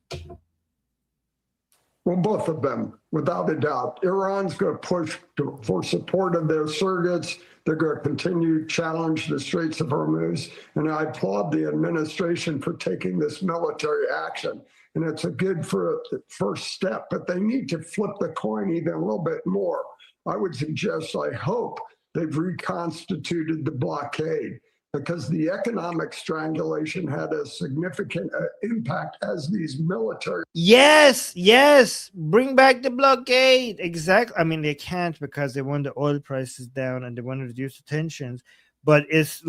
Well, both of them, without a doubt. Iran's going to push for support of their surrogates. They're going to continue to challenge the Straits of Hormuz. And I applaud the administration for taking this military action. And it's a good first step, but they need to flip the coin even a little bit more. I would suggest, I hope, they've reconstituted the blockade, because the economic strangulation had a significant impact as these military. Yes. Bring back the blockade. Exactly. I mean, they can't because they want the oil prices down and they want to reduce the tensions. But it's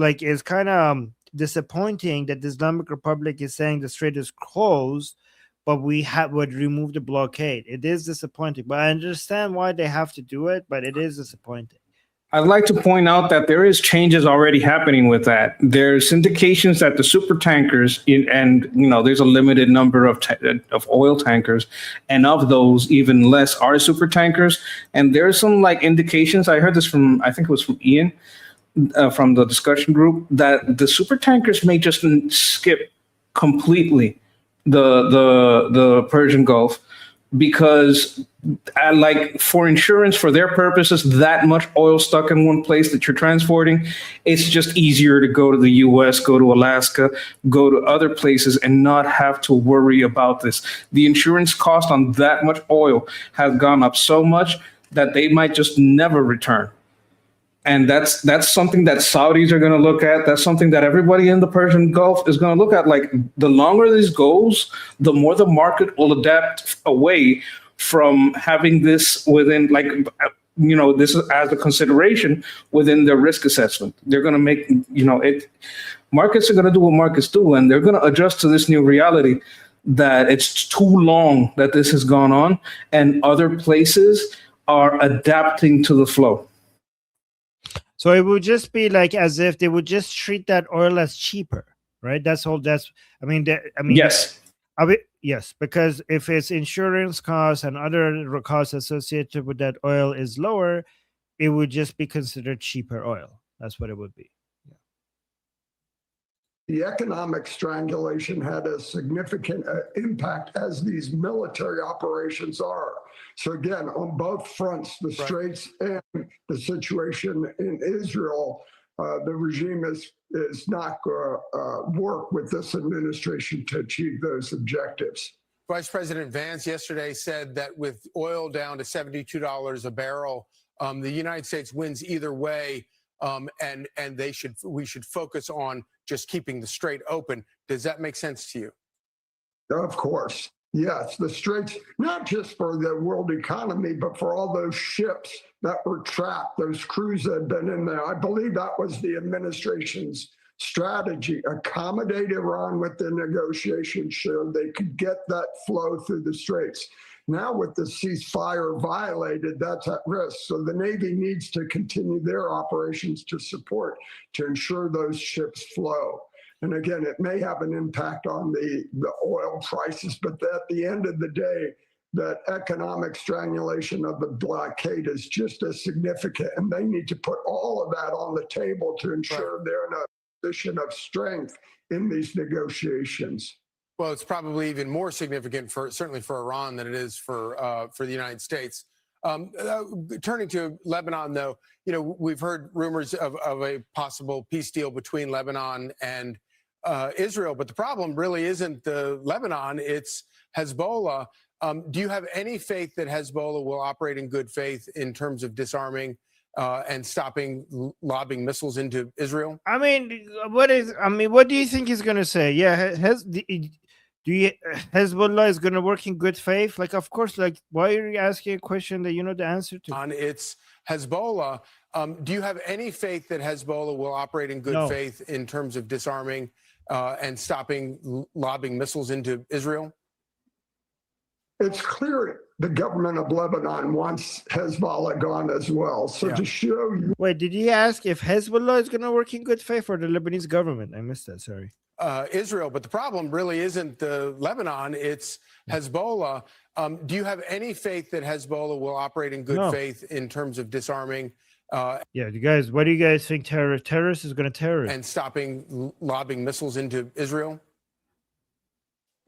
kind of disappointing that the Islamic Republic is saying the strait is closed, but we would remove the blockade. It is disappointing, but I understand why they have to do it, but it is disappointing. I'd like to point out that there is changes already happening with that. There's indications that the super tankers, there's a limited number of oil tankers, and of those, even less are super tankers. And there's some indications. I heard this from, I think it was from Ian, from the discussion group, that the super tankers may just skip completely the Persian Gulf, because for insurance, for their purposes, that much oil stuck in one place that you're transporting, it's just easier to go to the US, go to Alaska, go to other places and not have to worry about this. The insurance cost on that much oil has gone up so much that they might just never return. And that's something that Saudis are going to look at. That's something that everybody in the Persian Gulf is going to look at. Like, the longer this goes, the more the market will adapt away from having this within, like, this is as a consideration within their risk assessment. They're going to make, markets are going to do what markets do, and they're going to adjust to this new reality that it's too long that this has gone on, and other places are adapting to the flow. So it would just be like as if they would just treat that oil as cheaper, right? That's all. Yes. Yes, because if its insurance costs and other costs associated with that oil is lower, it would just be considered cheaper oil. That's what it would be. The economic strangulation had a significant impact, as these military operations are. So again, on both fronts, the Straits and the situation in Israel, the regime is not going to work with this administration to achieve those objectives. Vice President Vance yesterday said that with oil down to $72 a barrel, the United States wins either way, and we should focus on just keeping the Strait open. Does that make sense to you? Of course. Yes, the Straits, not just for the world economy, but for all those ships that were trapped, those crews that had been in there. I believe that was the administration's strategy. Accommodate Iran with the negotiations so they could get that flow through the Straits. Now with the ceasefire violated, that's at risk. So the Navy needs to continue their operations to ensure those ships flow. And again, it may have an impact on the oil prices, but at the end of the day, that economic strangulation of the blockade is just as significant. And they need to put all of that on the table to ensure they're in a position of strength in these negotiations. Well, it's probably even more significant certainly for Iran than it is for the United States. Turning to Lebanon, though, we've heard rumors of a possible peace deal between Lebanon and Israel, but the problem really isn't Lebanon, it's Hezbollah. Do you have any faith that Hezbollah will operate in good faith in terms of disarming and stopping lobbing missiles into Israel? What do you think he's going to say? Yeah, Hezbollah is going to work in good faith? Like, of course, like, why are you asking a question that you know the answer to? It's Hezbollah. Do you have any faith that Hezbollah will operate in good faith in terms of disarming and stopping lobbing missiles into Israel? It's clear the government of Lebanon wants Hezbollah gone as well. So to show you. Wait, did he ask if Hezbollah is going to work in good faith or the Lebanese government? I missed that, sorry. Israel, but the problem really isn't Lebanon, it's Hezbollah. Do you have any faith that Hezbollah will operate in good faith in terms of disarming? You guys, what do you guys think terrorists is going to terrorize? And stopping lobbing missiles into Israel?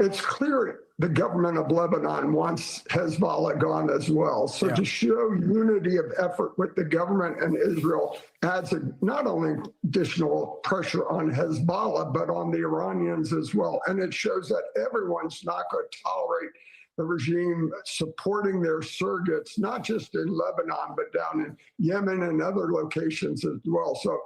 It's clear the government of Lebanon wants Hezbollah gone as well. So to show unity of effort with the government and Israel adds not only additional pressure on Hezbollah, but on the Iranians as well. And it shows that everyone's not going to tolerate the regime supporting their surrogates, not just in Lebanon, but down in Yemen and other locations as well. So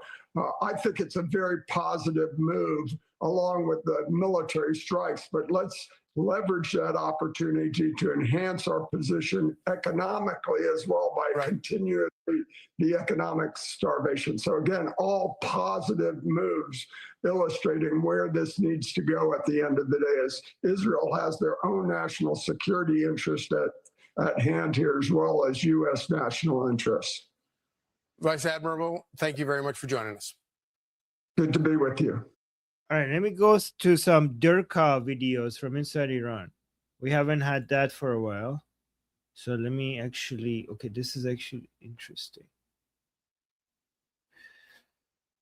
I think it's a very positive move along with the military strikes, but let's leverage that opportunity to enhance our position economically as well by continuing the economic starvation. So again, all positive moves illustrating where this needs to go at the end of the day, as Israel has their own national security interest at hand here, as well as U.S. national interests. Vice Admiral, thank you very much for joining us. Good to be with you. All right, let me go to some Durkheim videos from inside Iran. We haven't had that for a while. So let me okay, this is actually interesting.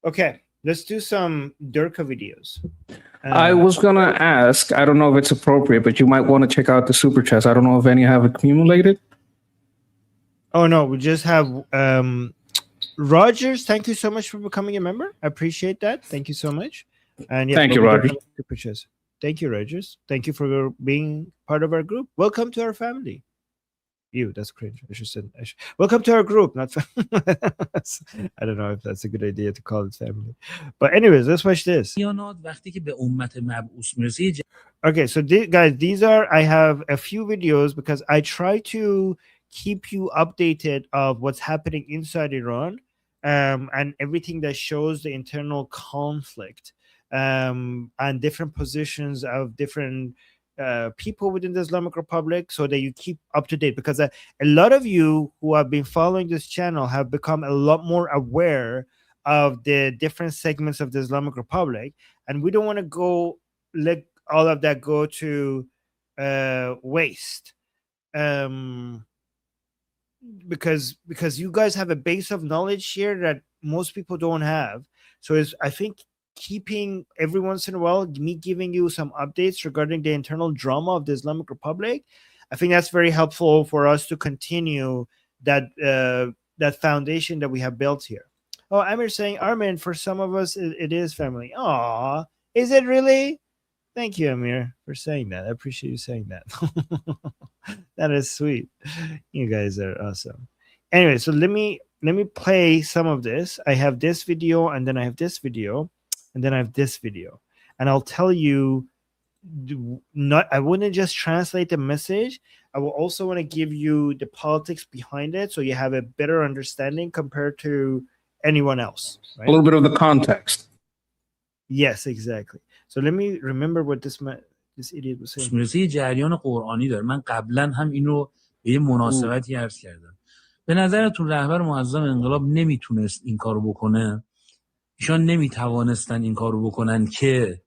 Okay, let's do some Durkheim videos. I was going to ask, I don't know if it's appropriate, but you might want to check out the super chats. I don't know if any have accumulated. Oh, no, we just have Rogers. Thank you so much for becoming a member. I appreciate that. Thank you so much. And thank you, Rogers. Thank you, Rogers. Thank you for being part of our group. Welcome to our family. Ew, that's cringe. I should say. Welcome to our group. Not. I don't know if that's a good idea to call it family. But anyways, let's watch this. Okay, so guys, these are, I have a few videos because I try to keep you updated of what's happening inside Iran, and everything that shows the internal conflict, and different positions of different people within the Islamic Republic, so that you keep up to date, because a lot of you who have been following this channel have become a lot more aware of the different segments of the Islamic Republic, and we don't want to let all of that go to waste, because you guys have a base of knowledge here that most people don't have. So it's, I think, keeping every once in a while me giving you some updates regarding the internal drama of the Islamic Republic, I think that's very helpful for us to continue that that foundation that we have built here. Oh, Amir saying, Armin, for some of us it is family. Aw, is it really? Thank you, Amir, for saying that. I appreciate you saying that. That is sweet. You guys are awesome. Anyway, so let me play some of this. I have this video, and then I have this video, and then I have this video, and I'll tell you. I wouldn't just translate the message. I will also want to give you the politics behind it, so you have a better understanding compared to anyone else. Right? A little bit of the context. Yes, exactly. So let me remember what this idiot was saying. موسیقی جریان قرآنی داره. من قبلا هم این رو به یه مناسبتی عرض کردم. به نظرتون رهبر معظم انقلاب نمیتونست این کارو بکنه؟ ایشان نمیتوانستن این کارو بکنن که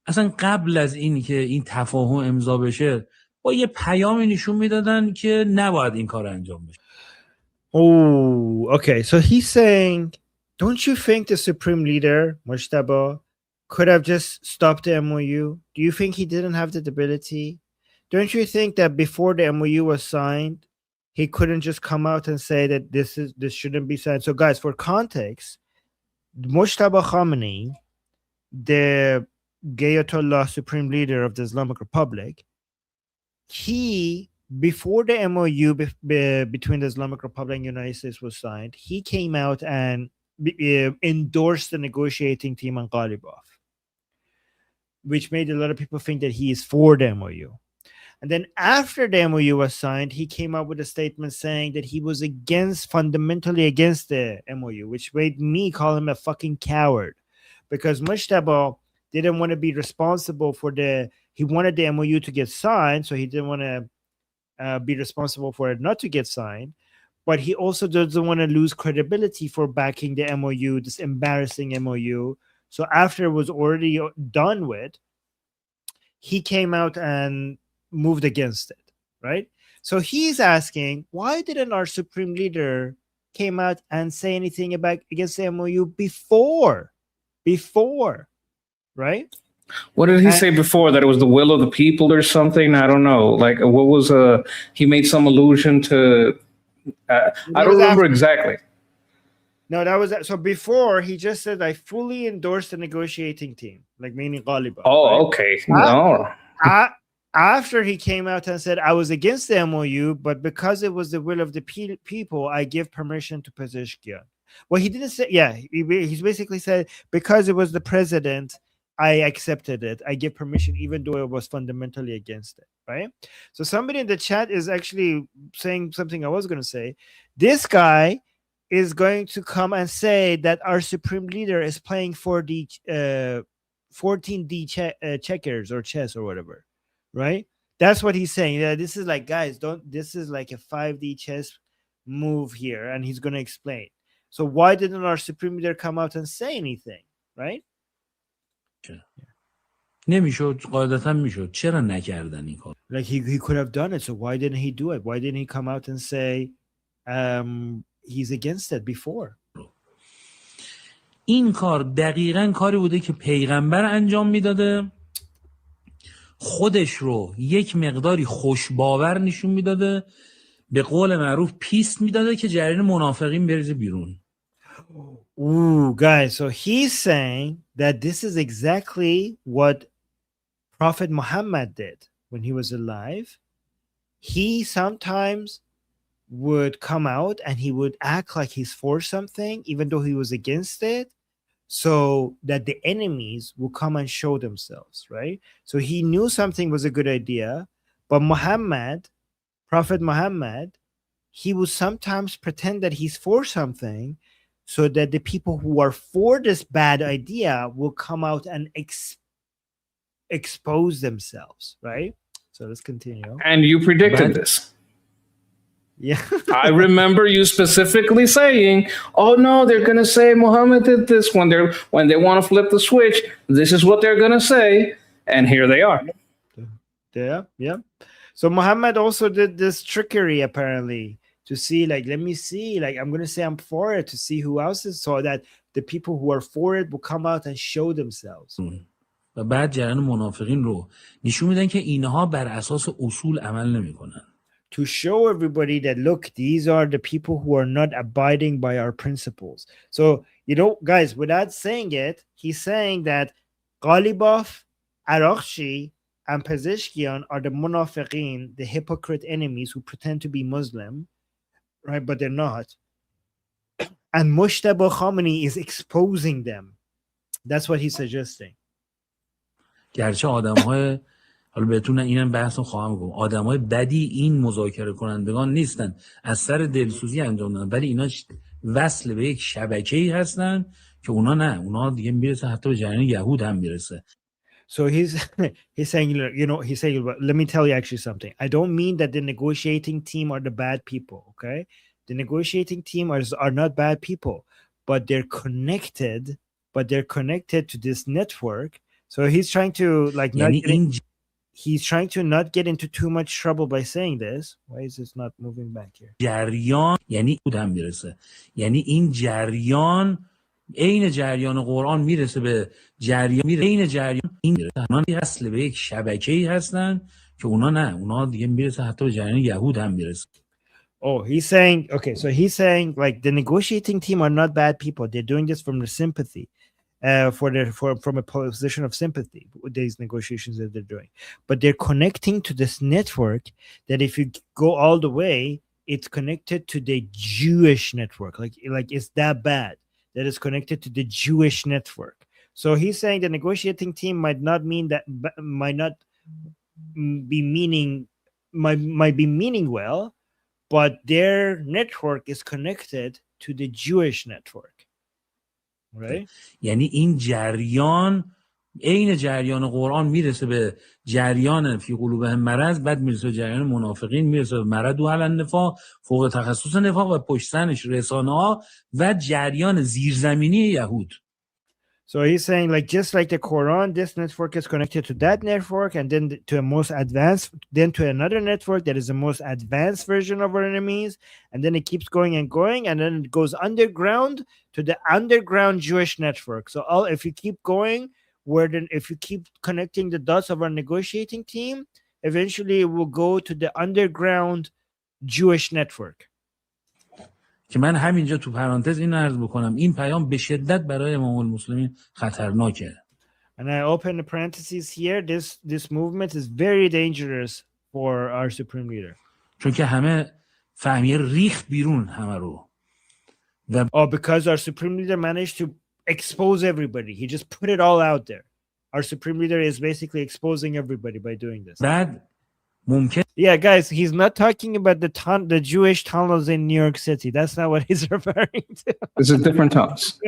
اصلا قبل از این که این تفاهم امضا بشه با یه پیامی نشون میدادن که نباید این کار انجام بشه. Oh, okay. So he's saying, don't you think the supreme leader, Mujtaba, could have just stopped the MOU? Do you think he didn't have the ability? Don't you think that before the MOU was signed, he couldn't just come out and say that this shouldn't be signed? So guys, for context, Mujtaba Khamenei, the Ayatollah supreme leader of the Islamic Republic, he, before the MOU between the Islamic Republic and the United States was signed, he came out and endorsed the negotiating team on Ghalibaf, which made a lot of people think that he is for the MOU. And then after the MOU was signed, he came out with a statement saying that he was fundamentally against the MOU, which made me call him a fucking coward, because Mujtaba didn't want to be responsible for he wanted the MOU to get signed, so he didn't want to be responsible for it not to get signed. But he also doesn't want to lose credibility for backing the MOU, this embarrassing MOU. So after it was already done with, he came out and moved against it, right? So he's asking, why didn't our supreme leader came out and say anything against the MOU before, right? What did he say before? That it was the will of the people or something? I don't know. Like, what was he made some allusion to? I don't remember exactly. No, that was so before he just said, I fully endorse the negotiating team, like meaning Ghalibaf. Oh, right? okay. No. After he came out and said, I was against the MOU, but because it was the will of the people, I give permission to Pezeshkian. Well, he didn't say, yeah, he's basically said, because it was the president, I accepted it. I give permission, even though it was fundamentally against it, right? So somebody in the chat is actually saying something I was going to say. This guy is going to come and say that our supreme leader is playing 4D, 14D checkers or chess or whatever, right? That's what he's saying. Yeah, this is like, guys, this is like a 5D chess move here, and he's going to explain. So why didn't our supreme leader come out and say anything, right? نمیشد، قاعدتا میشد. چرا نکردن این کار؟ Like he could have done it. So why didn't he do it? Why didn't he come out and say he's against it before? این کار دقیقاً کاری بوده که پیغمبر انجام میداده، خودش رو یک مقداری خوشباور نشون میداده، به قول معروف پیست میداده که جریان منافقین بریزه بیرون. Ooh, guys, so he's saying that this is exactly what Prophet Muhammad did when he was alive. he sometimes would come out and he would act like he's for something, even though he was against it, so that the enemies will come and show themselves, right? So he knew something was a good idea, but Prophet Muhammad, he would sometimes pretend that he's for something so that the people who are for this bad idea will come out and expose themselves, right? So let's continue. And you predicted this. Yeah. I remember you specifically saying, "Oh no, they're gonna say Muhammad did this when they want to flip the switch. This is what they're gonna say," and here they are. Yeah. So Muhammad also did this trickery apparently to see, like, let me see, like, I'm gonna say I'm for it to see who else is, so that the people who are for it will come out and show themselves. و بعد جریان منافقین رو نشون میدن که اینها بر اساس اصول عمل نمیکنن. To show everybody that, look, these are the people who are not abiding by our principles. So, guys, without saying it, he's saying that Ghalibaf, Araghchi, and Pezeshkian are the munafiqeen, the hypocrite enemies who pretend to be Muslim, right? But they're not. And Mujtaba Khamenei is exposing them. That's what he's suggesting. گرچه آدم‌های حالا بهتون اینم بحثو خواهم گفت، آدم‌های بدی این مذاکره کنندگان نیستن، از سر دلسوزی انجام دادن، ولی اینا وصل به یک شبکه‌ای هستن که اونا دیگه میرسه حتی به جریان یهود هم میرسه. So he's saying, let me tell you actually something. I don't mean that the negotiating team are the bad people, okay? The negotiating team are not bad people, but they're connected to this network. So he's trying to he's trying to not get into too much trouble by saying this. Why is this not moving back here? جریان یعنی هم میرسه، یعنی این جریان عین جریان قرآن میرسه به جریان عین جریان این میرسه. اونا اصل به یک شبکه‌ای هستن که اونا دیگه میرسه حتی به جریان یهود هم میرسه. Oh, he's saying, okay, so he's saying like the negotiating team are not bad people. They're doing this from the sympathy, from a position of sympathy with these negotiations that they're doing. But they're connecting to this network that if you go all the way, it's connected to the Jewish network. Like it's that bad that it's connected to the Jewish network. So he's saying the negotiating team might be meaning well, but their network is connected to the Jewish network, right? یعنی این جریان عین جریان قرآن میرسه به جریان فی قلوبهم مرض، بعد میرسه به جریان منافقین، میرسه به مرض و علی النفاق، فوق تخصص نفاق و پشت سرش رسانه‌ها و جریان زیرزمینی یهود. So he's saying, like, just like the Quran, this network is connected to that network, and then to a most advanced, then to another network that is the most advanced version of our enemies, and then it keeps going and going, and then it goes underground to the underground Jewish network. So if you keep going, if you keep connecting the dots of our negotiating team, eventually it will go to the underground Jewish network. که من همینجا تو پرانتز این عرض بکنم، این پیام به شدت برای امام المسلمین خطرناکه. And I open the parentheses here. This movement is very dangerous for our supreme leader. چون که همه فهمیه ریخت بیرون همه رو. Because our supreme leader managed to expose everybody. He just put it all out there. Our supreme leader is basically exposing everybody by doing this. بعد ممکن Yeah, guys, he's not talking about the Jewish tunnels in New York City. That's not what he's referring to. This is different tunnels.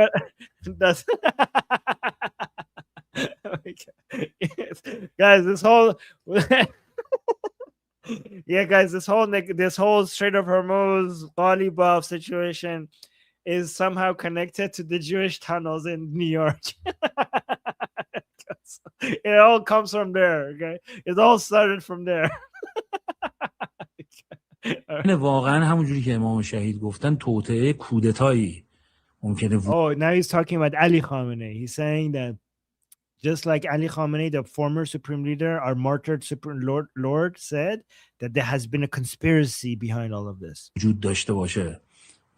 That's yes. Guys, this whole this whole Strait of Hormuz, Ghalibaf situation is somehow connected to the Jewish tunnels in New York. It all comes from there, okay? It all started from there. واقعا همونجوری که امام شهید گفتن توطئه کودتایی ممکنه. Oh, now he's talking about Ali Khamenei. He's saying that just like Ali Khamenei, the former supreme leader, our martyred supreme lord said that there has been a conspiracy behind all of this. وجود داشته باشه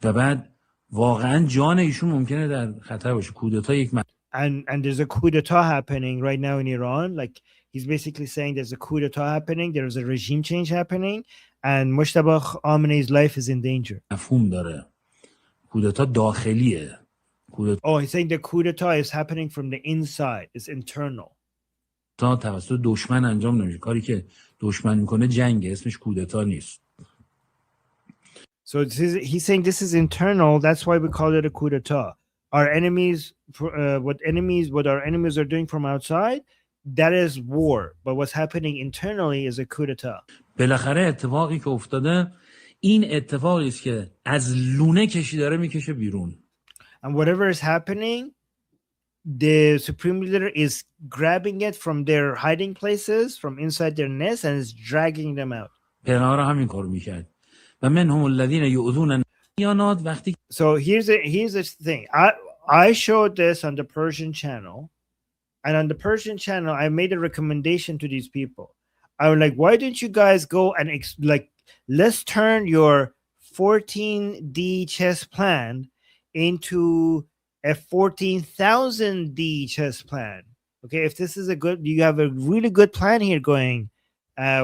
و بعد واقعا جان ایشون ممکنه در خطر باشه. کودتا یک and there's a coup d'etat happening right now in Iran. Like He's basically saying there's a coup d'etat happening, there's a regime change happening, and Mujtaba Khamenei's life is in danger. مفهوم داره. کودتا داخلیه. Oh, he's saying the coup d'etat is happening from the inside. It's internal. کودتا توسط دشمن انجام نمیشه. کاری که دشمن میکنه جنگه، اسمش کودتا نیست. So he's saying this is internal. That's why we call it a coup d'etat. Our enemies, what our enemies are doing from outside, that is war. But what's happening internally is a coup d'etat. بالاخره اتفاقی که افتاده این اتفاقی است که از لونه کشی داره میکشه بیرون. And whatever is happening, the supreme leader is grabbing it from their hiding places, from inside their nest, and is dragging them out. پیغمبر همین کارو میکرد. و منهم الذین یؤذون النبیانات وقتی. So here's the thing. I showed this on the Persian channel, and on the Persian channel, I made a recommendation to these people. I was like, why don't you guys go and let's turn your 14D chess plan into a 14,000D chess plan. Okay, if this is you have a really good plan here going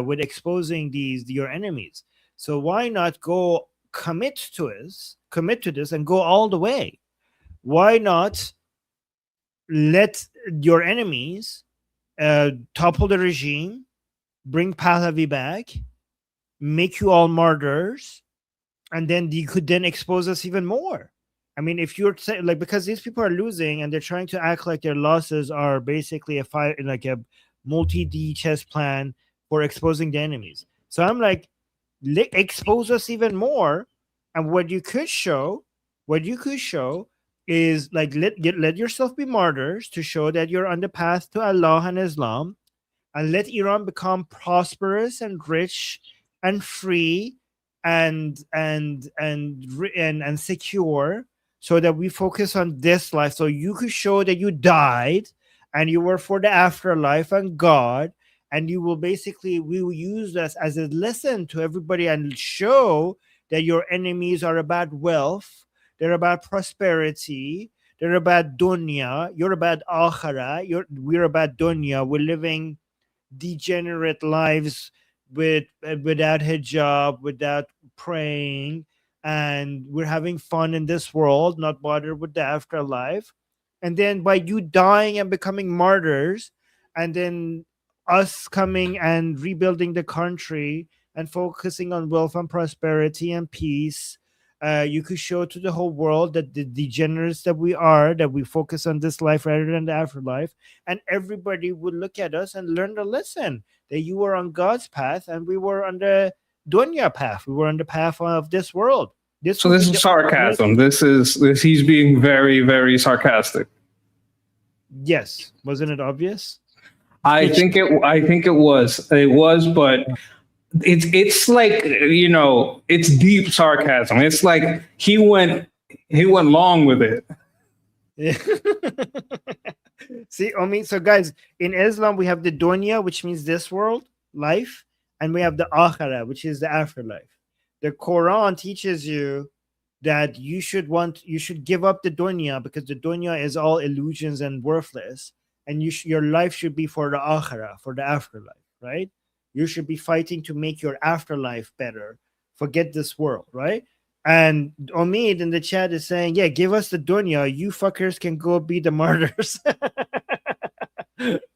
with exposing your enemies. So why not go commit to this and go all the way? Why not let your enemies topple the regime, bring Pahlavi back, make you all martyrs, and then you could then expose us even more. I mean, if you're because these people are losing and they're trying to act like their losses are basically a multi-D chess plan for exposing the enemies. So I'm like, expose us even more. And what you could show is let yourself be martyrs to show that you're on the path to Allah and Islam, and let Iran become prosperous and rich and free and secure, so that we focus on this life. So you could show that you died and you were for the afterlife and God, and we will use this as a lesson to everybody and show that your enemies are about wealth, they're about prosperity, they're about dunya, you're about akhirah, we're about dunya, we're living degenerate lives without hijab, without praying, and we're having fun in this world, not bothered with the afterlife. And then by you dying and becoming martyrs, and then us coming and rebuilding the country and focusing on wealth and prosperity and peace, you could show to the whole world that the degenerates that we are, that we focus on this life rather than the afterlife, and everybody would look at us and learn the lesson that you were on God's path and we were on the dunya path. We were on the path of this world. So this is sarcasm. This he's being very, very sarcastic. Yes, wasn't it obvious? I think it was, but it's like, it's deep sarcasm. It's like he went long with it. See, so guys, in Islam we have the dunya, which means this world life, and we have the akhirah, which is the afterlife. The Quran teaches you that you should give up the dunya, because the dunya is all illusions and worthless, and your life should be for the akhirah, for the afterlife, right? You should be fighting to make your afterlife better. Forget this world, right? And Omid in the chat is saying, yeah, give us the dunya. You fuckers can go be the martyrs.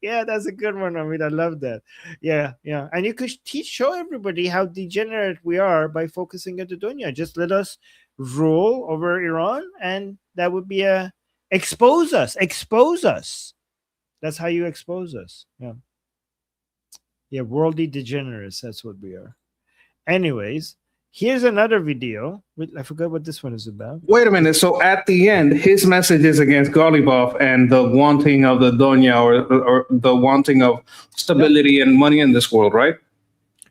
Yeah, that's a good one, Omid. I love that. Yeah. And you could show everybody how degenerate we are by focusing on the dunya. Just let us rule over Iran, and that would be expose us. That's how you expose us. Yeah, worldly degenerates. That's what we are. Anyways, here's another video. I forgot what this one is about. Wait a minute. So at the end, his message is against Golubov and the wanting of the dunya, or the wanting of stability and money in this world, right?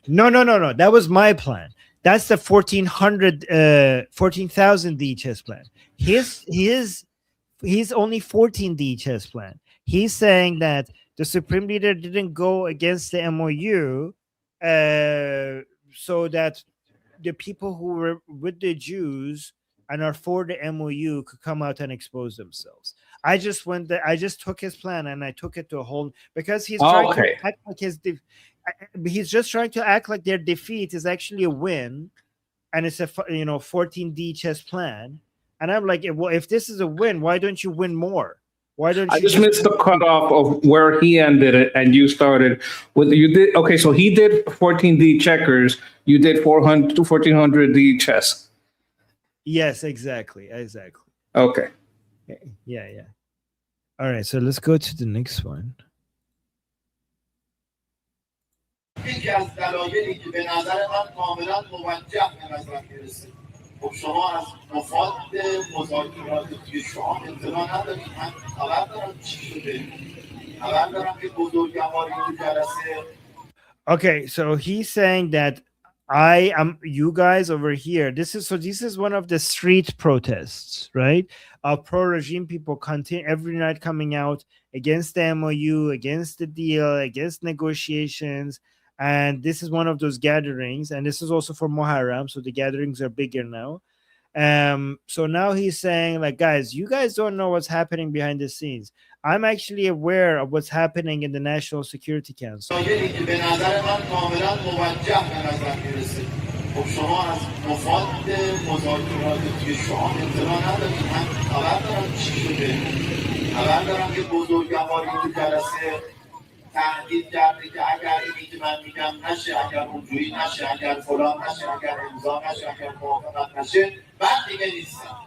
No. That was my plan. That's the 14,000D chess plan. He's only 14D chess plan. He's saying that the Supreme Leader didn't go against the MOU so that the people who were with the Jews and are for the MOU could come out and expose themselves. I just went there. I just took his plan and I took it to a whole, because he's trying to act like he's just trying to act like their defeat is actually a win, and it's a 14D chess plan. And I'm like, well, if this is a win, why don't you win more? Why don't you? I just missed the cutoff of where he ended it and you started with. You did okay. So he did 14D checkers. You did 1400D chess. Yes, exactly. Okay. Yeah. All right, so let's go to the next one. یکی از دلایلی که به نظر من کاملا موجه به نظر میرسه. خب شما از مفاد مذاکرات توی شما اطلاع ندارید. من خبر دارم چی شده. خبر دارم که بزرگواری تو جلسه. Okay, so he's saying that you guys over here. This is one of the street protests, right? Pro-regime people continue every night coming out against the MOU, against the deal, against negotiations. And this is one of those gatherings. And this is also for Muharram. So the gatherings are bigger now. So now he's saying, like, guys, you guys don't know what's happening behind the scenes. I'm actually aware of what's happening in the National Security Council. تهدید کرده که اگر اینی که من میگم نشه، اگر اونجوری نشه، اگر فلان نشه، اگر امضا نشه، اگر موافقت نشه، بعد دیگه نیستم.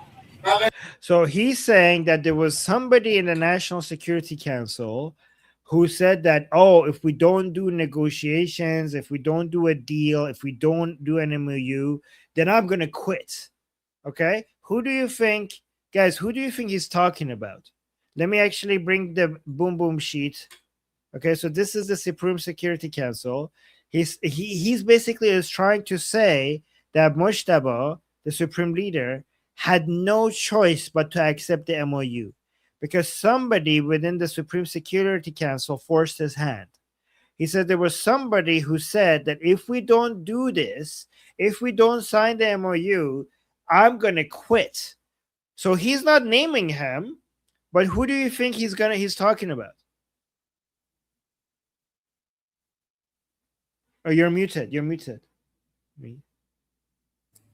So he's saying that there was somebody in the National Security Council who said that, oh, if we don't do negotiations, if we don't do a deal, if we don't do an MOU, then I'm going to quit. Okay? Who do you think, guys, who do you think he's talking about? Let me actually bring the boom boom sheet. Okay, so this is the Supreme Security Council. He's basically is trying to say that Moshtaba, the supreme leader, had no choice but to accept the MOU because somebody within the Supreme Security Council forced his hand. He said there was somebody who said that if we don't do this, if we don't sign the MOU, I'm going to quit. So he's not naming him, but who do you think he's talking about? Oh, you're muted.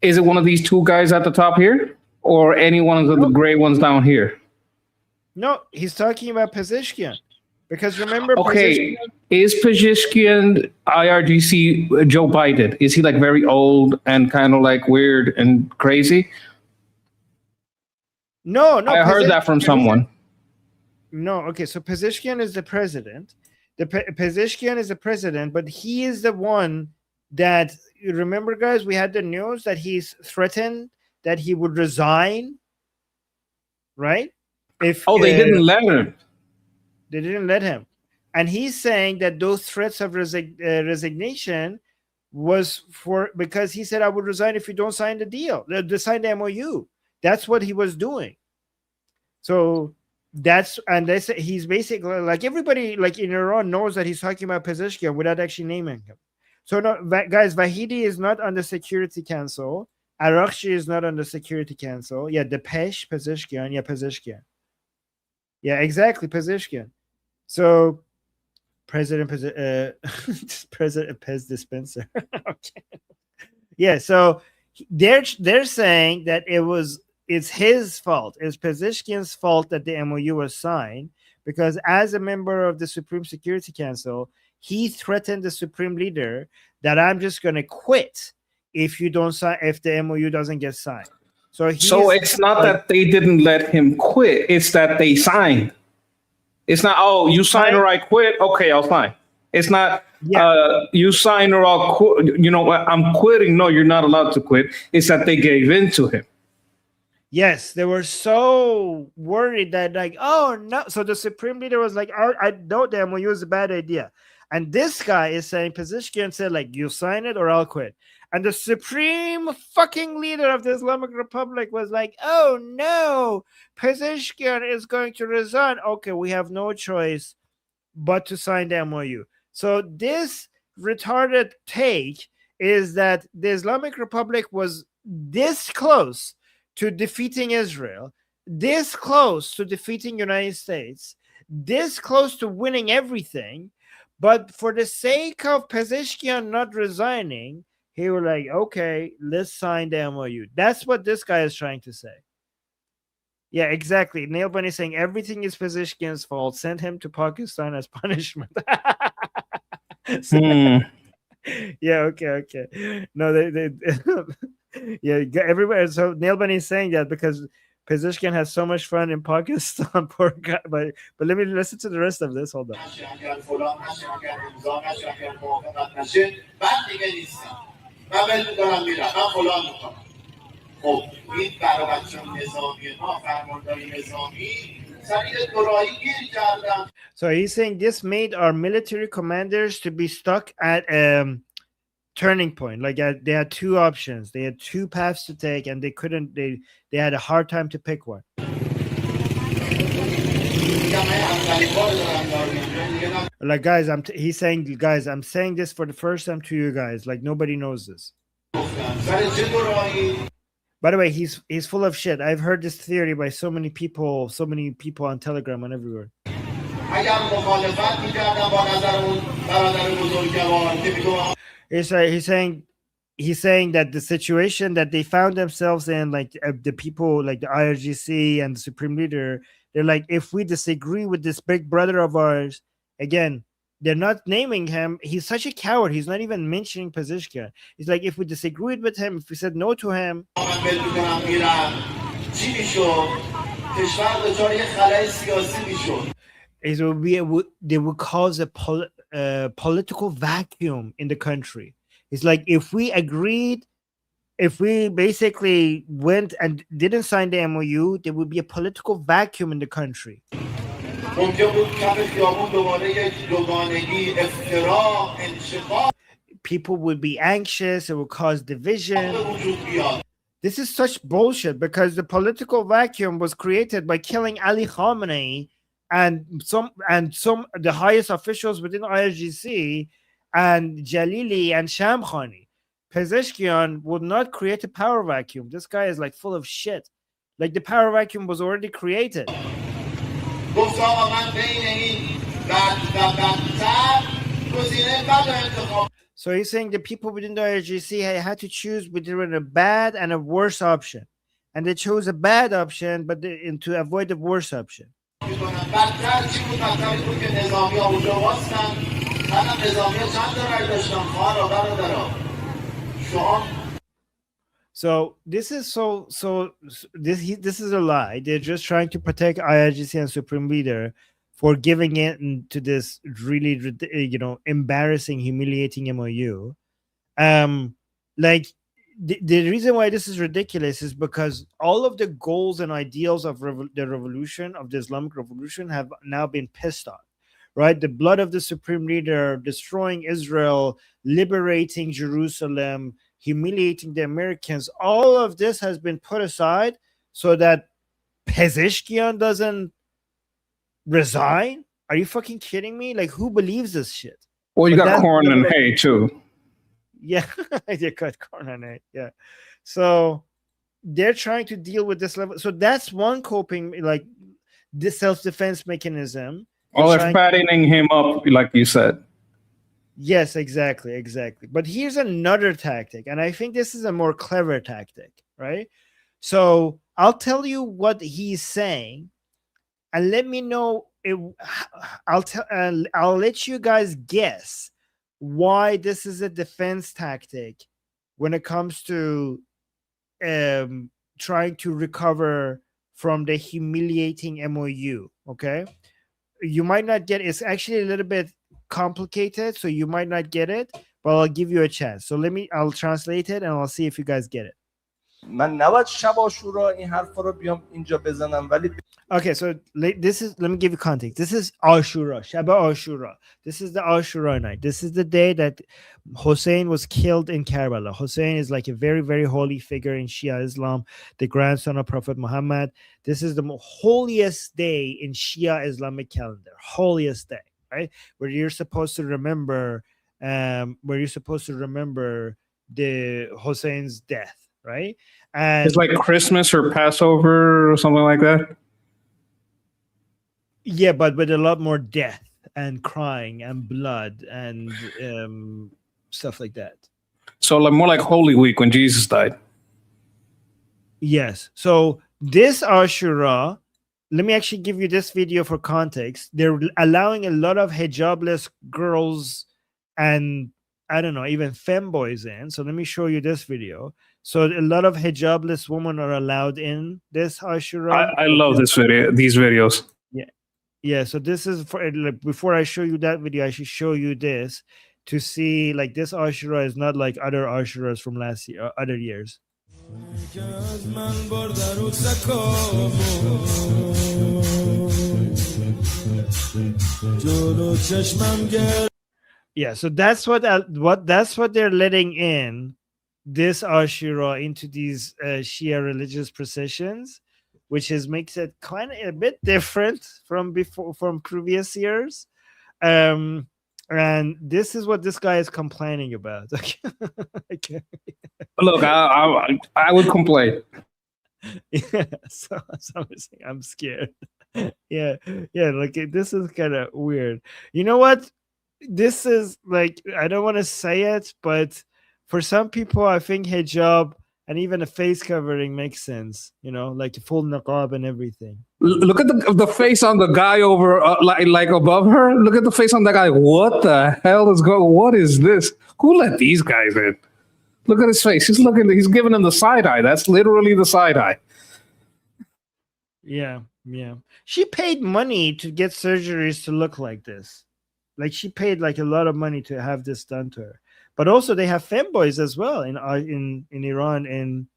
Is it one of these two guys at the top here, or any one of the gray ones down here? No, he's talking about Pezeshkian. Because remember, okay, is Pezeshkian IRGC Joe Biden? Is he like very old and kind of like weird and crazy? No. I heard that from someone. No, okay, so Pezeshkian is the president. Pezeshkian is the president, but he is the one that, you remember, guys, we had the news that he's threatened that he would resign, right? They didn't let him. They didn't let him. And he's saying that those threats of resignation was because he said, I would resign if you don't sign the deal, sign the MOU. That's what he was doing. So he's basically like everybody like in Iran knows that he's talking about Pezeshkian without actually naming him. So no, guys, Vahidi is not on the Security Council. Arakshi is not on the Security Council. Yeah, Pezeshkian. Yeah, Pezeshkian. Yeah, exactly, Pezeshkian. So President Pez Dispenser. Okay. Yeah, so they're saying that it's his fault. It's Pezeshkian's fault that the MOU was signed because as a member of the Supreme Security Council, he threatened the supreme leader that I'm just going to quit if you don't sign, if the MOU doesn't get signed. So it's not that they didn't let him quit. It's that they signed. It's not, oh, you sign or I quit. Okay, I'll sign. It's not you sign or I'll quit. You know what? I'm quitting. No, you're not allowed to quit. It's that they gave in to him. Yes, they were so worried that like, oh no. So the supreme leader was like, I know the MOU is a bad idea. And this guy is saying, Pezeshkian said, like, you sign it or I'll quit. And the supreme fucking leader of the Islamic Republic was like, oh no, Pezeshkian is going to resign. Okay, we have no choice but to sign the MOU. So this retarded take is that the Islamic Republic was this close to defeating Israel, this close to defeating United States, this close to winning everything, but for the sake of Pezeshkian not resigning, he was like, okay, let's sign the MOU. That's what this guy is trying to say. Yeah, exactly. Neil Bunny saying everything is Pezeshkian's fault. Send him to Pakistan as punishment. Yeah, okay. No, they yeah, everywhere. So Neil Bunny is saying that because Pezeshkian has so much fun in Pakistan. Poor guy. But let me listen to the rest of this. Hold on. So he's saying this made our military commanders to be stuck at turning point. Like they had two options, they had two paths to take, and they couldn't. They had a hard time to pick one. Like guys, he's saying, guys, I'm saying this for the first time to you guys. Like nobody knows this. By the way, he's full of shit. I've heard this theory by so many people on Telegram and everywhere. He's saying that the situation that they found themselves in, like the people like the IRGC and the Supreme Leader, they're like, if we disagree with this big brother of ours, again, they're not naming him. He's such a coward. He's not even mentioning Pezeshkian. He's like, if we disagreed with him, if we said no to him, they would cause a political vacuum in the country. It's like if we basically went and didn't sign the MOU, there would be a political vacuum in the country. People would be anxious. It would cause division. This is such bullshit because the political vacuum was created by killing Ali Khamenei and some the highest officials within IRGC and Jalili and Shamkhani. Pezeshkian would not create a power vacuum. This guy is like full of shit. Like the power vacuum was already created. So he's saying the people within the IRGC had to choose between a bad and a worse option, and they chose a bad option, but to avoid the worse option. So this is this is a lie. They're just trying to protect IRGC and Supreme Leader for giving in to this really, embarrassing, humiliating MOU. Like the reason why this is ridiculous is because all of the goals and ideals of the revolution, of the Islamic revolution, have now been pissed on. Right, the blood of the Supreme Leader, destroying Israel, liberating Jerusalem, humiliating the Americans. All of this has been put aside so that Pezeshkian doesn't resign. Are you fucking kidding me? Like, who believes this shit? Well, you got corn and hay too. Yeah, you got corn and hay. Yeah, so they're trying to deal with this level. So that's one coping, like this self-defense mechanism. Oh, they're fattening him up, like you said. Yes, exactly. But here's another tactic, and I think this is a more clever tactic, right? So I'll tell you what he's saying, and let me know. I'll let you guys guess why this is a defense tactic when it comes to trying to recover from the humiliating MOU. Okay. You might not get it's actually a little bit complicated, so you might not get it, but I'll give you a chance. So I'll translate it and I'll see if you guys get it. Okay, so let me give you context. This is Ashura, Shaba Ashura. This is the Ashura night. This is the day that Hussein was killed in Karbala. Hussein is like a very, very holy figure in Shia Islam, the grandson of Prophet Muhammad. This is the holiest day in Shia Islamic calendar, holiest day, right? Where you're supposed to remember, the Hussein's death, right? And it's like Christmas or Passover or something like that. yeah, but with a lot more death and crying and blood and stuff like that. So like more like Holy Week when Jesus died. Yes. So this Ashura, let me actually give you this video for context. They're allowing a lot of hijabless girls and I don't know, even femboys in. So let me show you this video. So a lot of hijabless women are allowed in this Ashura. I love these videos. Yeah, so this is for like, before I show you that video, I should show you this to see like this Ashura is not like other Ashuras from last year, other years. Yeah, so that's what they're letting in this Ashura into these Shia religious processions, which makes it kind of a bit different from previous years. And this is what this guy is complaining about. Okay. Look, I would complain. Yeah, so I'm scared. Yeah, like this is kind of weird. You know what? This is like, I don't want to say it, but for some people, I think hijab and even a face covering makes sense. You know, like the full niqab and everything. Look at the face on the guy over, like above her. Look at the face on that guy. What the hell is going? What is this? Who let these guys in? Look at his face. He's giving him the side eye. That's literally the side eye. Yeah. She paid money to get surgeries to look like this. Like she paid like a lot of money to have this done to her. But also they have femboys as well in Iran in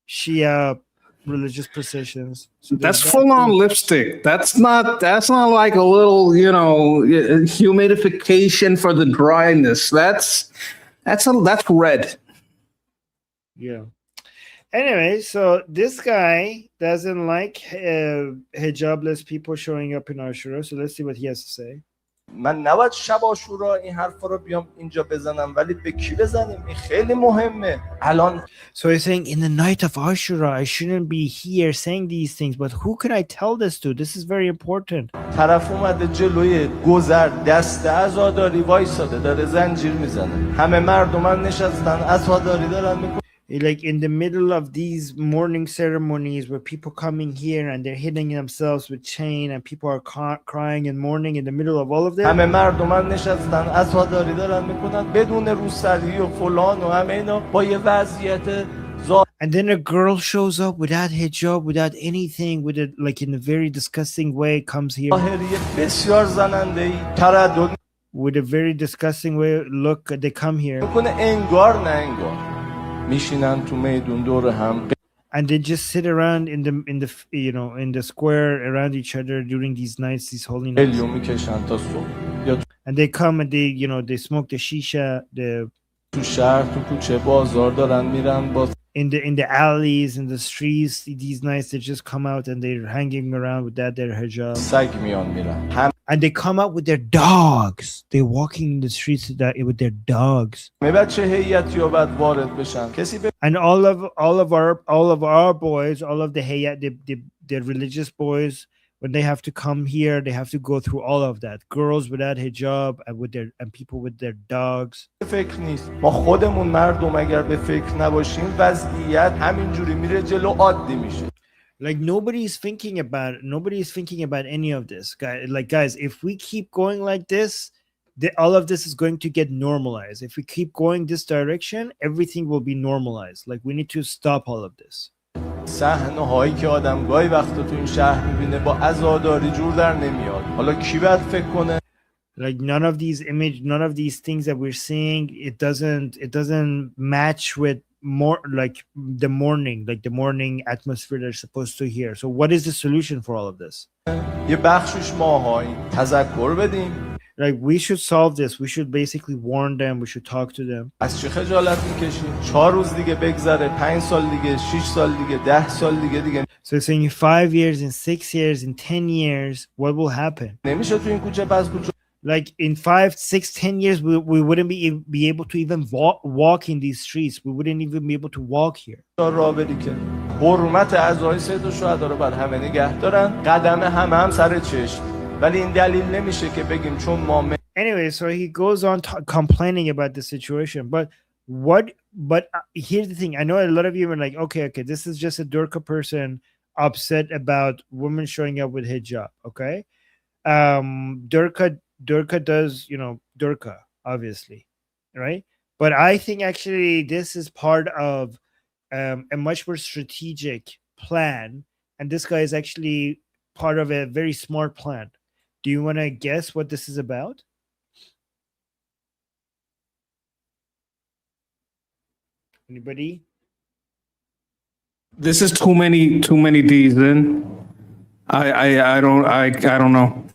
Shia religious processions. So that's full on lipstick. That's not like a little, humidification for the dryness. That's red. Yeah. Anyway, so this guy doesn't like hijabless people showing up in Ashura. So let's see what he has to say. من نباید شب عاشورا این حرفا رو بیام اینجا بزنم ولی به کی بزنیم این خیلی مهمه الان. So he's saying in the night of Ashura I shouldn't be here saying these things, but who can I tell this to? This is very important. طرف اومده جلوی گذر دسته عزاداری وایساده داره زنجیر میزنه همه مردمان نشستن عزاداری دارن میکنن. Like in the middle of these mourning ceremonies where people coming here and they're hitting themselves with chain and people are crying and mourning in the middle of all of this. همه مردمان نشستن عزاداری دارن میکنن بدون روسری و فلان و همه اینا با یه وضعیت. And then a girl shows up without hijab, without anything, with it like in a very disgusting way, comes here. بسیار زننده‌ای تردد. With a very disgusting way, look, they come here. میکنه انگار نه انگار. میشینن تو میدون دور هم. And they just sit around in the square around each other during these nights, these holy nights. میکشن تا صبح. And they come and they smoke the shisha, تو شهر تو کوچه بازار دارن میرن با in the alleys, in the streets, these nights they just come out and they're hanging around with their hijab. سگ میان میرن. And they come out with their dogs. They're walking in the streets with their dogs. And all of our boys, all of the religious boys, when they have to come here, they have to go through all of that. Girls without hijab and people with their dogs. فکر نیست. ما خودمون مردم اگر به فکر نباشیم وضعیت همینجوری میره جلو عادی میشه. Like nobody is thinking about any of this, guys. If we keep going like this, all of this is going to get normalized. If we keep going this direction, everything will be normalized. Like we need to stop all of this. صحنه‌هایی که آدم گاهی وقتا تو این شهر میبینه با عزاداری جور در نمیاد. حالا کی باید فکر کنه؟ Like none of these things that we're seeing, it doesn't match with more like the morning atmosphere they're supposed to hear. So what is the solution for all of this? یه بخشش ماهایی تذکر بدیم. Like we should solve this. We should basically warn them. We should talk to them. از چه خجالت میکشیم؟ 4 روز دیگه بگذره، 5 سال دیگه، 6 سال دیگه، 10 سال دیگه. So saying in 5 years, in 6 years, in 10 years, what will happen? نمیشه تو این کوچه پس کوچه. Like in 5, 6, 10 years, we wouldn't be able to even walk in these streets. We wouldn't even be able to walk here. راه بدی که حرمت اعضای سید الشهدا رو بر همه نگه دارن، قدم همه هم سر چشم، ولی این دلیل نمیشه که بگیم چون ما. Anyway, so he goes on complaining about the situation, but here's the thing. I know a lot of you are like, okay, this is just a Durka person upset about women showing up with hijab. Okay, Durka does, Durka, obviously, right? But I think actually this is part of a much more strategic plan, and this guy is actually part of a very smart plan. Do you want to guess what this is about? Anybody? This is too many D's in. I don't know.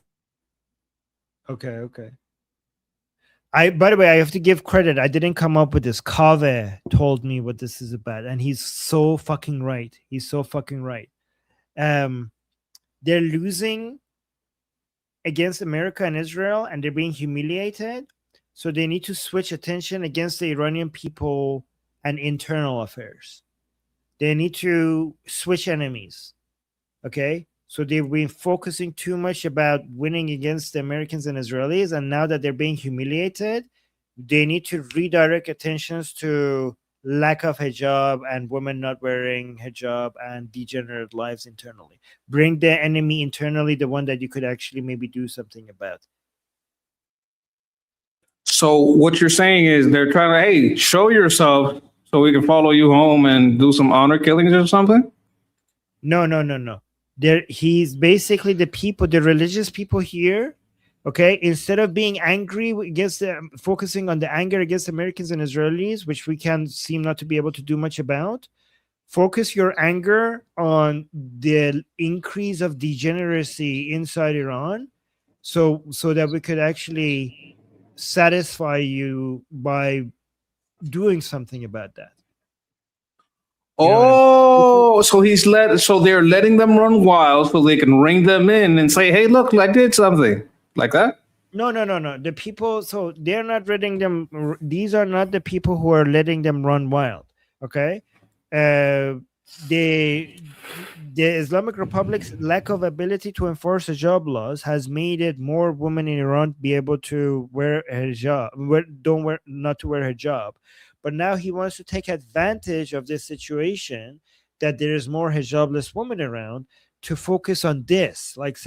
Okay. By the way, I have to give credit. I didn't come up with this. Kaveh told me what this is about, and he's so fucking right. They're losing against America and Israel, and they're being humiliated. So they need to switch attention against the Iranian people and internal affairs. They need to switch enemies. Okay? So they've been focusing too much about winning against the Americans and Israelis, and now that they're being humiliated, they need to redirect attentions to lack of hijab and women not wearing hijab and degenerate lives internally. Bring the enemy internally, the one that you could actually maybe do something about. So what you're saying is they're trying to, hey, show yourself so we can follow you home and do some honor killings or something? No. He's basically the religious people here. Okay, instead of being angry against them, focusing on the anger against Americans and Israelis, which we can seem not to be able to do much about, focus your anger on the increase of degeneracy inside Iran, so that we could actually satisfy you by doing something about that. So they're letting them run wild so they can ring them in and say, hey, look, I did something like that. No. The people, so they're not letting them. These are not the people who are letting them run wild. Okay, the Islamic Republic's lack of ability to enforce hijab laws has made it more women in Iran be able to wear hijab, not to wear hijab. But now he wants to take advantage of this situation that there is more hijabless women around to focus on this, like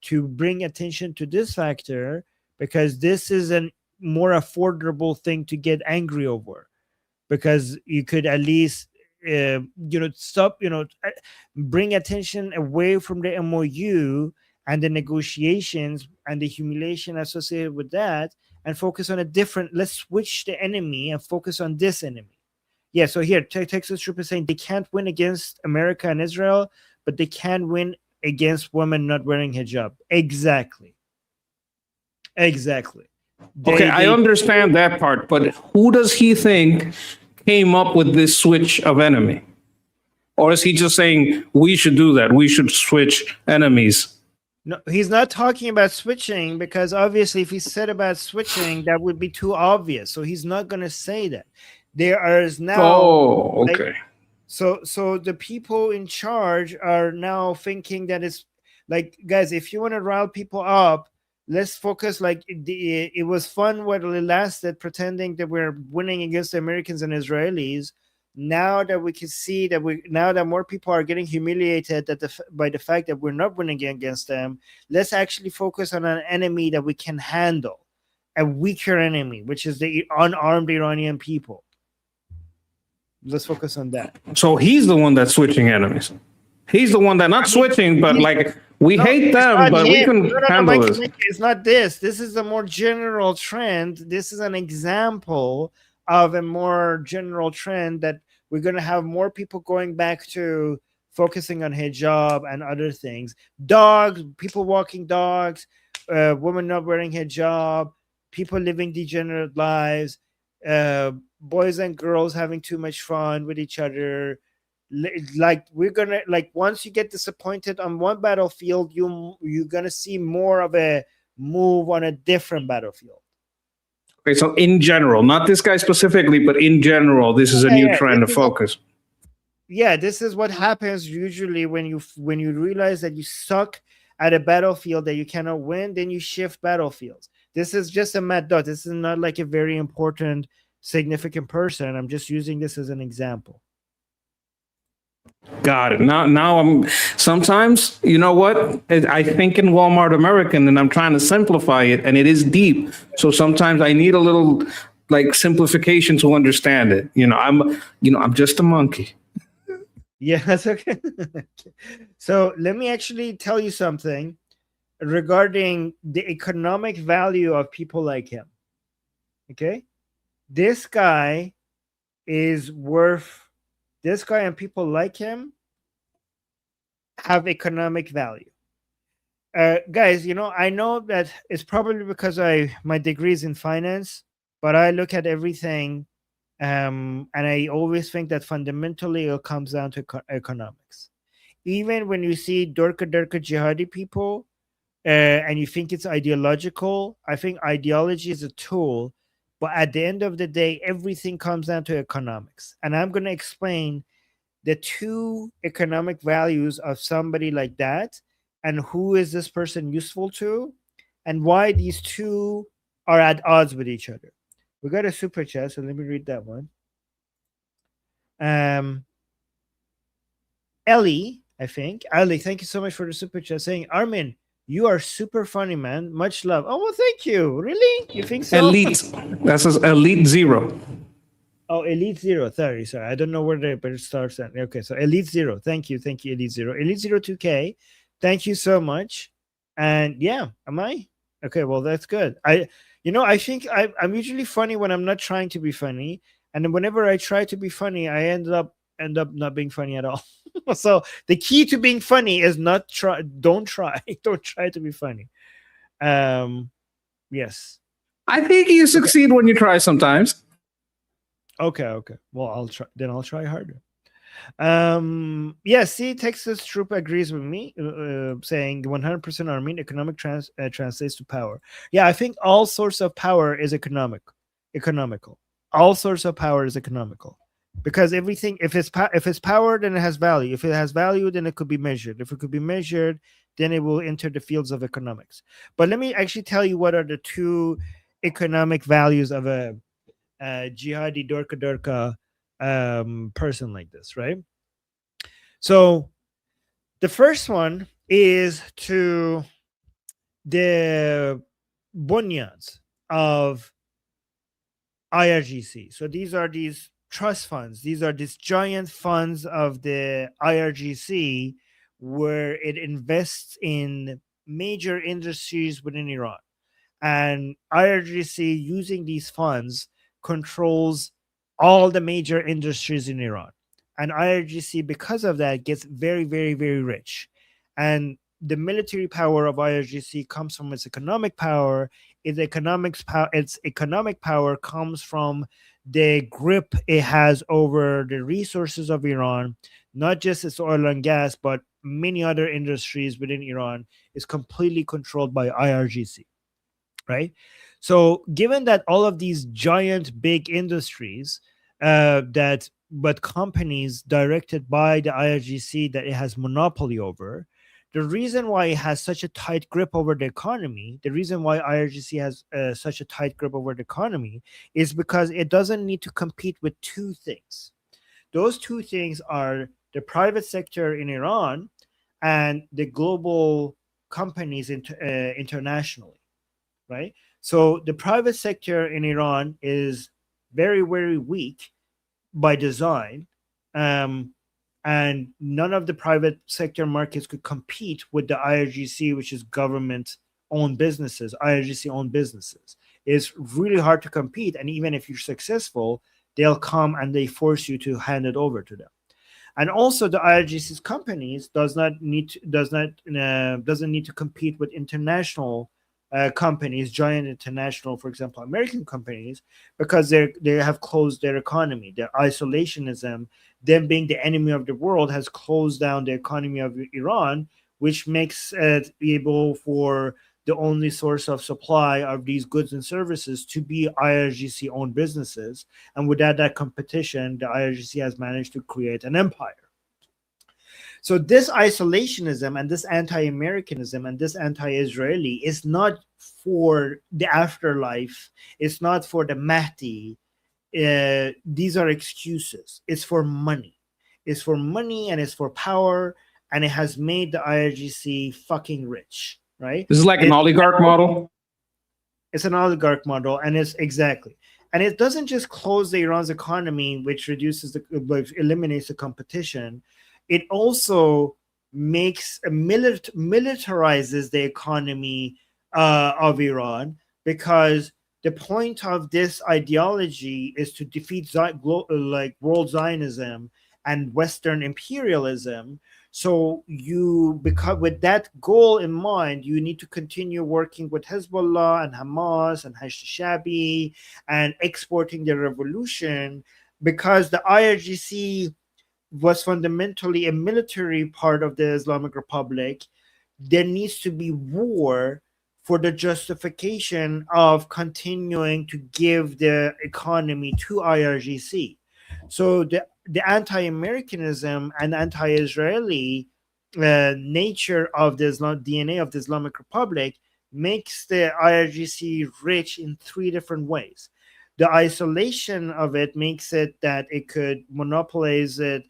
to bring attention to this factor, because this is a more affordable thing to get angry over, because you could at least bring attention away from the MOU and the negotiations and the humiliation associated with that, and focus on let's switch the enemy and focus on this enemy. Yeah, so here, Texas Troop is saying they can't win against America and Israel, but they can win against women not wearing hijab. Exactly. I understand that part, but who does he think came up with this switch of enemy? Or is he just saying we should do that? We should switch enemies. No, he's not talking about switching, because obviously if he said about switching, that would be too obvious. So he's not going to say that. There is now. Oh, okay. So the people in charge are now thinking that it's like, guys, if you want to rile people up, let's focus. Like it was fun while it lasted, pretending that we're winning against the Americans and Israelis. Now that we can see that now that more people are getting humiliated by the fact that we're not winning against them, let's actually focus on an enemy that we can handle, a weaker enemy, which is the unarmed Iranian people. Let's focus on that. So he's the one that's switching enemies. He's the one that not switching, but we hate them, but we can handle this. It's not this. This is a more general trend. This is an example of a more general trend that we're going to have more people going back to focusing on hijab and other things. Dogs, people walking dogs, women not wearing hijab, people living degenerate lives, boys and girls having too much fun with each other. We're going to, once you get disappointed on one battlefield, you're going to see more of a move on a different battlefield. Okay, so in general, not this guy specifically, but in general, this is a new trend of focus. Yeah, this is what happens usually when you realize that you suck at a battlefield, that you cannot win, then you shift battlefields. This is just a mad dot. This is not like a very important, significant person. I'm just using this as an example. Got it. Now I'm sometimes, you know what? I think in Walmart American and I'm trying to simplify it, and it is deep. So sometimes I need a little like simplification to understand it. I'm just a monkey. Yeah, that's okay. So let me actually tell you something regarding the economic value of people like him. Okay? This guy is worth, this guy and people like him have economic value. Guys, I know that it's probably because my degree is in finance, but I look at everything and I always think that fundamentally it comes down to economics. Even when you see Durka jihadi people and you think it's ideological, I think ideology is a tool, but at the end of the day, everything comes down to economics. And I'm going to explain the two economic values of somebody like that, and who is this person useful to, and why these two are at odds with each other. We got a super chat, so let me read that one. Ellie, I think. Ellie, thank you so much for the super chat saying, Armin, you are super funny, man. Much love. Oh, well, thank you. Really? You think so? Elite. That says Elite Zero. Oh, Elite Zero. Sorry. I don't know where it starts at. Okay, so Elite Zero. Thank you, Elite Zero. Elite Zero 2K. Thank you so much. And yeah, am I? Okay, well, that's good. I think I'm usually funny when I'm not trying to be funny. And then whenever I try to be funny, I end up not being funny at all. So the key to being funny is don't try to be funny. Yes. I think you succeed when you try sometimes. Okay. Well, I'll try harder. Yeah, see, Texas Troop agrees with me, saying 100% Armin, economic translates to power. Yeah, I think all sorts of power is economical. All sorts of power is economical, because everything, if it's power, then it has value. If it has value, then it could be measured. If it could be measured, then it will enter the fields of economics. But let me actually tell you what are the two economic values of a jihadi Durka person like this, right? So the first one is to the bunyads of IRGC. So these are these trust funds. These are these giant funds of the IRGC, where it invests in major industries within Iran. And IRGC, using these funds, controls all the major industries in Iran. And IRGC, because of that, gets very, very, very rich. And the military power of IRGC comes from its economic power. Its economic power comes from the grip it has over the resources of Iran, not just its oil and gas, but many other industries within Iran is completely controlled by IRGC, right? So given that all of these giant big industries but companies directed by the IRGC that it has monopoly over, the reason why it has such a tight grip over the economy, the reason why IRGC has such a tight grip over the economy, is because it doesn't need to compete with two things. Those two things are the private sector in Iran and the global companies internationally, right? So the private sector in Iran is very, very weak by design. And none of the private sector markets could compete with the IRGC, which is government-owned businesses, IRGC-owned businesses. It's really hard to compete, and even if you're successful, they'll come and they force you to hand it over to them. And also, the IRGC's companies doesn't need to compete with international companies, giant international, for example, American companies, because they have closed their economy. Their isolationism, them being the enemy of the world, has closed down the economy of Iran, which makes it able for the only source of supply of these goods and services to be IRGC owned businesses. And without that competition, the IRGC has managed to create an empire. So this isolationism and this anti-Americanism and this anti-Israeli is not for the afterlife. It's not for the Mahdi. These are excuses. It's for money. It's for money and it's for power, and it has made the IRGC fucking rich, right? This is like an oligarch model. It's an oligarch model, and it's exactly. And it doesn't just close the Iran's economy, which eliminates the competition. It also makes militarizes the economy of Iran, because the point of this ideology is to defeat world Zionism and Western imperialism. So with that goal in mind, you need to continue working with Hezbollah and Hamas and Hashd-e-Shabi and exporting the revolution, because the IRGC was fundamentally a military part of the Islamic Republic. There needs to be war for the justification of continuing to give the economy to IRGC. So the anti-Americanism and anti-Israeli nature of the DNA of the Islamic Republic makes the IRGC rich in three different ways. The isolation of it makes it that it could monopolize it,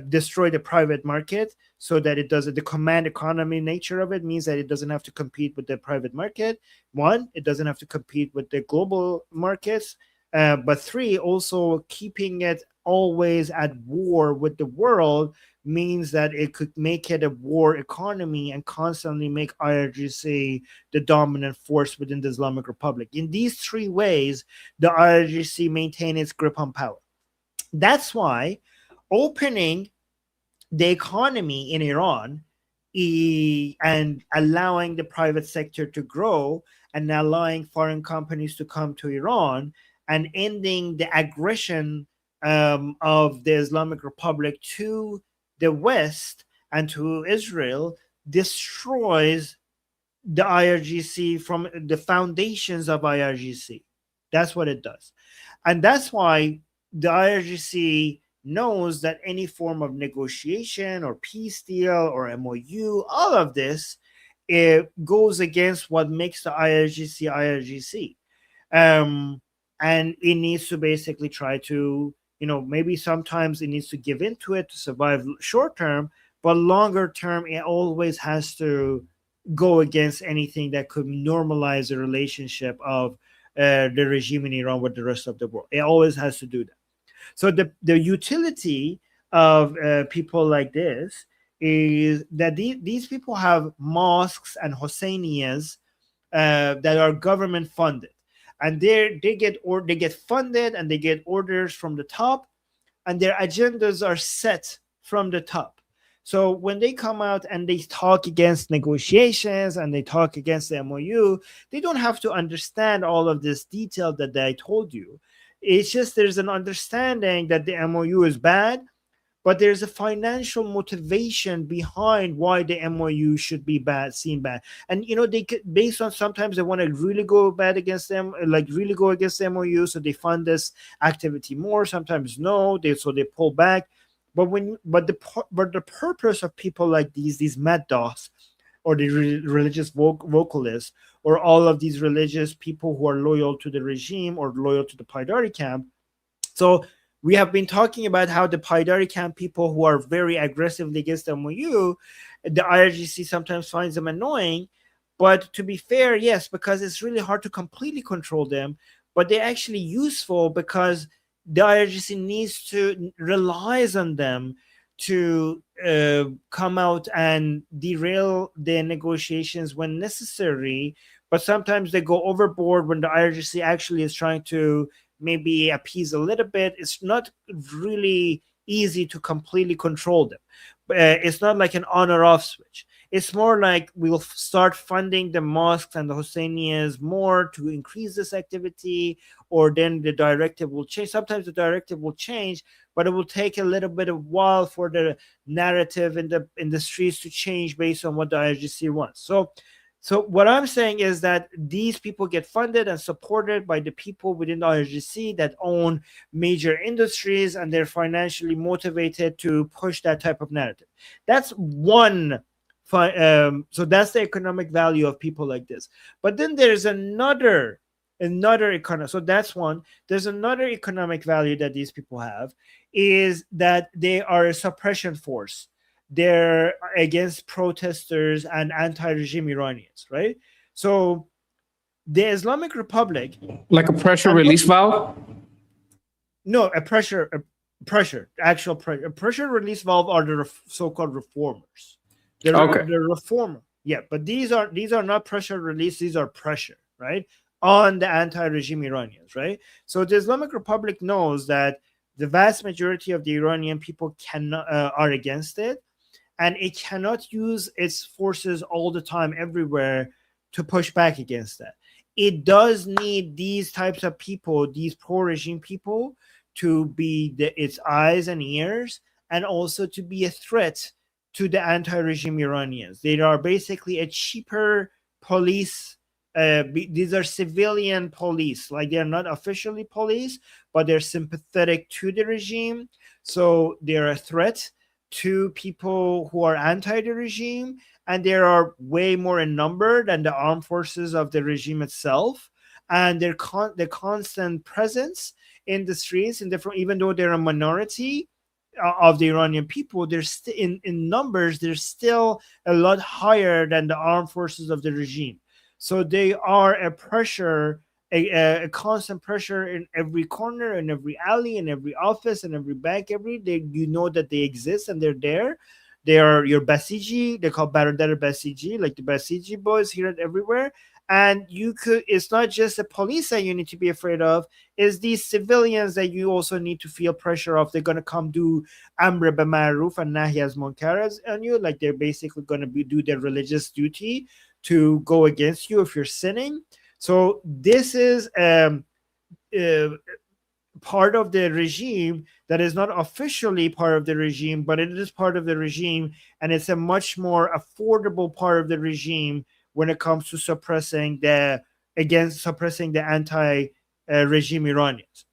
destroy the private market, so that it doesn't. The command economy nature of it means that it doesn't have to compete with the private market. One, it doesn't have to compete with the global markets. But three, also keeping it always at war with the world means that it could make it a war economy and constantly make IRGC the dominant force within the Islamic Republic. In these three ways, the IRGC maintains its grip on power. That's why opening the economy in Iran and allowing the private sector to grow and allowing foreign companies to come to Iran and ending the aggression of the Islamic Republic to the West and to Israel destroys the IRGC from the foundations of IRGC. That's what it does. And that's why the IRGC knows that any form of negotiation or peace deal or MOU, all of this, it goes against what makes the IRGC. And it needs to basically try to, maybe sometimes it needs to give into it to survive short term, but longer term, it always has to go against anything that could normalize the relationship of the regime in Iran with the rest of the world. It always has to do that. So the utility of people like this is that these people have mosques and Hosseinias that are government funded, and they get funded and they get orders from the top, and their agendas are set from the top. So when they come out and they talk against negotiations and they talk against the MOU, they don't have to understand all of this detail that I told you. It's just there's an understanding that the MOU is bad, but there's a financial motivation behind why the MOU should be seen bad. And they could, based on, sometimes they want to really go bad against them, like really go against the MOU, so they fund this activity more. Sometimes no, so they pull back. But the purpose of people like these mad dogs, or the religious vocalists, or all of these religious people who are loyal to the regime or loyal to the Paidari camp. So we have been talking about how the Paidari camp people who are very aggressively against the MOU, the IRGC sometimes finds them annoying. But to be fair, yes, because it's really hard to completely control them, but they're actually useful because the IRGC relies on them to come out and derail the negotiations when necessary. But sometimes they go overboard when the IRGC actually is trying to maybe appease a little bit. It's not really easy to completely control them. It's not like an on or off switch. It's more like we'll start funding the mosques and the Hosseinias more to increase this activity, or then the directive will change. Sometimes the directive will change, but it will take a little bit of while for the narrative in the streets to change based on what the IRGC wants. So So what I'm saying is that these people get funded and supported by the people within the IRGC that own major industries, and they're financially motivated to push that type of narrative. That's one. So that's the economic value of people like this. But then there's another economic. So that's one. There's another economic value that these people have, is that they are a suppression force. They're against protesters and anti-regime Iranians, right? So the Islamic Republic, Like a pressure release valve? No, a pressure release valve are the so-called reformers. Okay. The reformer, yeah, but these are not pressure release. These are pressure, right, on the anti-regime Iranians, right? So the Islamic Republic knows that the vast majority of the Iranian people are against it, and it cannot use its forces all the time everywhere to push back against that. It does need these types of people, these pro-regime people, to be its eyes and ears, and also to be a threat to the anti-regime Iranians. They are basically a cheaper police. These are civilian police. Like, they're not officially police, but they're sympathetic to the regime. So they're a threat to people who are anti the regime, and there are way more in number than the armed forces of the regime itself. And their constant presence in the streets, even though they're a minority of the Iranian people, they're in numbers, they're still a lot higher than the armed forces of the regime. So they are a pressure, a constant pressure in every corner, in every alley, in every office, in every bank. You know that they exist and they're there. They are your Basiji. They call Baradar Basiji, like the Basiji boys here and everywhere. And it's not just the police that you need to be afraid of, it's these civilians that you also need to feel pressure of. They're going to come do Amr b'Maruf and Nahi az Munkar on you. Like, they're basically going to do their religious duty to go against you if you're sinning. So this is part of the regime that is not officially part of the regime, but it is part of the regime, and it's a much more affordable part of the regime when it comes to suppressing the anti-regime Iranians.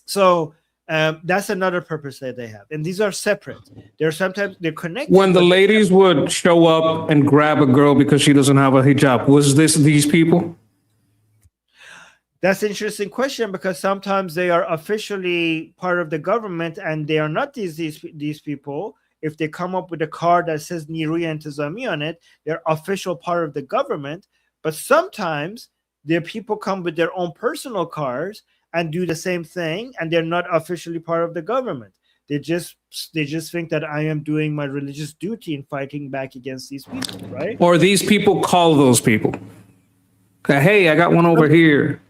So that's another purpose that they have, and these are separate. They're connected. When the ladies would show up and grab a girl because she doesn't have a hijab, was this these people? That's an interesting question, because sometimes they are officially part of the government and they are not these people. If they come up with a card that says Niruy Intizami on it, they're official part of the government. But sometimes their people come with their own personal cars and do the same thing, and they're not officially part of the government. They just think that I am doing my religious duty in fighting back against these people, right? Or these people call those people. Hey, I got one over here.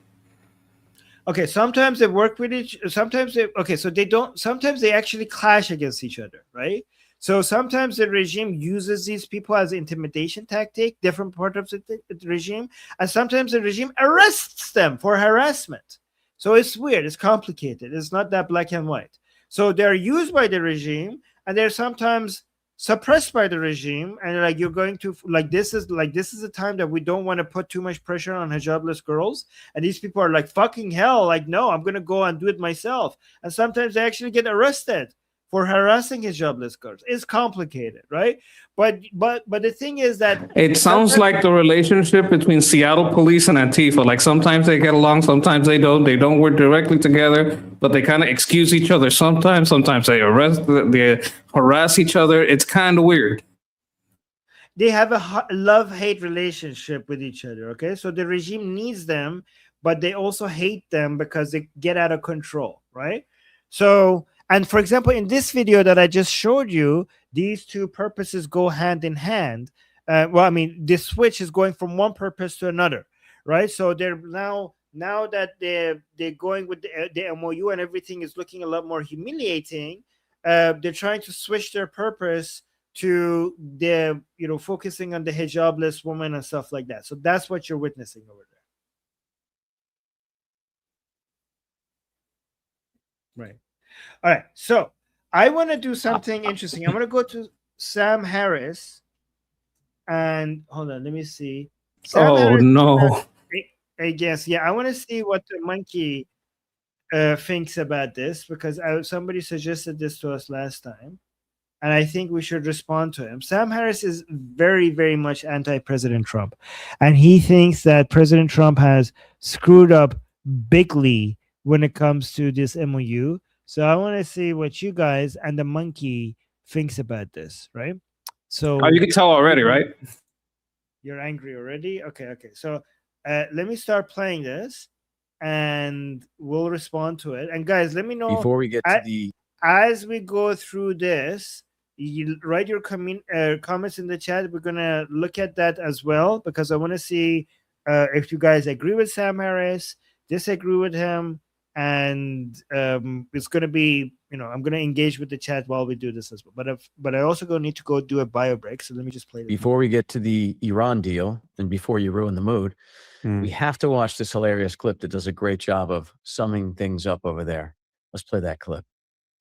Okay, sometimes they work with sometimes they actually clash against each other, right? So sometimes the regime uses these people as an intimidation tactic, different part of the regime, and sometimes the regime arrests them for harassment. So it's weird, it's complicated, it's not that black and white. So they're used by the regime, and they're sometimes suppressed by the regime, and like, you're going to this is a time that we don't want to put too much pressure on hijabless girls, and these people are like, fucking hell, like, no, I'm gonna go and do it myself. And sometimes they actually get arrested for harassing hijabless girls. It's complicated, right? But the thing is that it sounds like the relationship between Seattle police and Antifa. Like, sometimes they get along, sometimes they don't. They don't work directly together, but they kind of excuse each other sometimes. Sometimes they harass each other. It's kind of weird. They have a love-hate relationship with each other, okay? So the regime needs them, but they also hate them because they get out of control, right? So, and for example, in this video that I just showed you, these two purposes go hand in hand. This switch is going from one purpose to another, right? So they're now that they're going with the MOU and everything is looking a lot more humiliating, they're trying to switch their purpose to the focusing on the hijabless woman and stuff like that. So that's what you're witnessing over there. Right. All right. So I want to do something interesting. I'm going to go to Sam Harris and hold on. Let me see. Sam Oh Harris, no. I guess. Yeah, I want to see what the monkey thinks about this because somebody suggested this to us last time, and I think we should respond to him. Sam Harris is very, very much anti-President Trump, and he thinks that President Trump has screwed up bigly when it comes to this MOU. So I want to see what you guys and the monkey thinks about this, right? So Oh, you can tell already, right? you're angry already? Okay. So let me start playing this and we'll respond to it. And guys, let me know before we get to the as we go through this, you write your comments in the chat. We're gonna look at that as well because I want to see if you guys agree with Sam Harris, disagree with him, and it's gonna be, I'm gonna engage with the chat while we do this as well. But I also need to go do a bio break. So let me just play this. Before we get to the Iran deal, and before you ruin the mood, we have to watch this hilarious clip that does a great job of summing things up over there. Let's play that clip.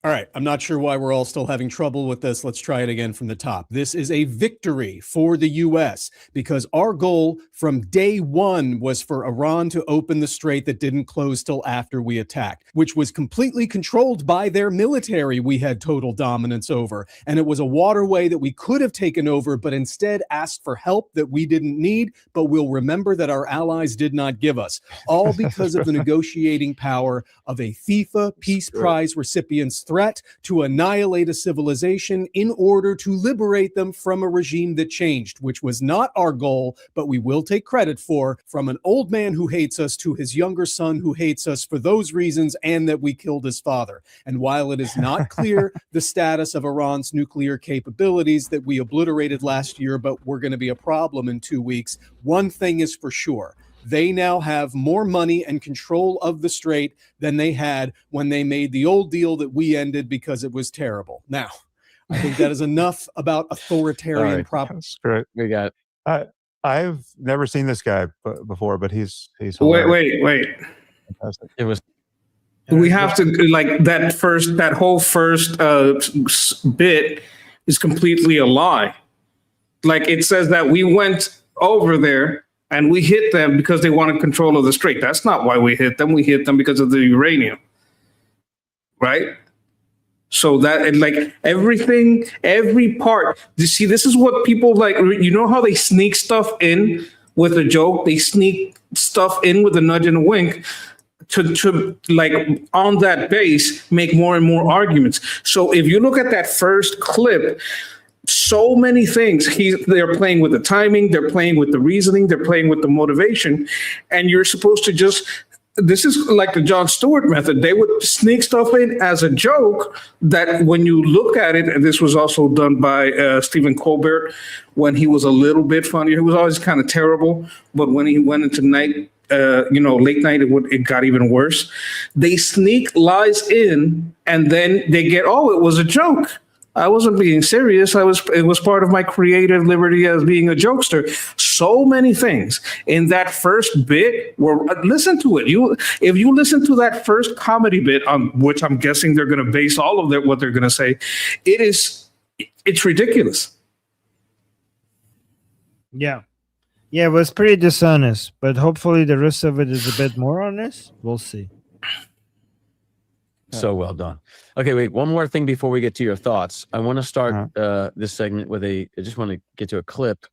All right, I'm not sure why we're all still having trouble with this. Let's try it again from the top. This is a victory for the U.S. because our goal from day one was for Iran to open the strait that didn't close till after we attacked, which was completely controlled by their military we had total dominance over. And it was a waterway that we could have taken over, but instead asked for help that we didn't need, but we'll remember that our allies did not give us, all because of the negotiating power of a FIFA Peace Prize recipient's threat to annihilate a civilization in order to liberate them from a regime that changed, which was not our goal, but we will take credit for, from an old man who hates us to his younger son who hates us for those reasons and that we killed his father. And while it is not clear the status of Iran's nuclear capabilities that we obliterated last year, but we're going to be a problem in 2 weeks, one thing is for sure. They now have more money and control of the strait than they had when they made the old deal that we ended because it was terrible. Now, I think that is enough about authoritarian That's great. We got it. I've never seen this guy before, but he's hilarious. Wait. Fantastic. It was. We have to like that whole first bit is completely a lie. Like it says that we went over there and we hit them because they wanted control of the strait. That's not why we hit them. We hit them because of the uranium, right? So that and like everything, every part. You see, this is what people like. You know how they sneak stuff in with a joke? They sneak stuff in with a nudge and a wink to like on that base make more and more arguments. So if you look at that first clip, so many things. They're playing with the timing, they're playing with the reasoning, they're playing with the motivation, and you're supposed to just. This is like the Jon Stewart method. They would sneak stuff in as a joke that when you look at it, and this was also done by Stephen Colbert when he was a little bit funnier. He was always kind of terrible, but when he went into late night, it got even worse. They sneak lies in, and then they get, it was a joke. I wasn't being serious. It was part of my creative liberty as being a jokester. So many things in that first bit listen to it. If you listen to that first comedy bit on which I'm guessing they're going to base all of what they're going to say, it's ridiculous. Yeah, it was pretty dishonest, but hopefully the rest of it is a bit more honest. We'll see. So well done. Okay, wait, one more thing before we get to your thoughts. I want to start this segment with I just want to get to a clip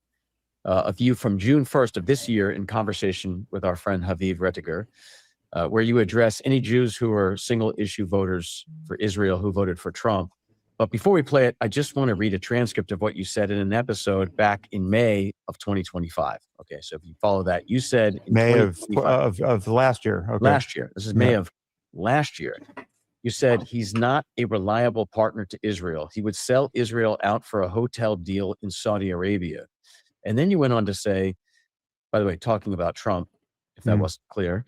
of you from June 1st of this year in conversation with our friend Haviv Rettiger, where you address any Jews who are single issue voters for Israel who voted for Trump. But before we play it, I just want to read a transcript of what you said in an episode back in May of 2025. Okay, so if you follow that, you said in May of last year. Okay. Last year. This is May of last year. You said he's not a reliable partner to Israel. He would sell Israel out for a hotel deal in Saudi Arabia. And then you went on to say, by the way, talking about Trump, if that wasn't clear,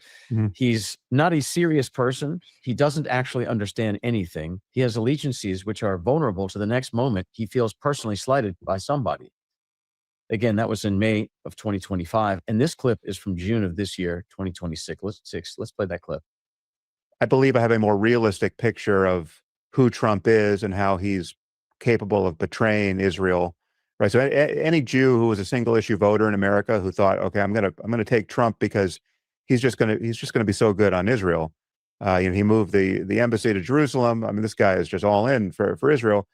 he's not a serious person. He doesn't actually understand anything. He has allegiances which are vulnerable to the next moment he feels personally slighted by somebody. Again, that was in May of 2025. And this clip is from June of this year, 2026. Let's play that clip. I believe I have a more realistic picture of who Trump is and how he's capable of betraying Israel right? So any Jew who was a single issue voter in America who thought, okay, I'm gonna take Trump because he's just gonna be so good on Israel. He moved the embassy to Jerusalem. I mean, this guy is just all in for Israel.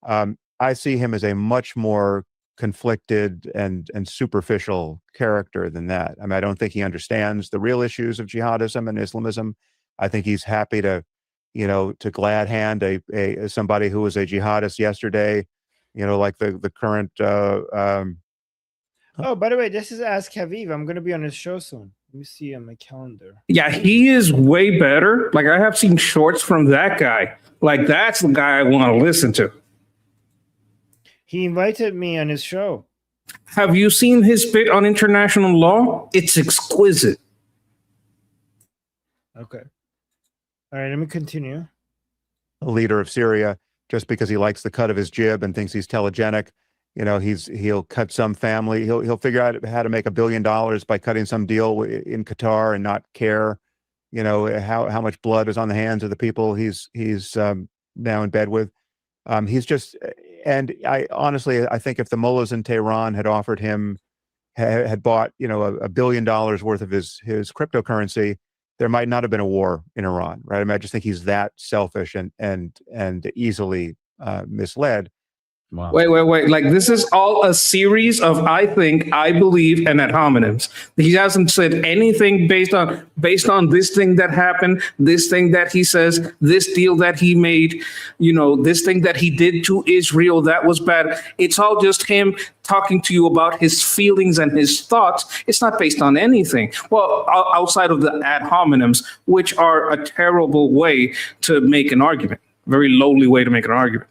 I see him as a much more conflicted and superficial character than that. I mean, I don't think he understands the real issues of jihadism and Islamism. I think he's happy to, to glad hand a somebody who was a jihadist yesterday, like the current. Oh, by the way, this is Ask Haviv. I'm going to be on his show soon. Let me see on my calendar. Yeah, he is way better. Like, I have seen shorts from that guy. Like, that's the guy I want to listen to. He invited me on his show. Have you seen his bit on international law? It's exquisite. Okay. All right, let me continue. A leader of Syria, just because he likes the cut of his jib and thinks he's telegenic, he'll cut some family. He'll figure out how to make $1 billion by cutting some deal in Qatar and not care, how much blood is on the hands of the people he's now in bed with. He's just, and I honestly, I think if the mullahs in Tehran had offered him, had bought, $1 billion worth of his cryptocurrency, there might not have been a war in Iran, right? I mean, I just think he's that selfish and easily misled. Wow. Wait. Like, this is all a series of I think, I believe, and ad hominems. He hasn't said anything based on this thing that happened, this thing that he says, this deal that he made, this thing that he did to Israel that was bad. It's all just him talking to you about his feelings and his thoughts. It's not based on anything. Well, outside of the ad hominems, which are a terrible way to make an argument, very lowly way to make an argument.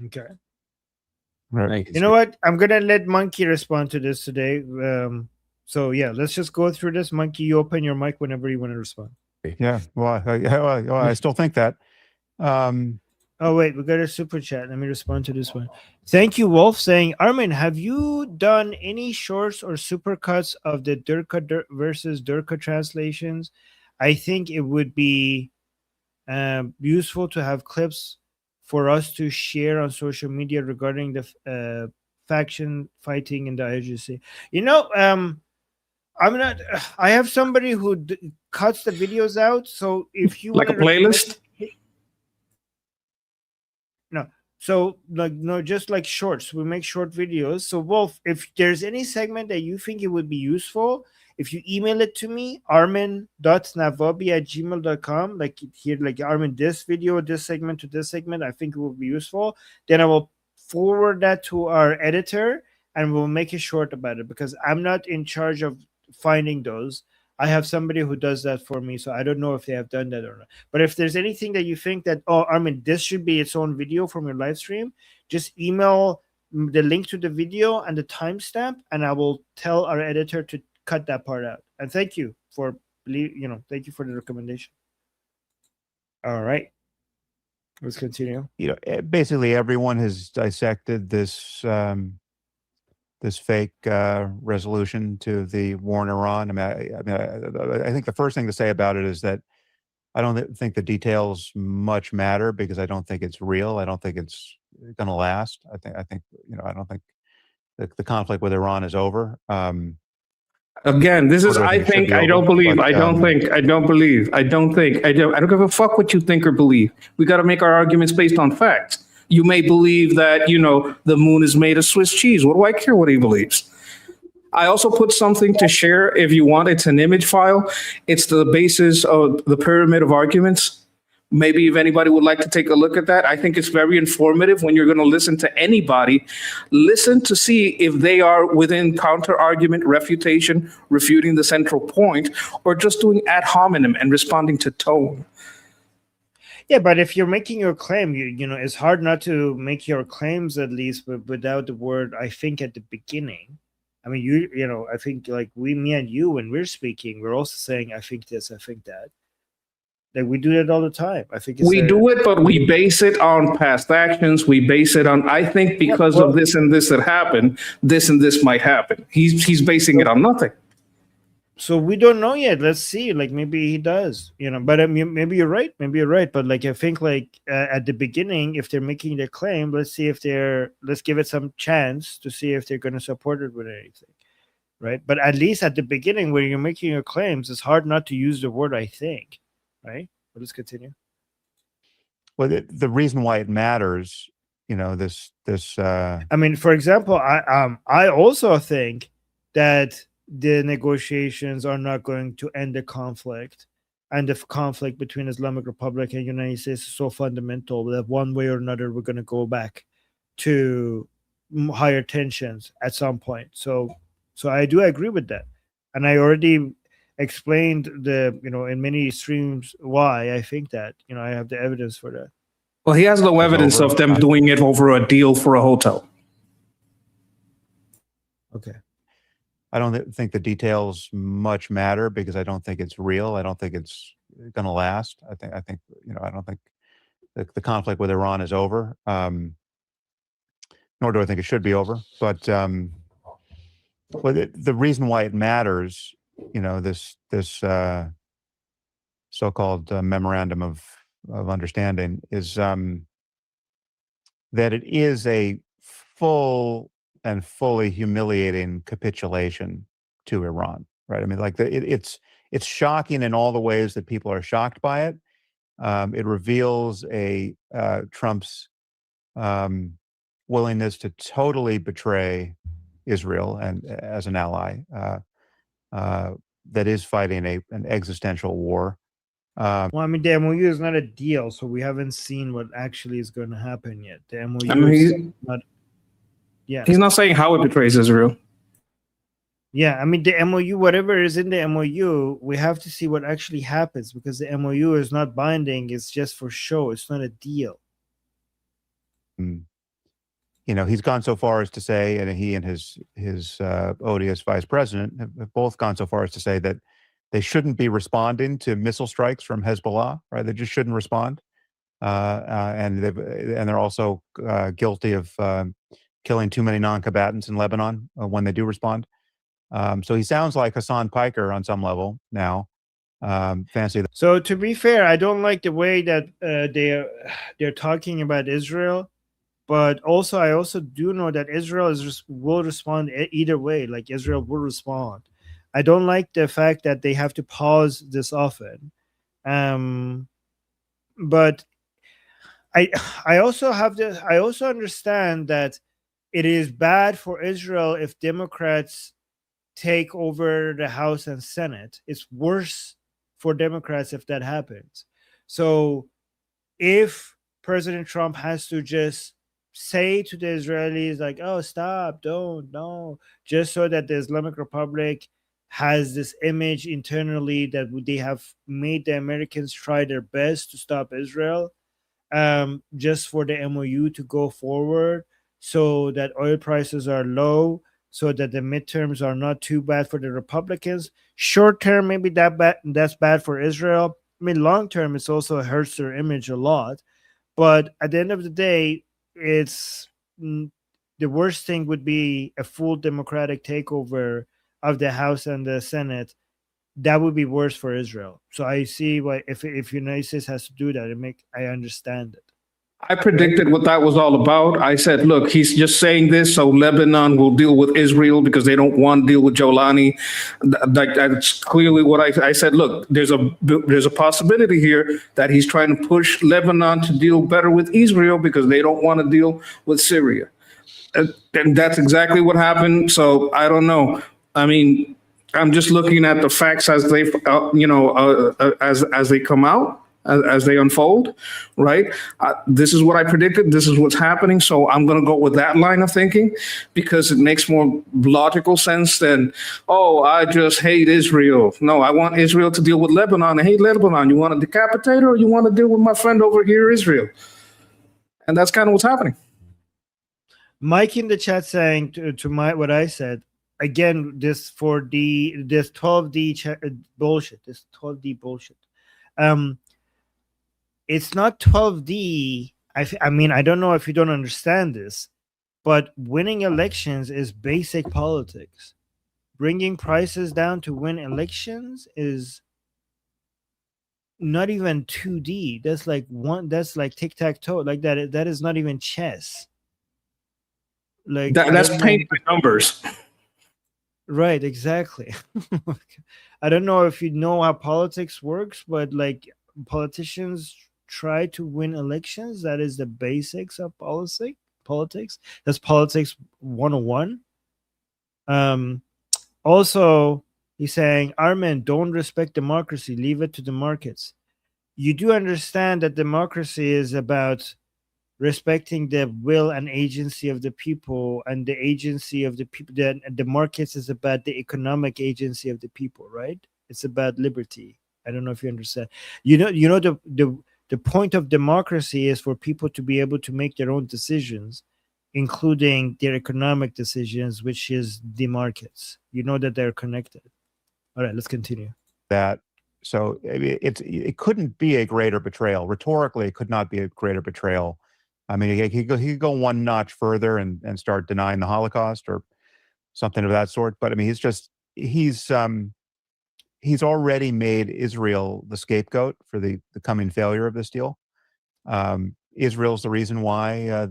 Okay. Right. You know what? I'm gonna let Monkey respond to this today. So yeah, let's just go through this. Monkey, you open your mic whenever you want to respond. Yeah. Well, I still think that. Oh wait, we got a super chat. Let me respond to this one. Thank you, Wolf, saying, Armin, have you done any shorts or super cuts of the Durka versus Durka translations? I think it would be useful to have clips for us to share on social media regarding the faction fighting in the IGC. I have somebody who cuts the videos out. So if you like a playlist, just like shorts, we make short videos. So Wolf, if there's any segment that you think it would be useful, if you email it to me, armin.navabi@gmail.com, like here, like Armin, this video, this segment to this segment, I think it will be useful. Then I will forward that to our editor and we'll make a short about it because I'm not in charge of finding those. I have somebody who does that for me, so I don't know if they have done that or not. But if there's anything that you think that, oh, Armin, this should be its own video from your live stream, just email the link to the video and the timestamp, and I will tell our editor to cut that part out. And thank you for the recommendation. All right, let's continue. Basically everyone has dissected this this fake resolution to the war in Iran. I think the first thing to say about it is that I don't think the details much matter because I don't think it's real. I don't think it's going to last. I think I don't think the conflict with Iran is over. Again, this is, I think, I don't believe, I don't think, I don't believe, I don't think, I don't give a fuck what you think or believe. We got to make our arguments based on facts. You may believe that, the moon is made of Swiss cheese. What do I care what he believes? I also put something to share if you want. It's an image file. It's the basis of the pyramid of arguments. Maybe if anybody would like to take a look at that, I think it's very informative when you're going to listen to anybody. Listen to see if they are within counter argument, refutation, refuting the central point, or just doing ad hominem and responding to tone. Yeah, but if you're making your claim, it's hard not to make your claims at least without the word "I think" at the beginning. I mean, I think like me and you, when we're speaking, we're also saying, "I think this, I think that." Like we do that all the time. I think we do it, but we base it on past actions. We base it on, I think because of this and this that happened, this and this might happen. He's basing it on nothing. So we don't know yet. Let's see. Like maybe he does, But I mean, maybe you're right. Maybe you're right. But like I think, like at the beginning, if they're making their claim, let's give it some chance to see if they're going to support it with anything, right? But at least at the beginning, when you're making your claims, it's hard not to use the word "I think," right? But let's continue. Well, the reason why it matters, I mean, for example, I also think that the negotiations are not going to end the conflict, and the conflict between Islamic Republic and United States is so fundamental that one way or another we're going to go back to higher tensions at some point. So I do agree with that, and I already explained in many streams why I think that. I have the evidence for that. Well, he has no evidence of them doing it over a deal for a hotel. Okay. I don't think the details much matter because I don't think it's real. I don't think it's going to last. I think I don't think the conflict with Iran is over. Nor do I think it should be over. But the reason why it matters, this so-called memorandum of understanding is that it is a full and fully humiliating capitulation to Iran, right? I mean, like it's shocking in all the ways that people are shocked by it. It reveals Trump's willingness to totally betray Israel and as an ally that is fighting an existential war. Well, I mean, the MOU is not a deal, so we haven't seen what actually is going to happen yet. The MOU I mean, is not. Yeah, he's not saying how it betrays Israel. Yeah, I mean, the MOU, whatever is in the MOU, we have to see what actually happens because the MOU is not binding. It's just for show. It's not a deal. He's gone so far as to say, and he and his odious vice president have both gone so far as to say that they shouldn't be responding to missile strikes from Hezbollah, right? They just shouldn't respond, and they're also guilty of killing too many non-combatants in Lebanon when they do respond. So he sounds like Hassan Piker on some level now. Fancy that. So to be fair, I don't like the way that they're talking about Israel, but I also do know that Israel will respond either way. Like Israel will respond. I don't like the fact that they have to pause this often, but I also understand that it is bad for Israel if Democrats take over the House and Senate. It's worse for Democrats if that happens. So if President Trump has to just say to the Israelis like, oh, stop, don't, no, just so that the Islamic Republic has this image internally that they have made the Americans try their best to stop Israel, just for the MOU to go forward so that oil prices are low, so that the midterms are not too bad for the Republicans. Short term, maybe that's bad for Israel. I mean, long term, it's also hurts their image a lot. But at the end of the day, it's the worst thing would be a full Democratic takeover of the House and the Senate. That would be worse for Israel. So I see why if United States has to do that, I understand it. I predicted what that was all about. I said, look, he's just saying this so Lebanon will deal with Israel because they don't want to deal with Jolani. That's clearly what I said. Look, there's a possibility here that he's trying to push Lebanon to deal better with Israel because they don't want to deal with Syria. And that's exactly what happened. So I don't know. I mean, I'm just looking at the facts as they, as they come out. As they unfold, right? This is what I predicted. This is what's happening. So I'm going to go with that line of thinking because it makes more logical sense than, oh, I just hate Israel. No, I want Israel to deal with Lebanon. I hate Lebanon. You want to decapitate her or you want to deal with my friend over here, Israel? And that's kind of what's happening. Mike in the chat saying to what I said, again, this 12D bullshit, this 12D bullshit. It's not 12D. I mean, I don't know if you don't understand this, but winning elections is basic politics. bringing prices down to win elections is not even 2D. That's like tic-tac-toe. Like that is not even chess. Like That's paint by numbers. Right, exactly. I don't know if you know how politics works, but like politicians try to win elections. That is the basics of politics. That's politics 101. Also, he's saying, Armin, don't respect democracy. Leave it to the markets. You do understand that democracy is about respecting the will and agency of the people, and the agency of the people. The markets is about the economic agency of the people, right? It's about liberty. I don't know if you understand. You know the point of democracy is for people to be able to make their own decisions, including their economic decisions, which is the markets. You know that they're connected. All right, let's continue. So it couldn't be a greater betrayal. Rhetorically, it could not be a greater betrayal. I mean, he could go one notch further and start denying the Holocaust or something of that sort. But I mean, he's already made Israel the scapegoat for the coming failure of this deal. Israel's the reason why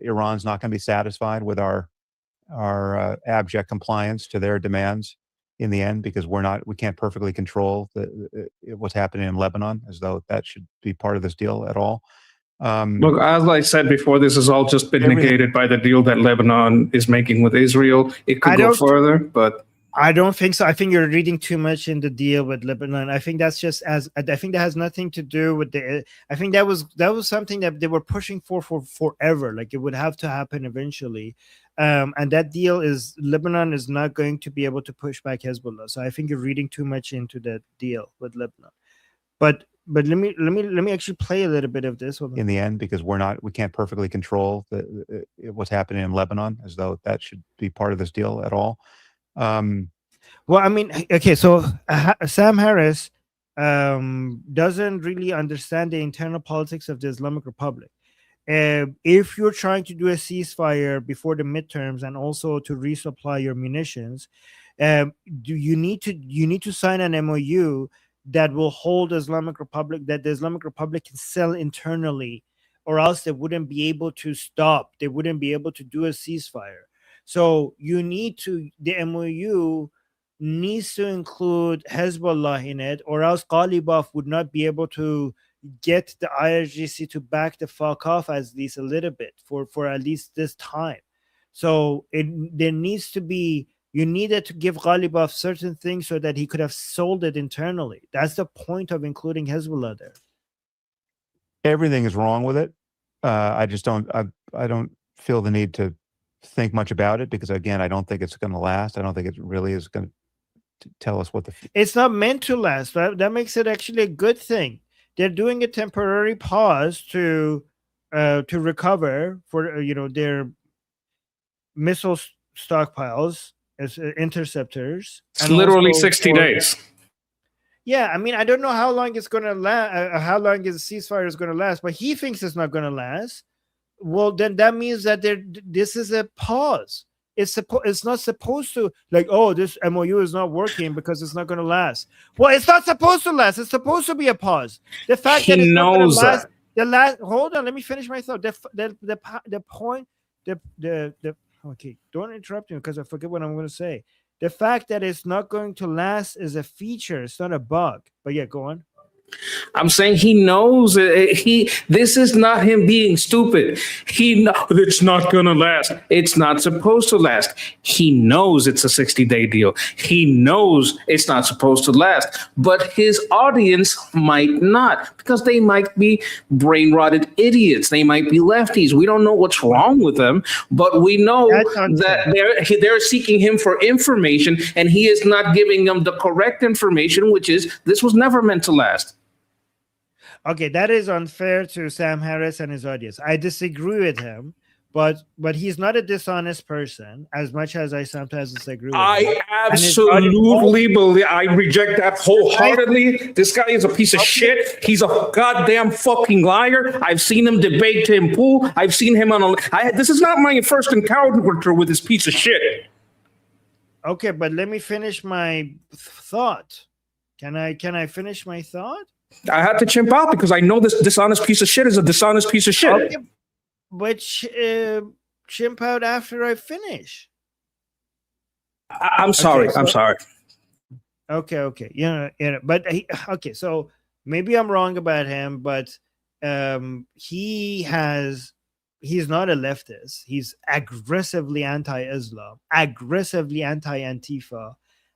Iran's not going to be satisfied with our abject compliance to their demands in the end, because we can't perfectly control what's happening in Lebanon, as though that should be part of this deal at all. Look, as I said before, this has all just been negated by the deal that Lebanon is making with Israel. It could go further, but I don't think so. I think you're reading too much in the deal with Lebanon. I think that's just I think that has nothing to do with I think that was something that they were pushing for forever. Like it would have to happen eventually. And that deal is Lebanon is not going to be able to push back Hezbollah. So I think you're reading too much into that deal with Lebanon. But let me actually play a little bit of this in the end, because we can't perfectly control what's happening in Lebanon, as though that should be part of this deal at all. Well, I mean, okay, so Sam Harris doesn't really understand the internal politics of the Islamic Republic. If you're trying to do a ceasefire before the midterms and also to resupply your munitions, you need to sign an MOU that will hold the Islamic Republic, that the Islamic Republic can sell internally, or else they wouldn't be able to stop. They wouldn't be able to do a ceasefire. So the MOU needs to include Hezbollah in it, or else Ghalibaf would not be able to get the IRGC to back the fuck off at least a little bit for at least this time. So there needs to be, you needed to give Ghalibaf certain things so that he could have sold it internally. That's the point of including Hezbollah there. Everything is wrong with it. I just don't feel the need to think much about it, because again, I don't think it's going to last. I don't think it really is going to tell us what it's not meant to last. That makes it actually a good thing. They're doing a temporary pause to recover for their missile stockpiles as interceptors. It's literally 60 days. Yeah, I mean, I don't know how long it's going to last, how long is the ceasefire is going to last, but he thinks it's not going to last. Well, then that means that this is a pause. It's not supposed to, like, oh, this MOU is not working because it's not going to last. Well, it's not supposed to last. It's supposed to be a pause. The fact that it's not going to last. Hold on, let me finish my thought. The point. Okay, don't interrupt me because I forget what I'm going to say. The fact that it's not going to last is a feature. It's not a bug. But yeah, go on. I'm saying he knows this is not him being stupid. He knows it's not going to last. It's not supposed to last. He knows it's a 60-day deal. He knows it's not supposed to last, but his audience might not, because they might be brain-rotted idiots. They might be lefties. We don't know what's wrong with them, but we know that they're seeking him for information, and he is not giving them the correct information, which is this was never meant to last. Okay, that is unfair to Sam Harris and his audience. I disagree with him, but he's not a dishonest person, as much as I sometimes disagree with him. I absolutely believe, I reject that wholeheartedly. This guy is a piece of shit. He's a goddamn fucking liar. I've seen him debate Tim Pool. I've seen him on this is not my first encounter with this piece of shit. Okay, but let me finish my thought. Can I finish my thought? I had to chimp out because I know this dishonest piece of shit is a dishonest piece of shit. Okay, but chimp out after I finish. I'm sorry. Okay, I'm sorry. Okay. But okay. So maybe I'm wrong about him, but he's not a leftist. He's aggressively anti-Islam, aggressively anti-Antifa,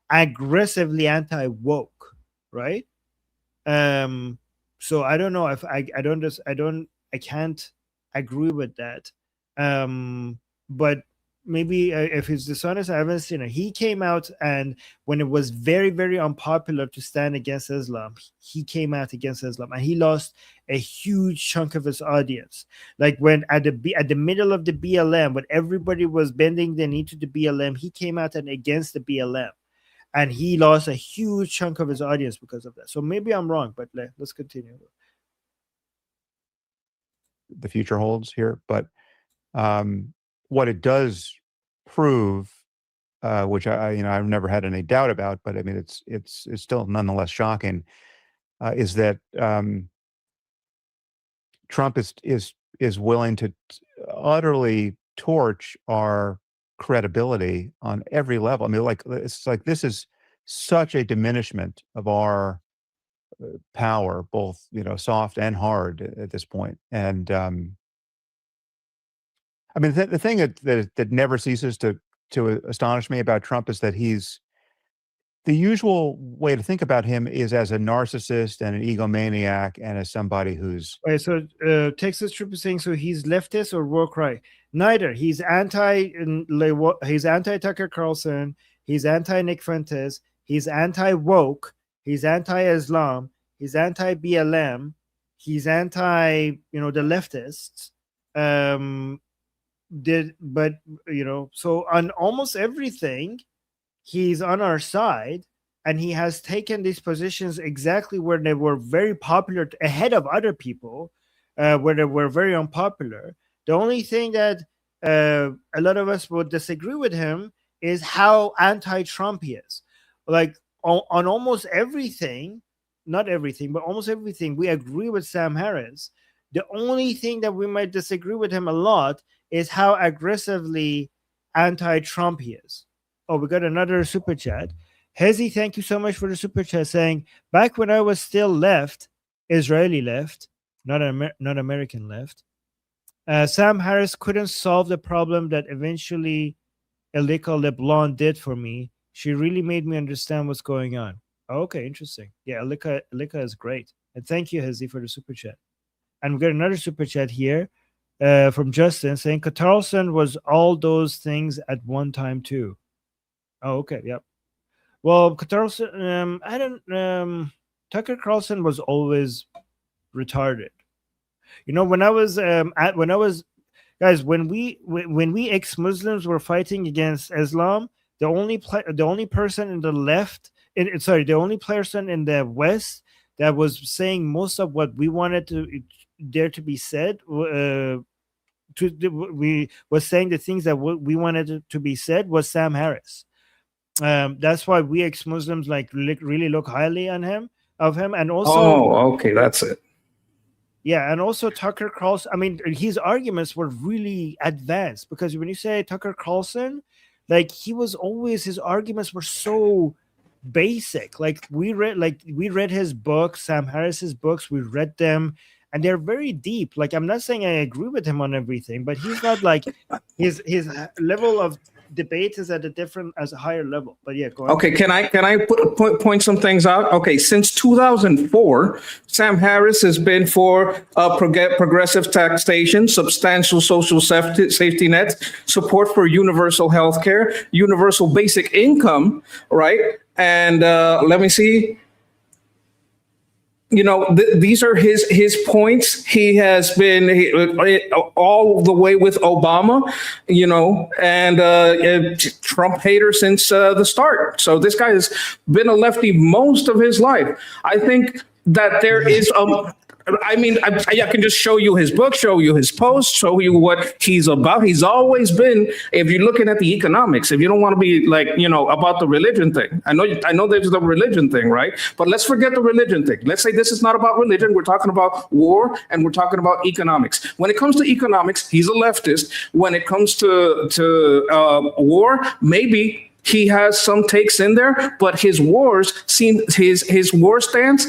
aggressively anti-woke, right? So I don't know if I can't agree with that. But maybe if he's dishonest, I haven't seen it. He came out, and when it was very, very unpopular to stand against Islam, he came out against Islam, and he lost a huge chunk of his audience. Like when at the middle of the BLM, when everybody was bending the knee to the BLM, he came out and against the BLM, and he lost a huge chunk of his audience because of that. So maybe I'm wrong, but let's continue. The future holds here, but what it does prove, which I've never had any doubt about, but I mean it's still nonetheless shocking, is that Trump is willing to utterly torch our credibility on every level. I mean, it's like this is such a diminishment of our power, both soft and hard at this point. And I mean, the thing that never ceases to astonish me about Trump is that the usual way to think about him is as a narcissist and an egomaniac and as somebody who's. Okay, so Texas Trooper saying, so he's leftist or woke right? Neither. He's anti Tucker Carlson. He's anti Nick Fuentes. He's anti woke. He's anti Islam. He's anti BLM. He's anti the leftists. So on almost everything, he's on our side, and he has taken these positions exactly where they were very popular, ahead of other people, where they were very unpopular. The only thing that a lot of us would disagree with him is how anti-Trump he is. Like on almost everything, not everything, but almost everything, we agree with Sam Harris. The only thing that we might disagree with him a lot is how aggressively anti-Trump he is. Oh, we got another super chat. Hezi, thank you so much for the super chat, saying, back when I was still left, Israeli left, not American left, Sam Harris couldn't solve the problem that eventually Elika LeBlanc did for me. She really made me understand what's going on. Oh, okay, interesting. Yeah, Elika is great. And thank you, Hezi, for the super chat. And we got another super chat here from Justin saying, Carlson was all those things at one time too. Oh, okay, yep. Well, Carlson, Tucker Carlson was always retarded. When I was guys, when we ex-Muslims were fighting against Islam, the only person in the left, the only person in the West that was saying most of what we wanted to be said, we was saying the things that we wanted to be said, was Sam Harris. That's why we ex-Muslims really look highly on him, and also. Oh, okay, that's it. Yeah, and also Tucker Carlson. I mean, his arguments were really advanced, because when you say Tucker Carlson, his arguments were so basic. We read his books, Sam Harris's books. We read them, and they're very deep. I'm not saying I agree with him on everything, but he's not his level of debate is at a higher level. But yeah, go ahead. Okay, can I point some things out? Okay, since 2004, Sam Harris has been for progressive taxation, substantial social safety nets, support for universal health care, universal basic income, right? And let me see. These are his points. He has been all the way with Obama, and Trump hater since the start. So this guy has been a lefty most of his life. I think that there is I mean, I can just show you his book, show you his posts, show you what he's about. He's always been, if you're looking at the economics, if you don't want to be like, about the religion thing. I know there's the religion thing, right? But let's forget the religion thing. Let's say this is not about religion. We're talking about war and we're talking about economics. When it comes to economics, he's a leftist. When it comes to war, maybe he has some takes in there, but his wars seem his war stance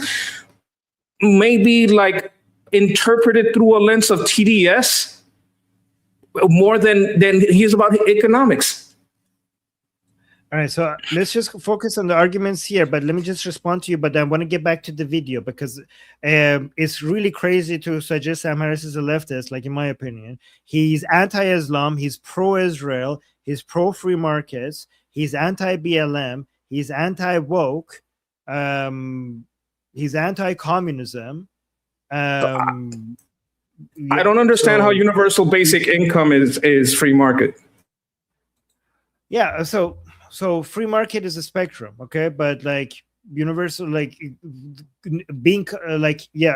may be like interpreted through a lens of TDS more than he's about economics. All right, so let's just focus on the arguments here, but let me just respond to you. But I want to get back to the video because it's really crazy to suggest Sam Harris is a leftist, like in my opinion. He's anti-Islam, he's pro-Israel, he's pro-free markets, he's anti-BLM, he's anti-woke, he's anti-communism. I don't understand how universal basic income is free market. Yeah, so free market is a spectrum, okay, but like universal, like being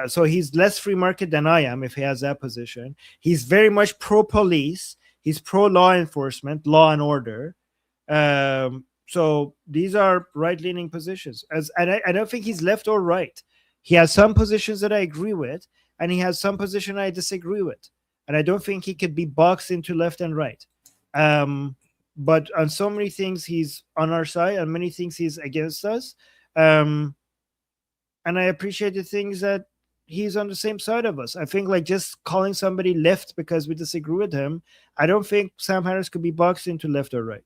so he's less free market than I am if he has that position. He's very much pro police, he's pro law enforcement, law and order. So these are right-leaning positions, I don't think he's left or right. He has some positions that I agree with and he has some position I disagree with, and I don't think he could be boxed into left and right. But on so many things he's on our side, on many things he's against us, and I appreciate the things that he's on the same side of us. I think like just calling somebody left because we disagree with him, I don't think Sam Harris could be boxed into left or right.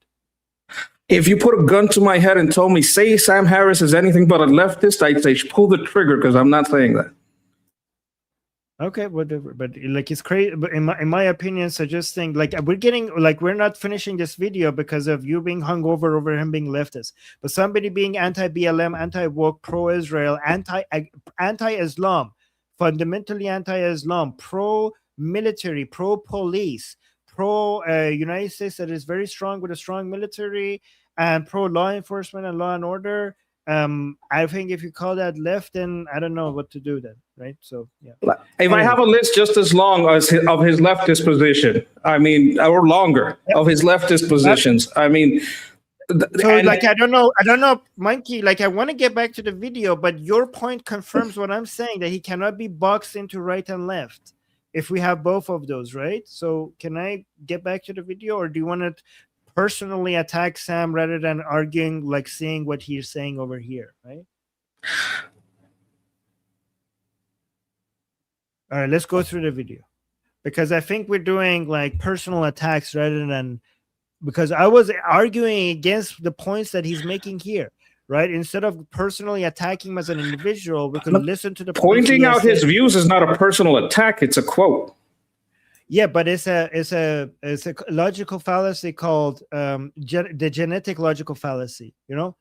If you put a gun to my head and told me, say Sam Harris is anything but a leftist, I'd say pull the trigger because I'm not saying that. Okay, whatever. But like it's crazy. But in my opinion, suggesting like we're not finishing this video because of you being hungover over him being leftist, but somebody being anti-BLM, anti-woke, pro-Israel, anti-Islam, fundamentally anti-Islam, pro-military, pro-police, pro-United States that is very strong with a strong military, and pro-law enforcement and law and order. I think if you call that left, then I don't know what to do then, right? So yeah. If I have a list just as long as of his leftist position, I mean, or longer of his leftist positions, I mean. So like I don't know, Monkey. Like I want to get back to the video, but your point confirms what I'm saying, that he cannot be boxed into right and left if we have both of those, right? So can I get back to the video, or do you want to personally attack Sam rather than arguing, like seeing what he's saying over here, right? All right, let's go through the video, because I think we're doing like personal attacks rather than, because I was arguing against the points that he's making here, right? Instead of personally attacking him as an individual, we could listen to the pointing out his views is not a personal attack; it's a quote. Yeah, but it's a logical fallacy called the genetic logical fallacy,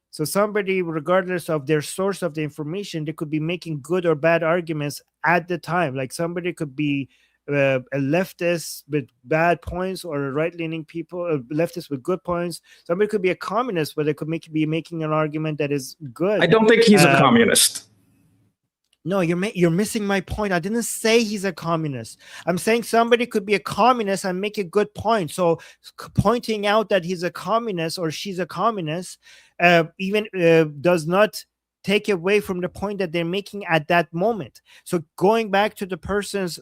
So somebody, regardless of their source of the information, they could be making good or bad arguments at the time. Like somebody could be a leftist with bad points, or a right-leaning people, a leftist with good points. Somebody could be a communist, but they could be making an argument that is good. I don't think he's a communist. No, you're missing my point. I didn't say he's a communist. I'm saying somebody could be a communist and make a good point. So pointing out that he's a communist or she's a communist even does not take away from the point that they're making at that moment. So going back to the person's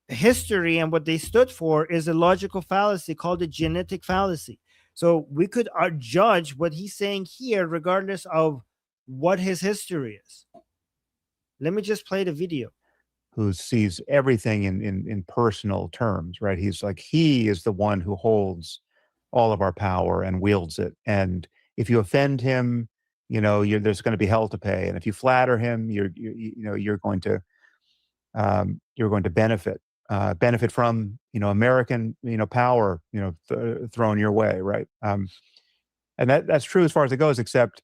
history and what they stood for is a logical fallacy called the genetic fallacy. So we could judge what he's saying here regardless of what his history is. Let me just play the video. Who sees everything in personal terms, right? He's like, he is the one who holds all of our power and wields it. And if you offend him, there's going to be hell to pay. And if you flatter him, you're going to benefit from American power thrown your way, right? And that's true as far as it goes. Except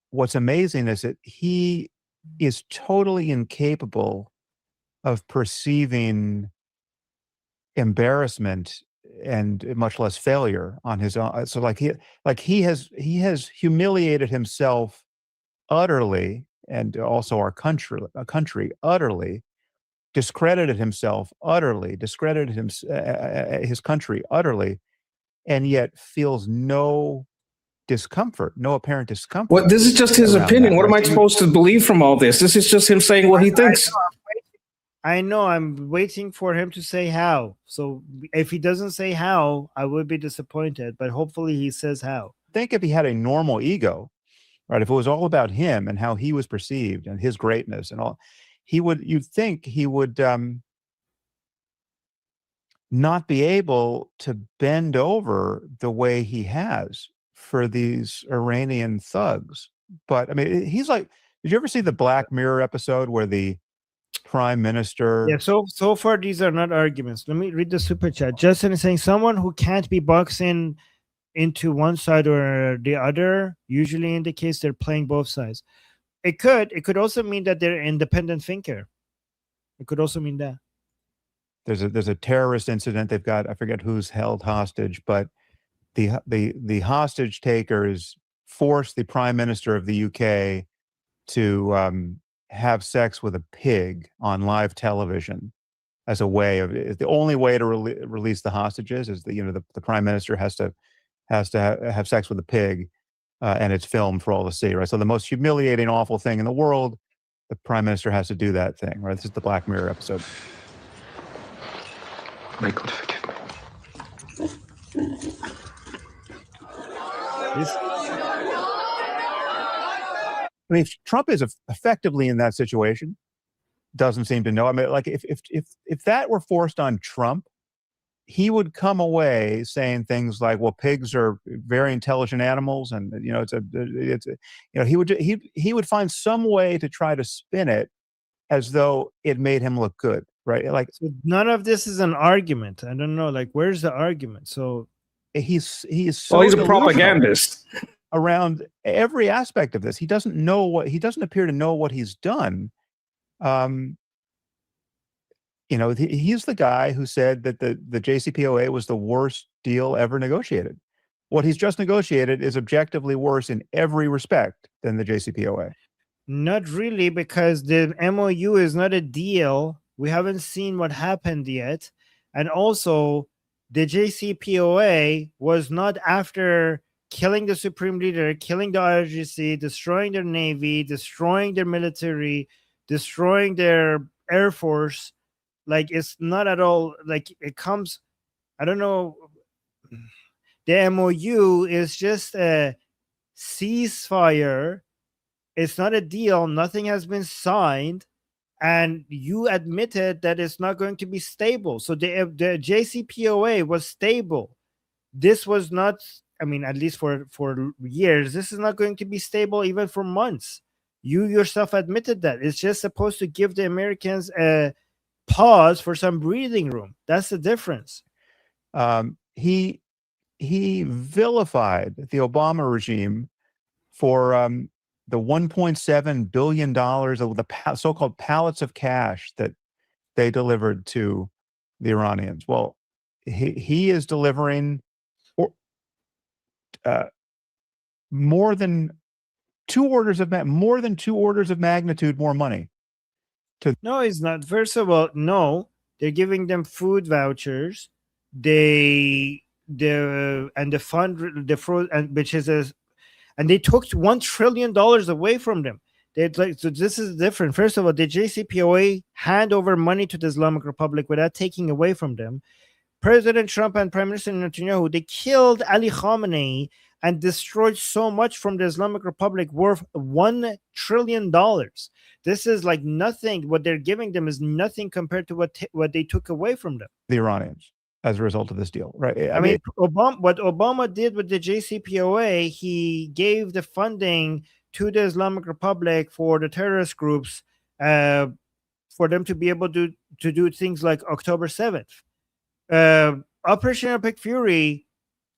what's amazing is that he is totally incapable of perceiving embarrassment and much less failure on his own. So he has humiliated himself utterly, and also our country utterly, discredited himself utterly, discredited his country utterly, and yet feels no discomfort, no apparent discomfort. Well, this is just his around opinion. that, What am right? I So supposed to believe from all this? This is just him saying what he thinks. I know. I'm waiting for him to say how. So if he doesn't say how, I would be disappointed. But hopefully, he says how. Think if he had a normal ego, right? If it was all about him and how he was perceived and his greatness and all, you'd think he would not be able to bend over the way he has for these Iranian thugs. But I mean, he's like, did you ever see the Black Mirror episode where the prime minister? Yeah. So far, these are not arguments. Let me read the super chat. Justin is saying someone who can't be boxing into one side or the other usually indicates they're playing both sides. It could also mean that they're independent thinker. It could also mean that. There's a terrorist incident. They've got, I forget who's held hostage, but the hostage takers forced the prime minister of the UK to have sex with a pig on live television as a way of, the only way to release the hostages is that, the prime minister has to have sex with a pig, and it's filmed for all to see, right? So the most humiliating, awful thing in the world, the prime minister has to do that thing, right? This is the Black Mirror episode. I mean, Trump is effectively in that situation. Doesn't seem to know. I mean, like if that were forced on Trump, he would come away saying things like, "Well, pigs are very intelligent animals," and he would find some way to try to spin it as though it made him look good, right? Like, so none of this is an argument. I don't know. Like, where's the argument? So he's so he's a propagandist around every aspect of this. He doesn't appear to know what he's done. He's the guy who said that the JCPOA was the worst deal ever negotiated. What he's just negotiated is objectively worse in every respect than the JCPOA. not really, because the MOU is not a deal. We haven't seen what happened yet. And also, the JCPOA was not after killing the supreme leader, killing the IRGC, destroying their navy, destroying their military, destroying their air force. Like, it's not at all like it comes. I don't know. The MOU is just a ceasefire. It's not a deal. Nothing has been signed. And you admitted that it's not going to be stable. So the JCPOA was stable. This was not, I mean, at least for years, this is not going to be stable even for months. You yourself admitted that. It's just supposed to give the Americans a pause for some breathing room. That's the difference. He vilified the Obama regime for the $1.7 billion of the so-called pallets of cash that they delivered to the Iranians. Well, he is delivering more than two orders of magnitude more money. No, he's not. First of all, no, they're giving them food vouchers. And the fund, the fraud, and which is and they took $1 trillion away from them. So this is different. First of all, the JCPOA hand over money to the Islamic Republic without taking away from them. President Trump and Prime Minister Netanyahu, they killed Ali Khamenei and destroyed so much from the Islamic Republic worth $1 trillion. This is like nothing. What they're giving them is nothing compared to what they took away from them. The Iranians, as a result of this deal, right? I mean, what Obama did with the JCPOA, he gave the funding to the Islamic Republic for the terrorist groups, for them to be able to do things like October 7th. Operation Epic Fury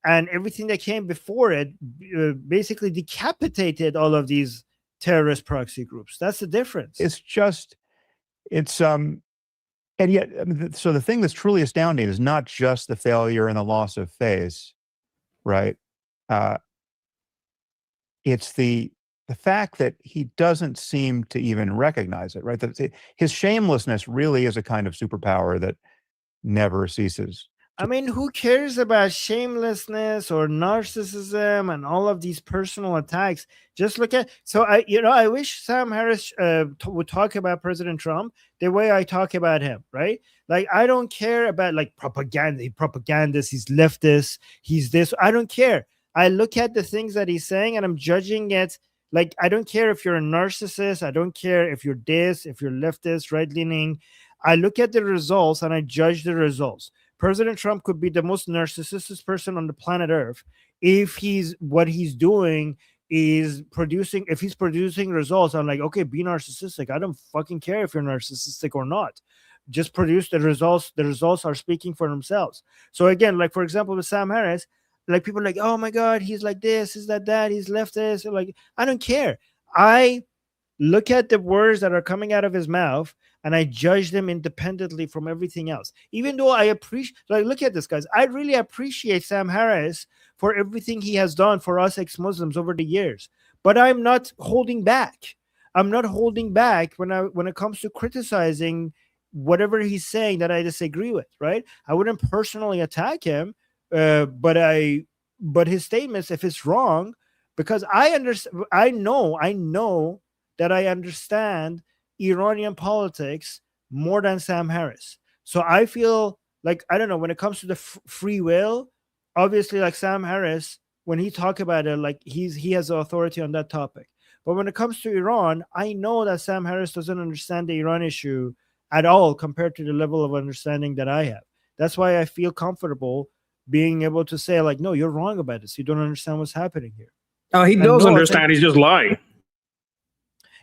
and everything that came before it basically decapitated all of these terrorist proxy groups. That's the difference. And yet, I mean, so the thing that's truly astounding is not just the failure and the loss of face, right? It's the the fact that he doesn't seem to even recognize it, right? That his shamelessness really is a kind of superpower that never ceases. I mean, who cares about shamelessness or narcissism and all of these personal attacks? Just look at, so I wish Sam Harris would talk about President Trump the way I talk about him, right? Like, I don't care about like propagandist, he's leftist, he's this. I don't care. I look at the things that he's saying and I'm judging it. Like, I don't care if you're a narcissist. I don't care if you're this, if you're leftist, right leaning. I look at the results and I judge the results. President Trump could be the most narcissistic person on the planet Earth if what he's doing is producing, if he's producing results. I'm like, okay, be narcissistic. I don't fucking care if you're narcissistic or not. Just produce the results. The results are speaking for themselves. So again, like for example, with Sam Harris, like people are like, oh my God, he's like this, is that, he's leftist. Like, I don't care. I look at the words that are coming out of his mouth and I judge them independently from everything else. Even though I appreciate, like, look at this, guys. I really appreciate Sam Harris for everything he has done for us ex-Muslims over the years. But I'm not holding back. I'm not holding back when it comes to criticizing whatever he's saying that I disagree with, right? I wouldn't personally attack him, but his statements, if it's wrong, because I know that I understand Iranian politics more than Sam Harris. So I feel like, I don't know, when it comes to the free will, obviously like Sam Harris, when he talk about it, like he has authority on that topic. But when it comes to Iran, I know that Sam Harris doesn't understand the Iran issue at all compared to the level of understanding that I have. That's why I feel comfortable being able to say like, no, you're wrong about this. You don't understand what's happening here. Oh, he does understand. He's just lying.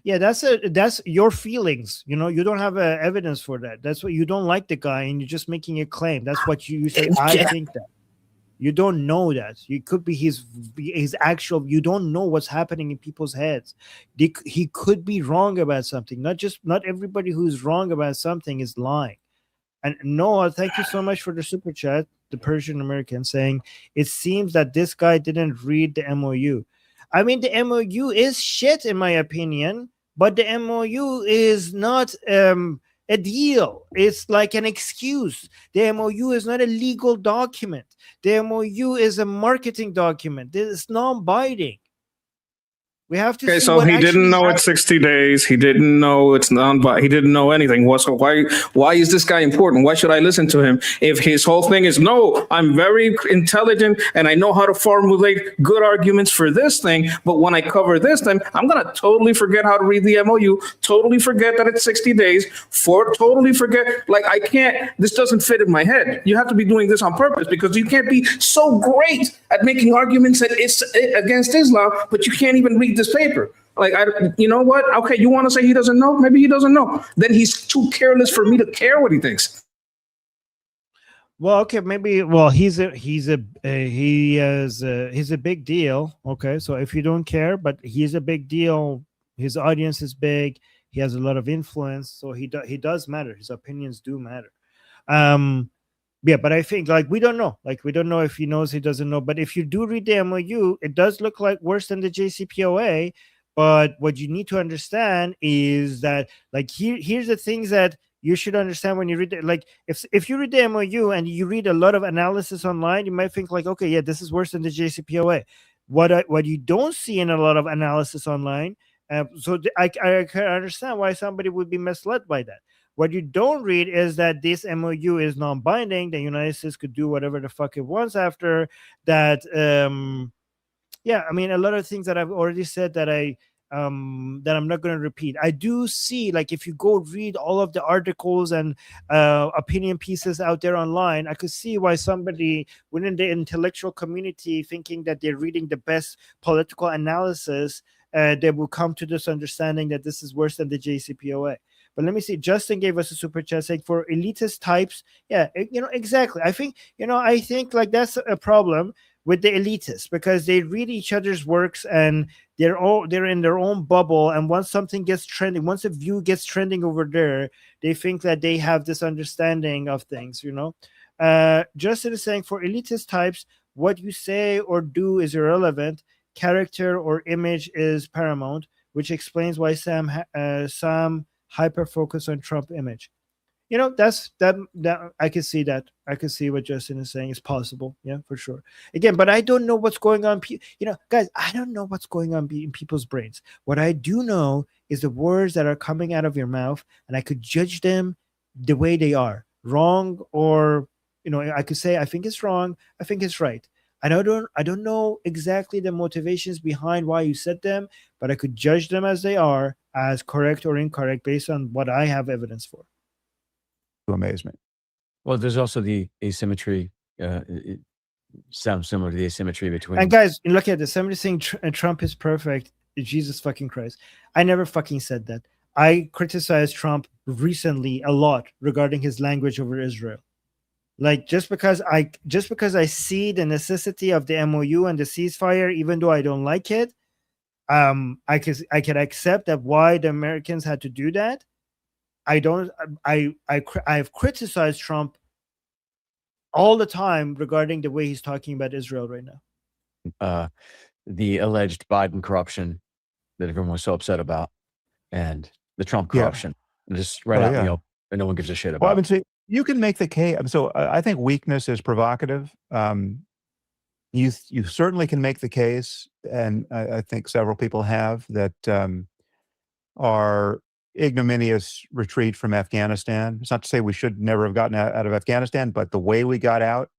Yeah, that's your feelings. You know, you don't have evidence for that. That's what you don't like the guy, and you're just making a claim. That's what you say. I think that. You don't know that. It could be his actual. You don't know what's happening in people's heads. He could be wrong about something. Not everybody who's wrong about something is lying. And Noah, thank you so much for the super chat. The Persian American saying it seems that this guy didn't read the MOU. I mean, the MOU is shit in my opinion, but the MOU is not a deal. It's like an excuse. The MOU is not a legal document. The MOU is a marketing document. It's non-binding. We have to. Okay, so he didn't know it's 60 days. He didn't know it's he didn't know anything. So why is this guy important? Why should I listen to him? If his whole thing is, no, I'm very intelligent and I know how to formulate good arguments for this thing, but when I cover this thing, I'm going to totally forget how to read the MOU, totally forget that it's 60 days, totally forget, like I can't, this doesn't fit in my head. You have to be doing this on purpose because you can't be so great at making arguments that it's against Islam, but you can't even read this paper. Like, you know what? Okay, you want to say he doesn't know? Maybe he doesn't know. Then he's too careless for me to care what he thinks. Well, okay, maybe. Well, he's a big deal. Okay, so if you don't care, but he's a big deal. His audience is big. He has a lot of influence, so he does matter. His opinions do matter. Yeah, but I think like we don't know if he knows, he doesn't know. But if you do read the MOU, it does look like worse than the JCPOA. But what you need to understand is that like here's the things that you should understand when you read it. Like if you read the MOU and you read a lot of analysis online, you might think like, okay, yeah, this is worse than the JCPOA. What you don't see in a lot of analysis online, I can understand why somebody would be misled by that. What you don't read is that this MOU is non-binding. The United States could do whatever the fuck it wants after that. Yeah, I mean, a lot of things that I've already said that I'm not going to repeat. I do see, like, if you go read all of the articles and opinion pieces out there online, I could see why somebody within the intellectual community thinking that they're reading the best political analysis, they will come to this understanding that this is worse than the JCPOA. But let me see. Justin gave us a super chat saying for elitist types. Yeah, exactly. I think like that's a problem with the elitists because they read each other's works and they're in their own bubble. And once something gets trending, once a view gets trending over there, they think that they have this understanding of things, Justin is saying for elitist types, what you say or do is irrelevant. character or image is paramount, which explains why Sam hyper focus on Trump image. You know, that I can see that. I can see what Justin is saying is possible. Yeah, for sure. Again, but I don't know what's going on. You know, guys, I don't know what's going on in people's brains. What I do know is the words that are coming out of your mouth, and I could judge them the way they are, wrong or, you know, I could say I think it's wrong, I think it's right. I don't know exactly the motivations behind why you said them, but I could judge them as they are, as correct or incorrect based on what I have evidence for. To amazement. Well, there's also the asymmetry. It sounds similar to the asymmetry between. And guys, look at this. Somebody saying Trump is perfect. Jesus fucking Christ. I never fucking said that. I criticized Trump recently a lot regarding his language over Israel. Like just because I see the necessity of the MOU and the ceasefire, even though I don't like it, I can accept that why the Americans had to do that. I've criticized Trump all the time regarding the way he's talking about Israel right now. The alleged Biden corruption that everyone was so upset about, and the Trump corruption, just right out in the open, and no one gives a shit about. Well, I mean, so you can make the case. So I think weakness is provocative. You certainly can make the case, and I think several people have, that our ignominious retreat from Afghanistan. It's not to say we should never have gotten out of Afghanistan, but the way we got out,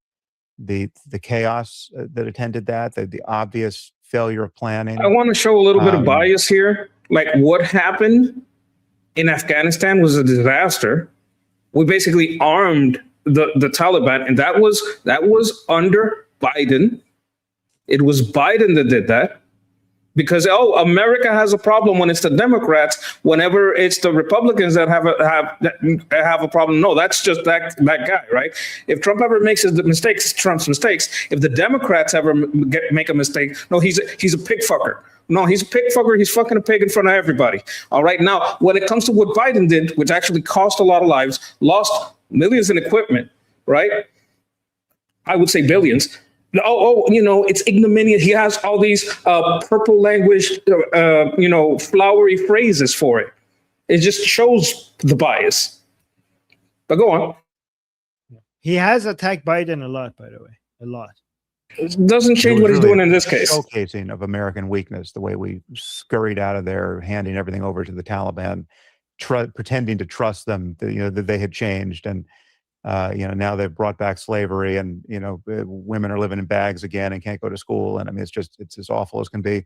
the chaos that attended that, the obvious failure of planning. I want to show a little bit of bias here. Like what happened in Afghanistan was a disaster. We basically armed the Taliban, and that was under Biden. It was Biden that did that. Because America has a problem when it's the Democrats. Whenever it's the Republicans that have a problem, no, that's just that guy, right? If Trump ever makes his mistakes, it's Trump's mistakes. If the Democrats ever make a mistake, no, he's a pig fucker. No, he's a pig fucker. He's fucking a pig in front of everybody. All right. Now, when it comes to what Biden did, which actually cost a lot of lives, lost millions in equipment, right? I would say billions. It's ignominious. He has all these purple language, flowery phrases for it. It just shows the bias. But go on. He has attacked Biden a lot, by the way, a lot. It doesn't change what he's doing in this case. Showcasing of American weakness, the way we scurried out of there, handing everything over to the Taliban, pretending to trust them, that they had changed, and now they've brought back slavery, and women are living in bags again and can't go to school, and I mean it's as awful as can be.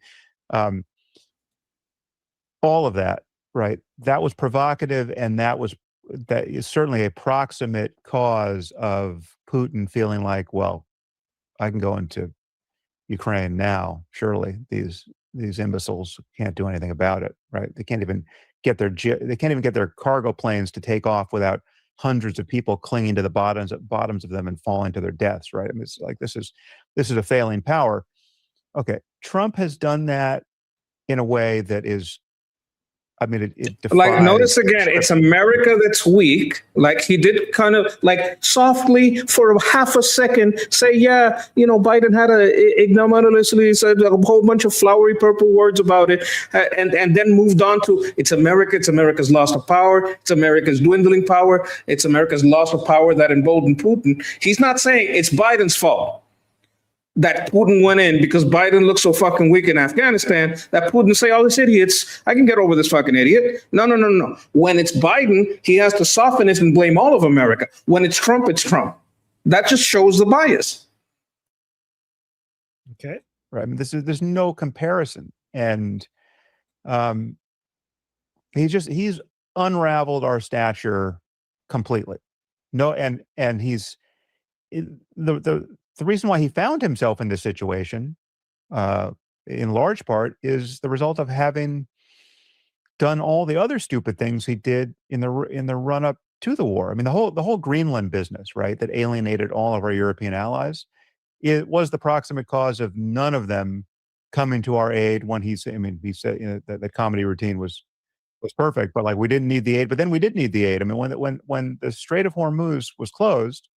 All of that, right? That was provocative, and that is certainly a proximate cause of Putin feeling like, well, I can go into Ukraine now. Surely these imbeciles can't do anything about it, right? They can't even get their cargo planes to take off without hundreds of people clinging to the bottoms of them and falling to their deaths, right? I mean, it's like this is a failing power. Okay, Trump has done that in a way that is, I mean, it defies. Like, notice again, it's America that's weak. Like he did kind of like softly for a half a second say, yeah, Biden had ignominiously said a whole bunch of flowery purple words about it, and then moved on to it's America. It's America's loss of power. It's America's dwindling power. It's America's loss of power that emboldened Putin. He's not saying it's Biden's fault that Putin went in because Biden looked so fucking weak in Afghanistan that Putin say, all these idiots, I can get over this fucking idiot. No. When it's Biden, he has to soften it and blame all of America. When it's Trump, it's Trump. That just shows the bias. Okay. Right. I mean, there's no comparison. And he's unraveled our stature completely. No, and he's the reason why he found himself in this situation, in large part, is the result of having done all the other stupid things he did in the run up to the war. I mean, the whole Greenland business, right, that alienated all of our European allies. It was the proximate cause of none of them coming to our aid when he said that the comedy routine was perfect, but like we didn't need the aid, but then we did need the aid. I mean, when the Strait of Hormuz was closed,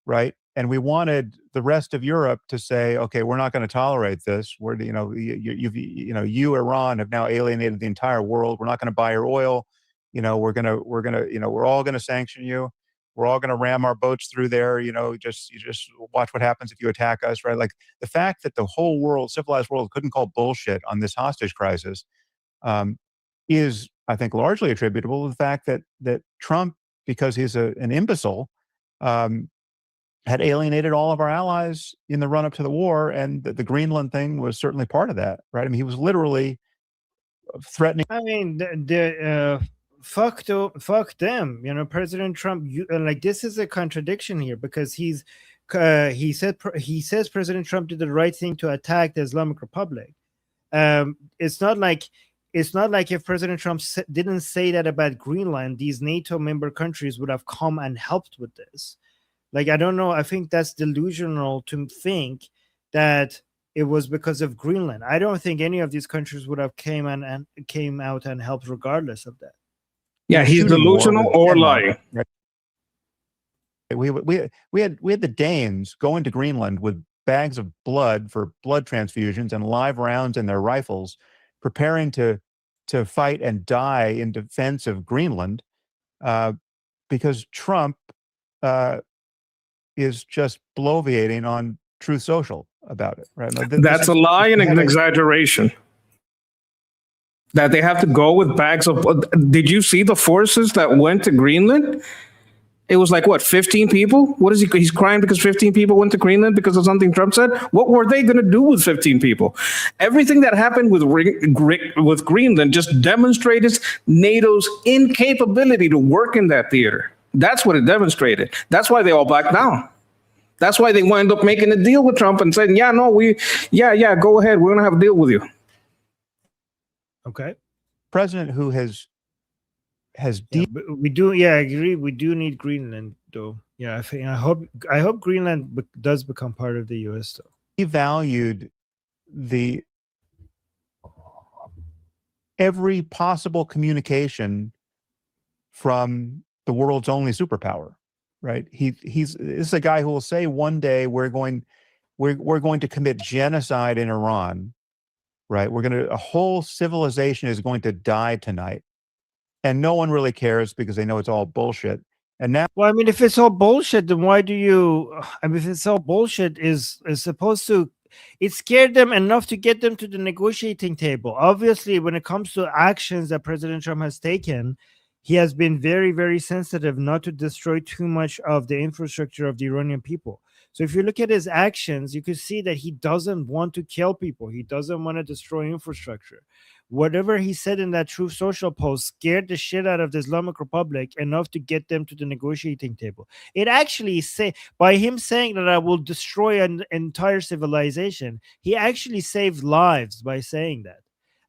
right? And we wanted the rest of Europe to say, okay, we're not going to tolerate this. We're, you, Iran, have now alienated the entire world. We're not going to buy your oil. We're all going to sanction you. We're all going to ram our boats through there. You just watch what happens if you attack us, right? Like the fact that the whole world, civilized world, couldn't call bullshit on this hostage crisis is, I think, largely attributable to the fact that Trump, because he's an imbecile, had alienated all of our allies in the run-up to the war, and the Greenland thing was certainly part of that, right? I mean, he was literally threatening. I mean, fuck them. President Trump. Like, this is a contradiction here, because he says President Trump did the right thing to attack the Islamic Republic. It's not like if President Trump didn't say that about Greenland, these NATO member countries would have come and helped with this. Like, I don't know. I think that's delusional to think that it was because of Greenland. I don't think any of these countries would have came out and helped regardless of that. Yeah, he's delusional or lying. We had the Danes go into Greenland with bags of blood for blood transfusions and live rounds in their rifles, preparing to fight and die in defense of Greenland, because Trump is just bloviating on Truth Social about it, right? That's a lie and an exaggeration. That they have to go with bags of blood. Did you see the forces that went to Greenland? It was like, what, 15 people? What is he? He's crying because 15 people went to Greenland because of something Trump said? What were they going to do with 15 people? Everything that happened with Greenland just demonstrated NATO's incapability to work in that theater. That's what it demonstrated. That's why they all backed down. That's why they wound up making a deal with Trump and saying, go ahead. We're going to have a deal with you. Okay. President who has we do. Yeah, I agree. We do need Greenland, though. Yeah, I hope Greenland does become part of the U.S. though. He valued every possible communication from the world's only superpower, right? This is a guy who will say one day we're going to commit genocide in Iran, right? A whole civilization is going to die tonight. And no one really cares because they know it's all bullshit. And now, well, I mean, if it's all bullshit, then why do you? I mean, if it's all bullshit, is supposed to, it scared them enough to get them to the negotiating table. Obviously, when it comes to actions that President Trump has taken, he has been very, very sensitive not to destroy too much of the infrastructure of the Iranian people. So if you look at his actions, you can see that he doesn't want to kill people. He doesn't want to destroy infrastructure. Whatever he said in that Truth Social post scared the shit out of the Islamic Republic enough to get them to the negotiating table. It actually by him saying that I will destroy an entire civilization, he actually saved lives by saying that.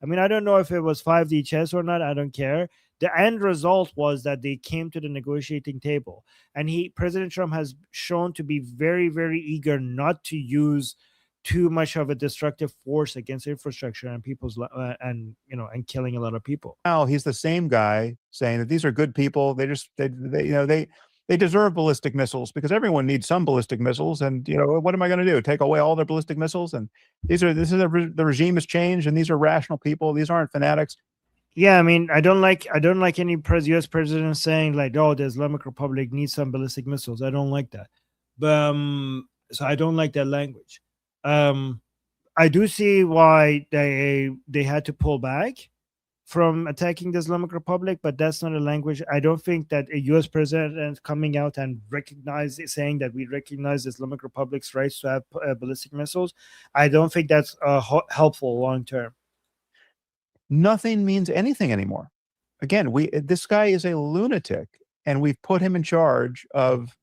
I mean, I don't know if it was 5D chess or not. I don't care. The end result was that they came to the negotiating table, and President Trump has shown to be very, very eager not to use too much of a destructive force against infrastructure and people's and killing a lot of people. Now he's the same guy saying that these are good people. They deserve ballistic missiles because everyone needs some ballistic missiles. And what am I going to do? Take away all their ballistic missiles? And the regime has changed, and these are rational people. These aren't fanatics. Yeah, I mean, I don't like any U.S. president saying like, "Oh, the Islamic Republic needs some ballistic missiles." I don't like that, but so I don't like that language. I do see why they had to pull back from attacking the Islamic Republic, but that's not a language. I don't think that a U.S. president coming out and saying that we recognize the Islamic Republic's rights to have ballistic missiles, I don't think that's helpful long term. Nothing means anything anymore. Again, this guy is a lunatic, and we've put him in charge of.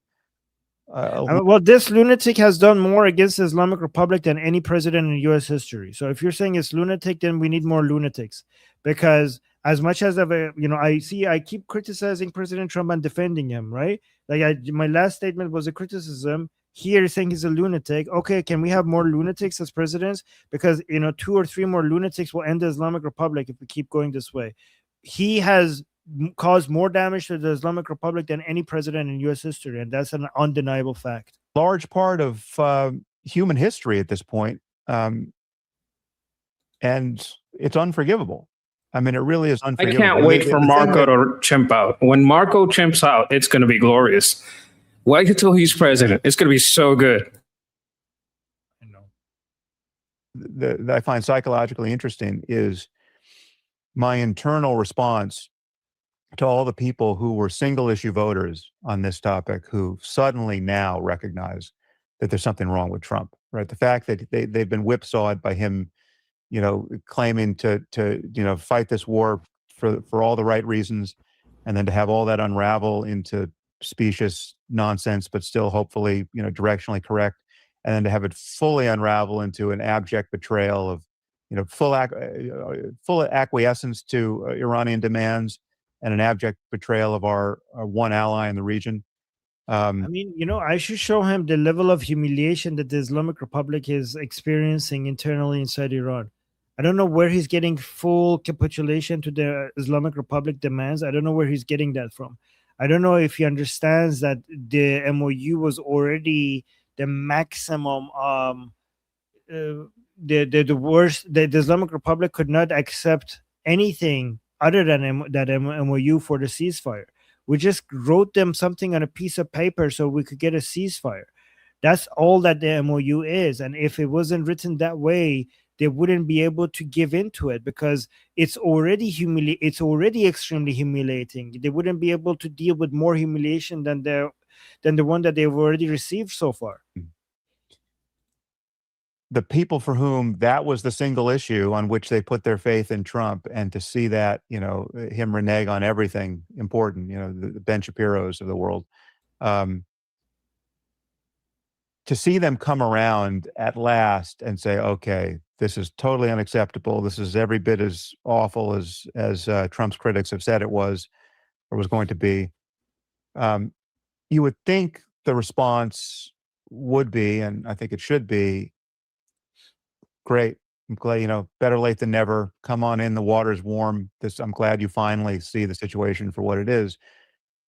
Well, this lunatic has done more against the Islamic Republic than any president in U.S. history. So if you're saying it's lunatic, then we need more lunatics. Because as much as I keep criticizing President Trump and defending him, right? Like my last statement was a criticism. Here saying he's a lunatic. Okay, can we have more lunatics as presidents? Because 2 or 3 more lunatics will end the Islamic Republic if we keep going this way. He has caused more damage to the Islamic Republic than any president in U.S. history, and that's an undeniable fact. large part of human history at this point. And it's unforgivable. I mean, it really is I unforgivable. can't wait for The thing Marco that- to chimp out. When Marco chimps out, it's going to be glorious. Wait until he's president. It's going to be so good. that I find psychologically interesting is my internal response to all the people who were single issue voters on this topic who suddenly now recognize that there's something wrong with Trump, right? The fact that they've been whipsawed by him, claiming to fight this war for all the right reasons, and then to have all that unravel into specious nonsense, but still hopefully, directionally correct, and then to have it fully unravel into an abject betrayal of, full acquiescence to Iranian demands and an abject betrayal of our one ally in the region. I mean, I should show him the level of humiliation that the Islamic Republic is experiencing internally inside Iran. I don't know where he's getting full capitulation to the Islamic Republic demands. I don't know where he's getting that from. I don't know if he understands that the MOU was already the maximum. The worst. The Islamic Republic could not accept anything other than that MOU for the ceasefire. We just wrote them something on a piece of paper so we could get a ceasefire. That's all that the MOU is. And if it wasn't written that way, they wouldn't be able to give into it because it's already extremely humiliating. They wouldn't be able to deal with more humiliation than the one that they've already received so far. The people for whom that was the single issue on which they put their faith in Trump, and to see that, him renege on everything important, the Ben Shapiro's of the world, to see them come around at last and say, okay, this is totally unacceptable. This is every bit as awful as Trump's critics have said it was or was going to be. You would think the response would be, and I think it should be, great. I'm glad, better late than never. Come on in, the water's warm. I'm glad you finally see the situation for what it is.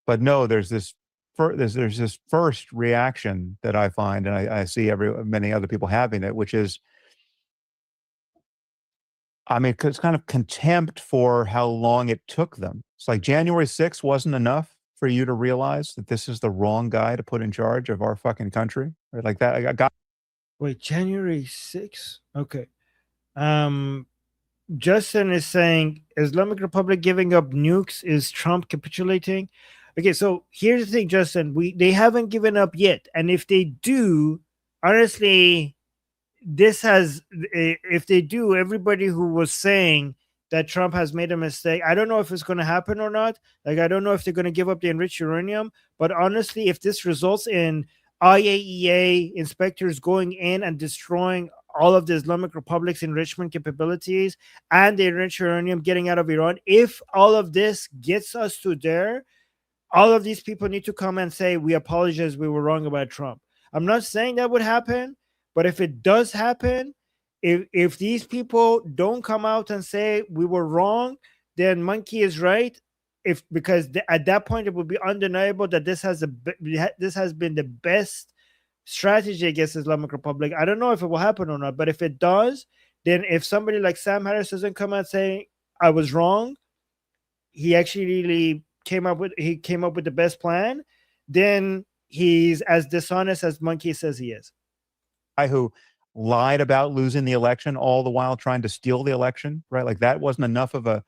But no, there's this first reaction that I find, and I see many other people having it, which is, it's kind of contempt for how long it took them. It's like January 6th wasn't enough for you to realize that this is the wrong guy to put in charge of our fucking country, right? Like that. I got. Wait, January 6th? Okay. Justin is saying Islamic Republic giving up nukes is Trump capitulating. Okay, so here's the thing, Justin. They haven't given up yet. And if they do, honestly, if they do, everybody who was saying that Trump has made a mistake, I don't know if it's going to happen or not. Like, I don't know if they're going to give up the enriched uranium. But honestly, if this results in IAEA inspectors going in and destroying all of the Islamic Republic's enrichment capabilities and the enriched uranium getting out of Iran, if all of this gets us to there, all of these people need to come and say, we apologize, we were wrong about Trump. I'm not saying that would happen, but if it does happen, if these people don't come out and say we were wrong, then Monkey is right. Because at that point it would be undeniable that this has been the best strategy against Islamic Republic. I don't know if it will happen or not, but if it does, then if somebody like Sam Harris doesn't come out saying I was wrong, he actually really came up with the best plan, then he's as dishonest as Monkey says he is. Guy who lied about losing the election, all the while trying to steal the election, right? Like that wasn't enough of an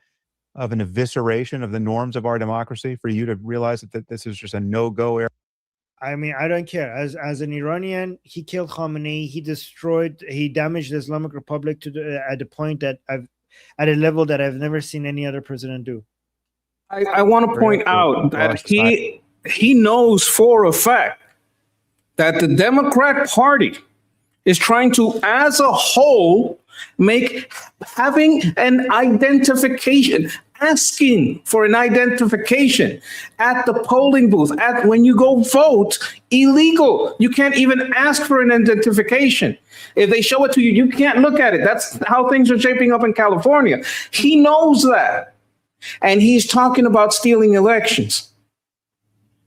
evisceration of the norms of our democracy for you to realize that this is just a no-go area. I mean, I don't care. As an Iranian, he killed Khamenei. He damaged the Islamic Republic at a point that at a level that I've never seen any other president do. I want to point out that he knows for a fact that the Democrat Party is trying to, as a whole, having an identification, asking for an identification at the polling booth, when you go vote, illegal. You can't even ask for an identification. If they show it to you, you can't look at it. That's how things are shaping up in California. He knows that. And he's talking about stealing elections.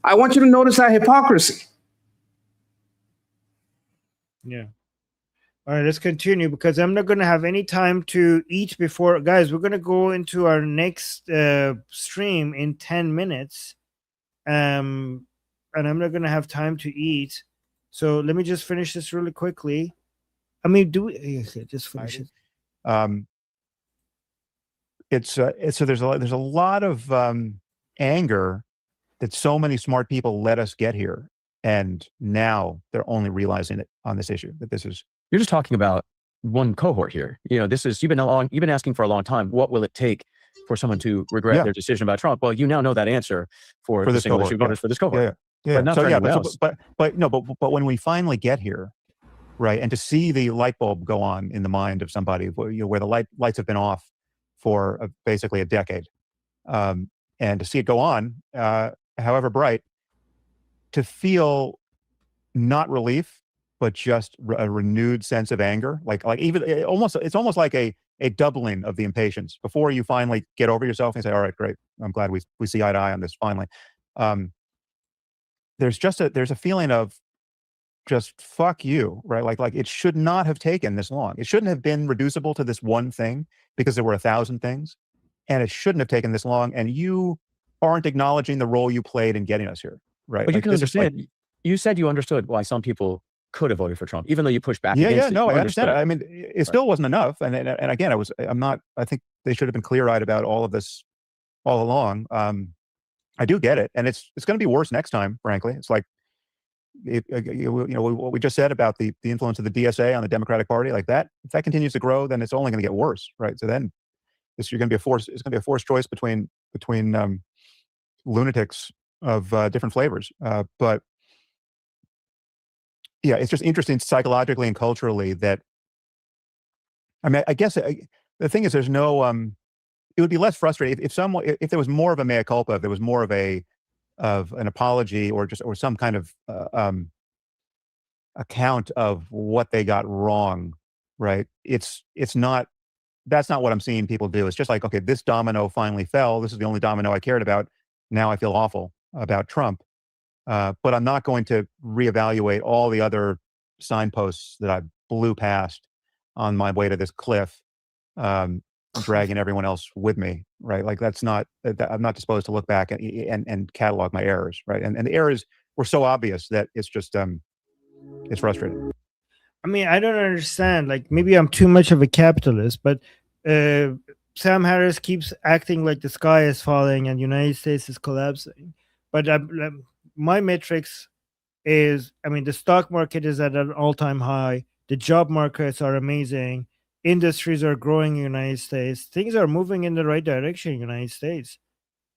I want you to notice that hypocrisy. Yeah. All right, let's continue because I'm not going to have any time to eat before. Guys, we're going to go into our next stream in 10 minutes. And I'm not going to have time to eat. So let me just finish this really quickly. I mean, just finish it. So there's a lot of anger that so many smart people let us get here, and now they're only realizing it on this issue that this is. You're just talking about one cohort here. This is you've been asking for a long time. What will it take for someone to regret their decision about Trump? Well, you now know that answer for the this single cohort, issue voters for this cohort. Yeah. But not for anyone else. But when we finally get here, right, and to see the light bulb go on in the mind of somebody, where the lights have been off for basically a decade, and to see it go on, however bright, to feel not relief, but just a renewed sense of anger, like even it's almost like a doubling of the impatience before you finally get over yourself and say, all right, great, I'm glad we see eye to eye on this finally. There's a feeling of just fuck you, right? Like it should not have taken this long. It shouldn't have been reducible to this one thing because there were 1,000 things, and it shouldn't have taken this long. And you aren't acknowledging the role you played in getting us here, right? But you can understand. You said you understood why some people could have voted for Trump, even though you pushed back against it. No, I understand. I mean, it still wasn't enough. And again, I think they should have been clear-eyed about all of this all along. I do get it. And it's going to be worse next time, frankly. It's like, what we just said about the influence of the DSA on the Democratic Party, like that, if that continues to grow, then it's only going to get worse, right? So then it's going to be a forced choice between lunatics of different flavors. But yeah, it's just interesting psychologically and culturally that, I mean, I guess the thing is, there's no, it would be less frustrating if there was more of a mea culpa, if there was more of an apology or some kind of account of what they got wrong, right? That's not what I'm seeing people do. It's just like, okay, this domino finally fell. This is the only domino I cared about. Now I feel awful about Trump. But I'm not going to reevaluate all the other signposts that I blew past on my way to this cliff, dragging everyone else with me, right? Like I'm not disposed to look back and catalog my errors, right? And the errors were so obvious that it's just, it's frustrating. I mean, I don't understand. Like, maybe I'm too much of a capitalist, but Sam Harris keeps acting like the sky is falling and the United States is collapsing. But my metrics is, I mean, the stock market is at an all-time high. The job markets are amazing. Industries are growing in the United States. Things are moving in the right direction in the United States,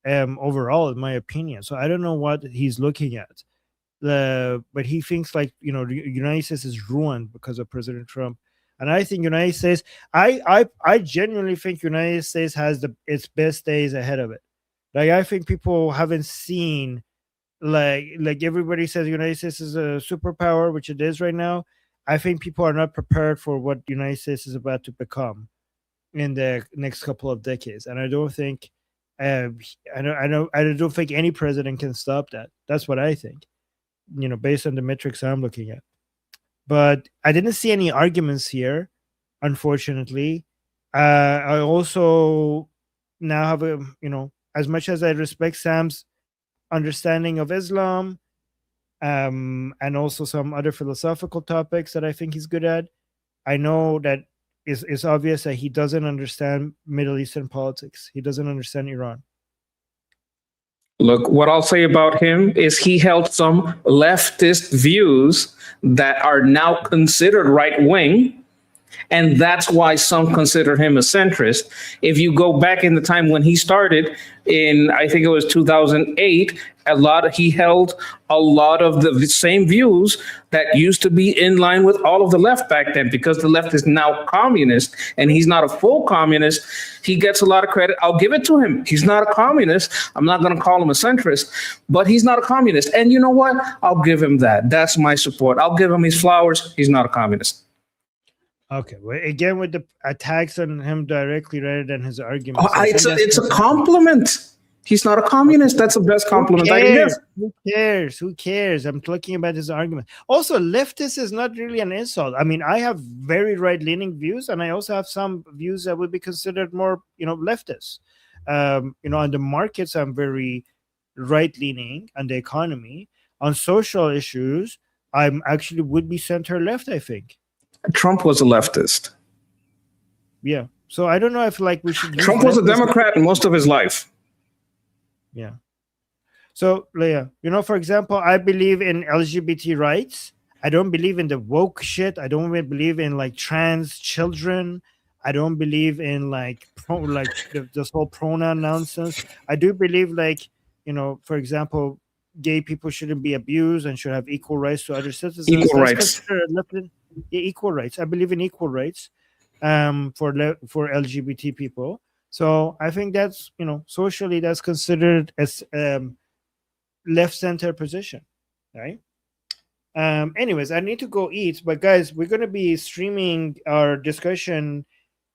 overall, in my opinion. So I don't know what he's looking at. But he thinks like, the United States is ruined because of President Trump. And I think United States, I genuinely think United States has its best days ahead of it. Like, I think people haven't seen, like everybody says the United States is a superpower, which it is right now. I think people are not prepared for what the United States is about to become in the next couple of decades. And I don't think, I don't think any president can stop that. That's what I think, based on the metrics I'm looking at. But I didn't see any arguments here, unfortunately. I also now have as much as I respect Sam's understanding of Islam, and also some other philosophical topics that I think he's good at, I know that it's obvious that he doesn't understand Middle Eastern politics. He doesn't understand Iran. Look, what I'll say about him is he held some leftist views that are now considered right-wing, and that's why some consider him a centrist. If you go back in the time when he started in, I think it was 2008, he held a lot of the same views that used to be in line with all of the left back then. Because the left is now communist and he's not a full communist, he gets a lot of credit. I'll give it to him. He's not a communist. I'm not going to call him a centrist, but he's not a communist. And you know what? I'll give him that. That's my support. I'll give him his flowers. He's not a communist. Okay, well, again, with the attacks on him directly rather than his arguments. It's a compliment. He's not a communist. That's the best compliment I can give. Who cares? Who cares? I'm talking about his argument. Also, leftist is not really an insult. I mean, I have very right-leaning views, and I also have some views that would be considered more, leftist. On the markets, I'm very right-leaning. On the economy, on social issues, I'm actually would be center-left, I think. Trump was a leftist. Yeah. So I don't know if we should. Trump was a Democrat most of his life. Yeah. So, Leah, for example, I believe in LGBT rights. I don't believe in the woke shit. I don't even believe in trans children. I don't believe in this whole pronoun nonsense. I do believe for example, gay people shouldn't be abused and should have equal rights to other citizens. Equal rights. Equal rights. I believe in equal rights for LGBT people. So I think that's, socially that's considered as left center position, right? Anyways, I need to go eat, but guys, we're going to be streaming our discussion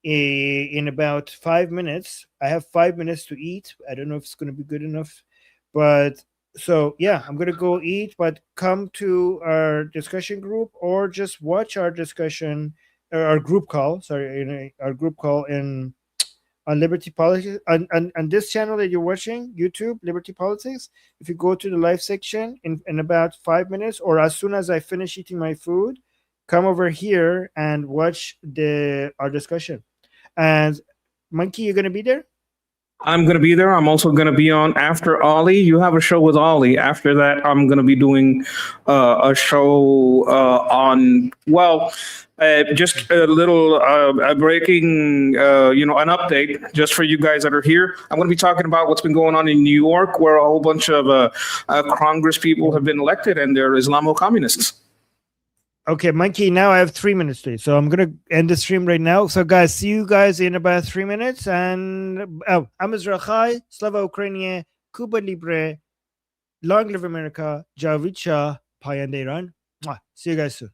in about 5 minutes. I have 5 minutes to eat. I don't know if it's going to be good enough, but so yeah, I'm going to go eat, but come to our discussion group or just watch our discussion, or our group call, our group call on Liberty Politics, on this channel that you're watching, YouTube, Liberty Politics. If you go to the live section in about 5 minutes, or as soon as I finish eating my food, come over here and watch our discussion. And Monkey, you're going to be there? I'm going to be there. I'm also going to be on after Ollie. You have a show with Ollie. After that, I'm going to be doing a show on, just a little breaking, an update just for you guys that are here. I'm going to be talking about what's been going on in New York, where a whole bunch of Congress people have been elected and they're Islamo-communists. Okay, Monkey, now I have 3 minutes to eat, so I'm going to end the stream right now. So, guys, see you guys in about 3 minutes. And I'm Israel Chai, Slava Ukraine, Cuba Libre, Long Live America, Javid Shah, Payande Iran. See you guys soon.